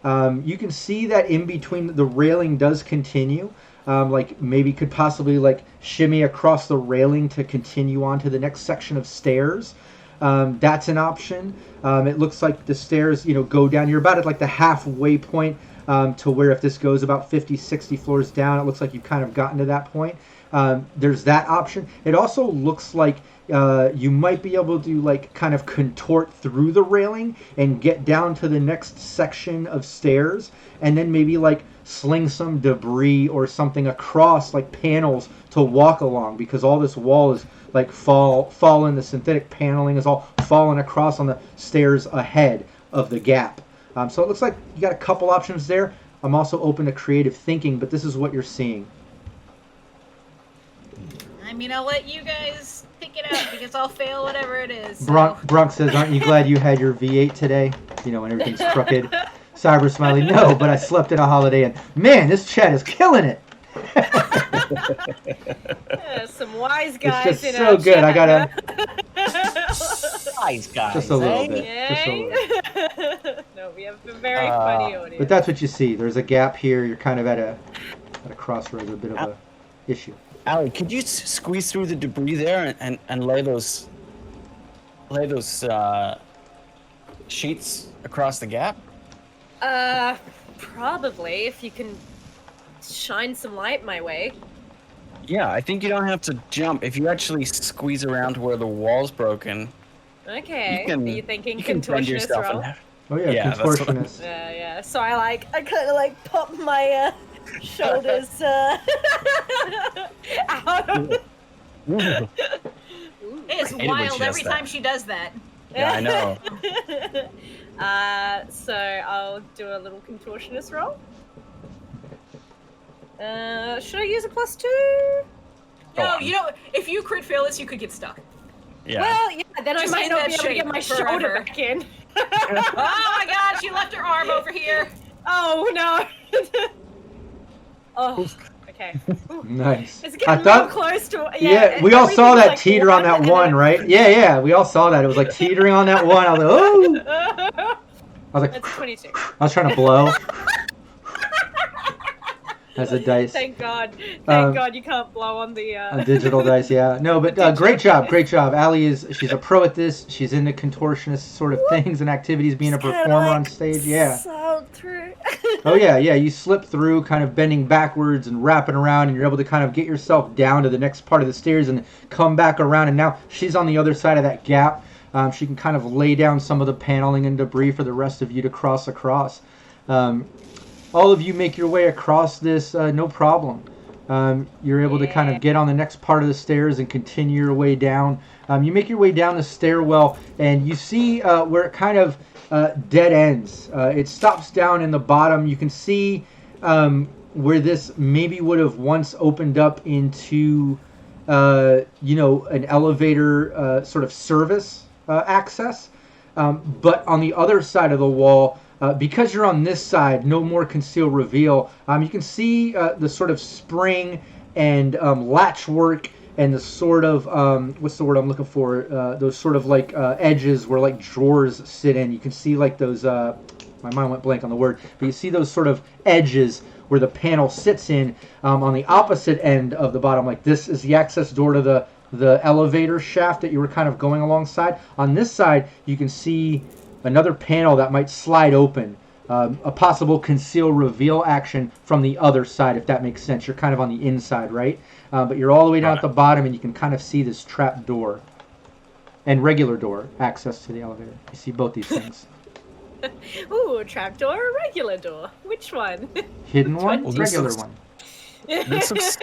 You can see that in between the railing does continue. Like maybe could possibly like shimmy across the railing to continue on to the next section of stairs. That's an option. It looks like the stairs, go down. You're about at like the halfway point to where if this goes about 50, 60 floors down, it looks like you've kind of gotten to that point. There's that option. It also looks like you might be able to like kind of contort through the railing and get down to the next section of stairs, and then maybe like sling some debris or something across like panels to walk along, because all this wall is like fallen. The synthetic paneling is all fallen across on the stairs ahead of the gap. So it looks like you got a couple options there. I'm also open to creative thinking, but this is what you're seeing. I mean, I'll let you guys pick it out, because I'll fail whatever it is. So. Bronx says, aren't you glad you had your V8 today? When everything's crooked. Cyber Smiley, no, but I slept in a Holiday Inn. Man, this chat is killing it. Some wise guys It's just in so our good. chat, I gotta Nice guys. just a little bit. Yay. Just a little. No, we have a very funny audience. But that's what you see. There's a gap here. You're kind of at a crossroads, a bit of a issue. Allie, could you squeeze through the debris there and lay those sheets across the gap? Probably, if you can shine some light my way. Yeah, I think you don't have to jump. If you actually squeeze around to where the wall's broken, Okay. you can, Are you thinking you can bend contortionist yourself roll? Oh yeah, Yeah, that's what- contortionist. Yeah. So I kind of like pop my shoulders out of. Ooh. It's I hate it when wild she does every that. time she does that. Yeah, I know. So I'll do a little contortionist roll. Should I use a +2? Go No, on. if you crit fail this, you could get stuck. Yeah. Well, yeah, then I Just might in not that be able to get shape my forever. shoulder back in. Oh my god, she left her arm over here. Oh no. Oh, okay. Ooh. Nice. It's I getting thought. real close to. Yeah, we all saw everything's that like teeter on that and one, then- right? Yeah, we all saw that. It was like teetering on that one. I was like, oh. I was like, It's 22. I was trying to blow. As a dice. Thank God. Thank Um, God you can't blow on the. A digital dice, yeah. No, but great job. Allie she's a pro at this. She's into contortionist sort of things and activities, being a It's kinda performer like on stage. Yeah. Slide through. Oh yeah. You slip through, kind of bending backwards and wrapping around, and you're able to kind of get yourself down to the next part of the stairs and come back around. And now she's on the other side of that gap. She can kind of lay down some of the paneling and debris for the rest of you to cross across. All of you make your way across this, no problem. You're able to kind of get on the next part of the stairs and continue your way down. You make your way down the stairwell, and you see where it kind of dead ends. It stops down in the bottom. You can see where this maybe would have once opened up into, an elevator sort of service access. But on the other side of the wall, because you're on this side, no more conceal reveal. You can see the sort of spring and latch work and the sort of what's the word I'm looking for? Those sort of like edges where like drawers sit in. You can see like those. My mind went blank on the word, but you see those sort of edges where the panel sits in on the opposite end of the bottom. Like this is the access door to the elevator shaft that you were kind of going alongside. On this side, you can see another panel that might slide open. A possible conceal reveal action from the other side, if that makes sense. You're kind of on the inside, right? But you're all the way down at the bottom, and you can kind of see this trap door and regular door access to the elevator. You see both these things. Ooh, trap door or regular door? Which one? Hidden one, Well, regular one. This looks.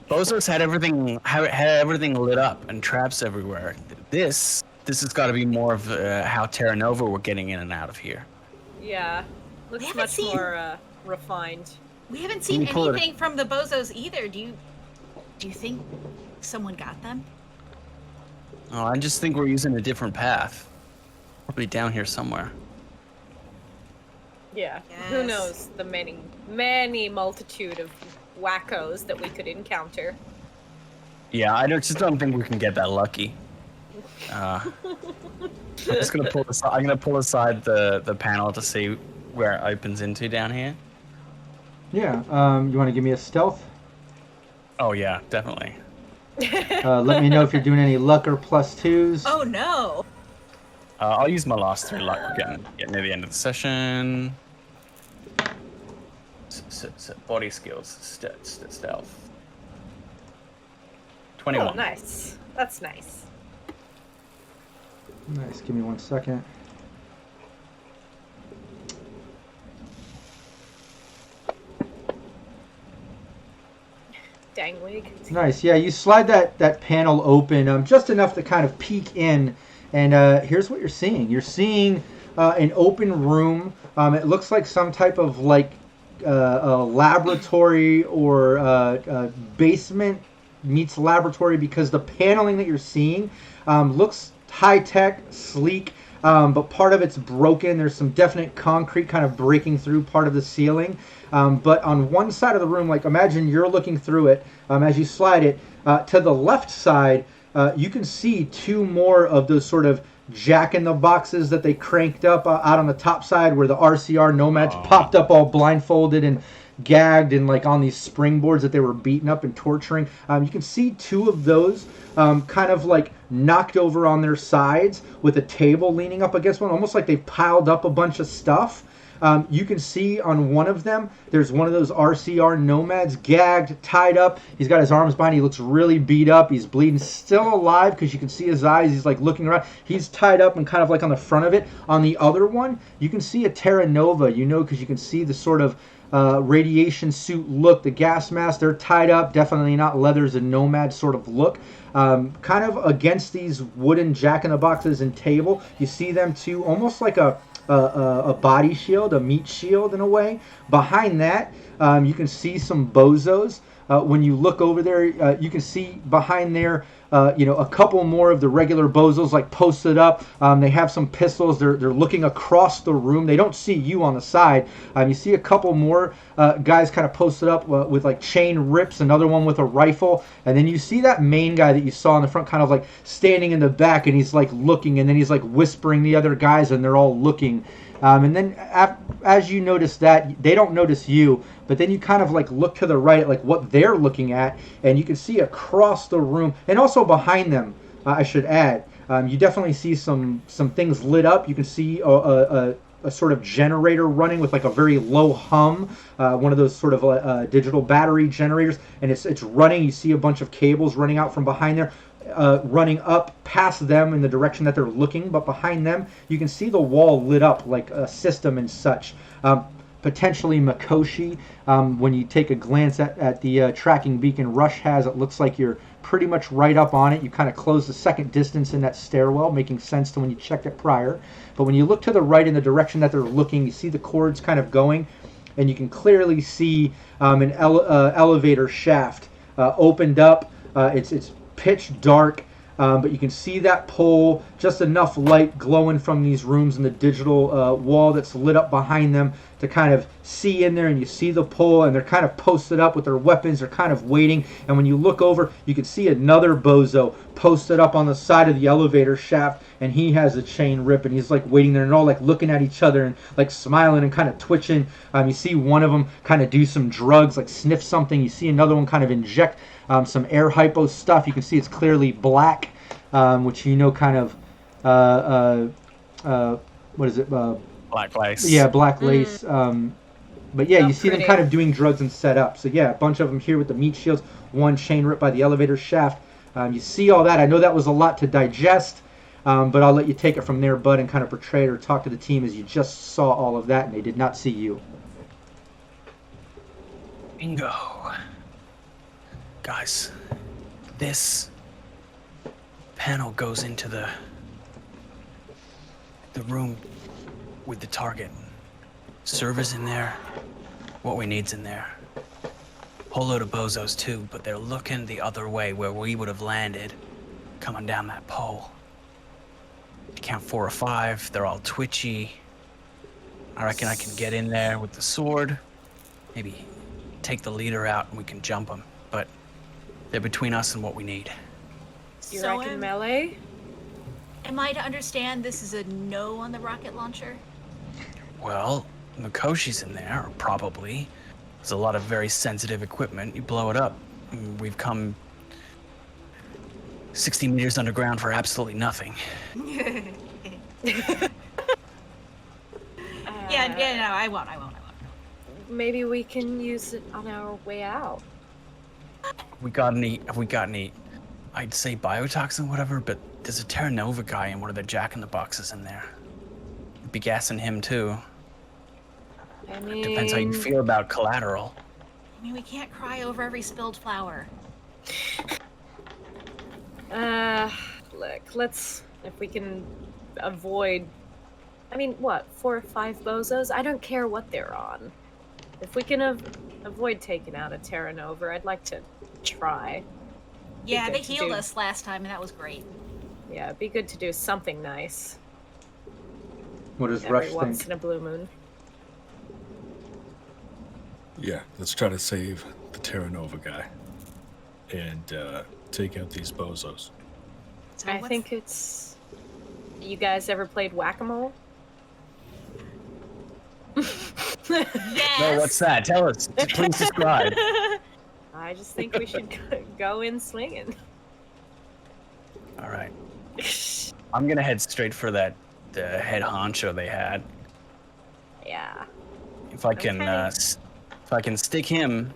Bozos had everything lit up and traps everywhere. This has got to be more of how Terra Nova were getting in and out of here. Yeah, looks much more refined. We haven't seen anything from the Bozos either. Do you think someone got them? Oh, I just think we're using a different path. Probably down here somewhere. Yeah, Yes. who knows the many multitude of wackos that we could encounter. Yeah, just don't think we can get that lucky. I'm just gonna pull aside. I'm gonna pull aside the panel to see where it opens into down here. Yeah. You want to give me a stealth? Oh yeah, definitely. Let me know if you're doing any luck or +2s. Oh no! I'll use my last 3 luck. We're getting near the end of the session. Body skills, stealth. 21. Oh, nice. That's nice. Nice. Give me 1 second. Dang wig. Nice. Yeah, you slide that panel open just enough to kind of peek in, and here's what you're seeing. You're seeing an open room. It looks like some type of like a laboratory or basement meets laboratory, because the paneling that you're seeing looks high-tech, sleek, but part of it's broken. There's some definite concrete kind of breaking through part of the ceiling. But on one side of the room, like imagine you're looking through it, as you slide it, to the left side, you can see 2 more of those sort of jack-in-the-boxes that they cranked up out on the top side where the RCR nomads popped up all blindfolded and gagged and like on these springboards that they were beating up and torturing. You can see 2 of those kind of like knocked over on their sides with a table leaning up against one, almost like they've piled up a bunch of stuff. You can see on one of them, there's one of those RCR nomads gagged, tied up. He's got his arms behind. He looks really beat up. He's bleeding, still alive because you can see his eyes. He's like looking around. He's tied up and kind of like on the front of it. On the other one, you can see a Terra Nova, because you can see the sort of radiation suit look, the gas mask. They're tied up. Definitely not leathers and nomad sort of look. Kind of against these wooden jack-in-the-boxes and table. You see them too, almost like a body shield, a meat shield in a way. Behind that, you can see some bozos. When you look over there, you can see behind there, a couple more of the regular bozos like posted up. They have some pistols. They're looking across the room. They don't see you on the side. You see a couple more guys kind of posted up with like chain rips. Another one with a rifle, and then you see that main guy that you saw in the front, kind of like standing in the back, and he's like looking, and then he's like whispering the other guys, and they're all looking. And then as you notice that, they don't notice you, but then you kind of like look to the right at like what they're looking at, and you can see across the room, and also behind them, I should add, you definitely see some things lit up. You can see a sort of generator running with like a very low hum, one of those sort of digital battery generators, and it's running. You see a bunch of cables running out from behind there. Running up past them in the direction that they're looking, but behind them you can see the wall lit up like a system and such. Potentially Mikoshi. When you take a glance at the tracking beacon Rush has, it looks like you're pretty much right up on it. You kind of close the second distance in that stairwell, making sense to when you checked it prior. But when you look to the right in the direction that they're looking, you see the cords kind of going, and you can clearly see an elevator shaft opened up. It's pitch dark. But you can see that pole, just enough light glowing from these rooms and the digital wall that's lit up behind them to kind of see in there, and you see the pole, and they're kind of posted up with their weapons. They're kind of waiting, and when you look over, you can see another bozo posted up on the side of the elevator shaft, and he has a chain rip, and he's like waiting there, and all like looking at each other and like smiling and kind of twitching. You see one of them kind of do some drugs, like sniff something. You see another one kind of inject some air hypo stuff. You can see it's clearly black, which you know kind of what is it? Black lace. Yeah, black lace. But yeah, you see them pretty. kind of doing drugs and set up. So yeah, a bunch of them here with the meat shields, one chain ripped by the elevator shaft. You see all that. I know that was a lot to digest, but I'll let you take it from there, Bud, and kind of portray it or talk to the team as you just saw all of that and they did not see you. Bingo. Guys, this panel goes into the room with the target. Servers in there. What we need's in there. Whole load of bozos too, but they're looking the other way where we would have landed, coming down that pole. If you count 4 or 5, they're all twitchy. I reckon I can get in there with the sword, maybe take the leader out and we can jump them, but they're between us and what we need. You So reckon melee? Am I to understand this is a no on the rocket launcher? Well, Mikoshi's in there, probably. There's a lot of very sensitive equipment. You blow it up. We've come 60 meters underground for absolutely nothing. Yeah, no, I won't. Maybe we can use it on our way out. Have we got any, I'd say biotoxin, whatever, but there's a Terra Nova guy in one of the Jack-in-the-Boxes in there. Be gassing him too. I mean, Depends how you feel about collateral. I mean, we can't cry over every spilled flower. Look, let's, if we can avoid, I mean, what, 4 or 5 bozos? I don't care what they're on. If we can avoid taking out a Terra Nova, I'd like to try. Yeah, good they to healed do. us last time, and that was great. Yeah, it'd be good to do something nice What does every Rush once think? in a blue moon. Yeah, let's try to save the Terra Nova guy and take out these bozos. So I what's- think it's... You guys ever played Whack-A-Mole? Yes! No, what's that? Tell us. Please describe. I just think we should go in swinging. All right. I'm gonna head straight for the head honcho they had. Yeah. If I can, Okay. if I can stick him,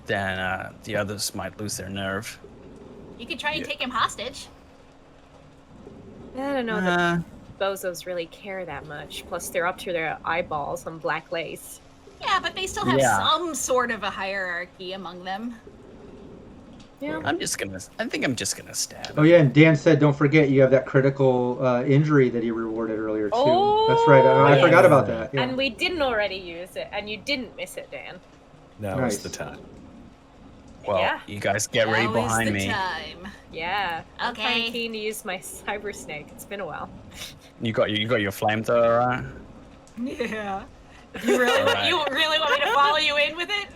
then the others might lose their nerve. You could try and take him hostage. I don't know that bozos really care that much. Plus, they're up to their eyeballs on black lace. Yeah, but they still have Yeah. some sort of a hierarchy among them. Yeah. I think I'm just gonna stab. Oh yeah, and Dan said, don't forget you have that critical injury that he rewarded earlier too. Oh, That's right. I yeah. forgot about that. Yeah. And we didn't already use it, and you didn't miss it, Dan. Now Nice. is the time. Well, Yeah. you guys get ready Now is behind the me. time. Yeah. I'm Okay. kind of keen to use my cyber snake. It's been a while. You got your flamethrower, right? Yeah. You really, Alright. you really want me to follow you in with it?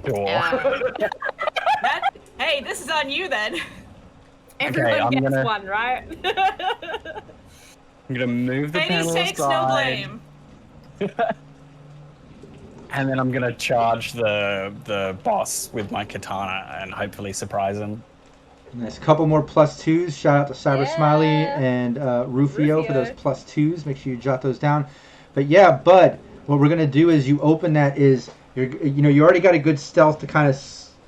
Sure. Hey, this is on you then. Everyone I'm gets gonna- one, right? I'm gonna move the Penny panel takes no aside, blame. and then I'm gonna charge the boss with my katana and hopefully surprise him. Nice. Couple more +2s. Shout out to Cyber Yeah. Smiley and Rufio for those Rufio. +2s. Make sure you jot those down. But yeah, Bud, what we're gonna do is you open that is you already got a good stealth to kind of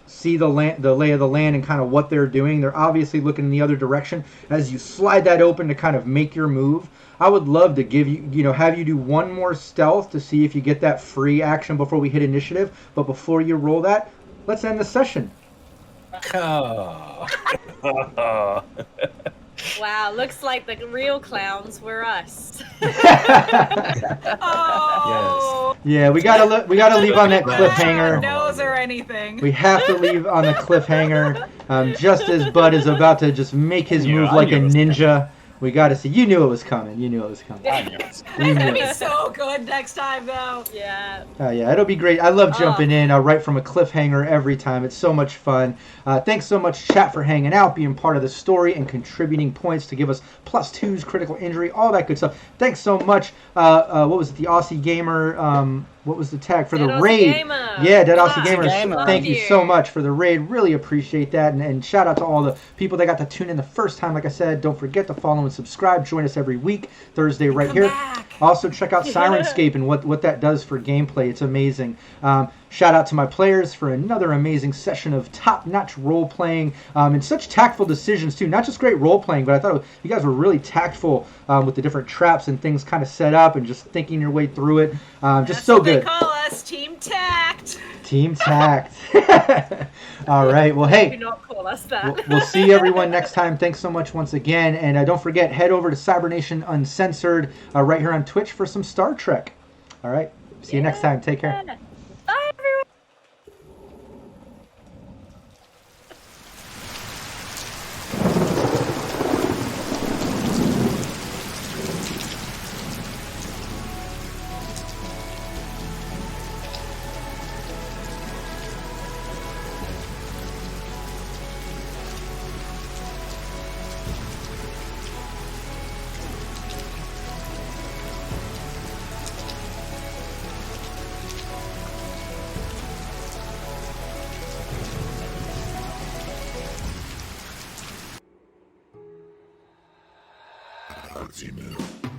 see the lay of the land and kind of what they're doing. They're obviously looking in the other direction. As you slide that open to kind of make your move, I would love to give you, have you do one more stealth to see if you get that free action before we hit initiative. But before you roll that, let's end the session. Oh. Wow, looks like the real clowns were us. Oh. Yeah, we gotta leave on that cliffhanger. Nose are anything. We have to leave on the cliffhanger. Just as Bud is about to just make his move like a ninja, we got to see. You knew it was coming. You knew it was coming. I knew it. We It's knew gonna be it. so good next time, though. Yeah. Yeah, it'll be great. I love jumping in right from a cliffhanger every time. It's so much fun. Thanks so much, chat, for hanging out, being part of the story, and contributing points to give us +2s, critical injury, all that good stuff. Thanks so much. What was it? The Aussie Gamer. What was the tag for Dead the Aussie raid? Gamer. Yeah, Dead Love Aussie Gamer. Gamer. Thank you you. so much for the raid. Really appreciate that. And shout out to all the people that got to tune in the first time. Like I said, don't forget to follow and subscribe. Join us every week, Thursday, right Come here. back. Also, check out Syrinscape and what that does for gameplay. It's amazing. Shout out to my players for another amazing session of top-notch role-playing and such tactful decisions, too. Not just great role-playing, but I thought you guys were really tactful with the different traps and things kind of set up and just thinking your way through it. Just That's so what good. They call us Team Tact. Team tact. All right. Well, Do hey. not call us that. We'll see everyone next time. Thanks so much once again. And don't forget, head over to Cybernation Uncensored right here on Twitch for some Star Trek. All right. See you next time. Take care. Bye, everyone. Ultimate.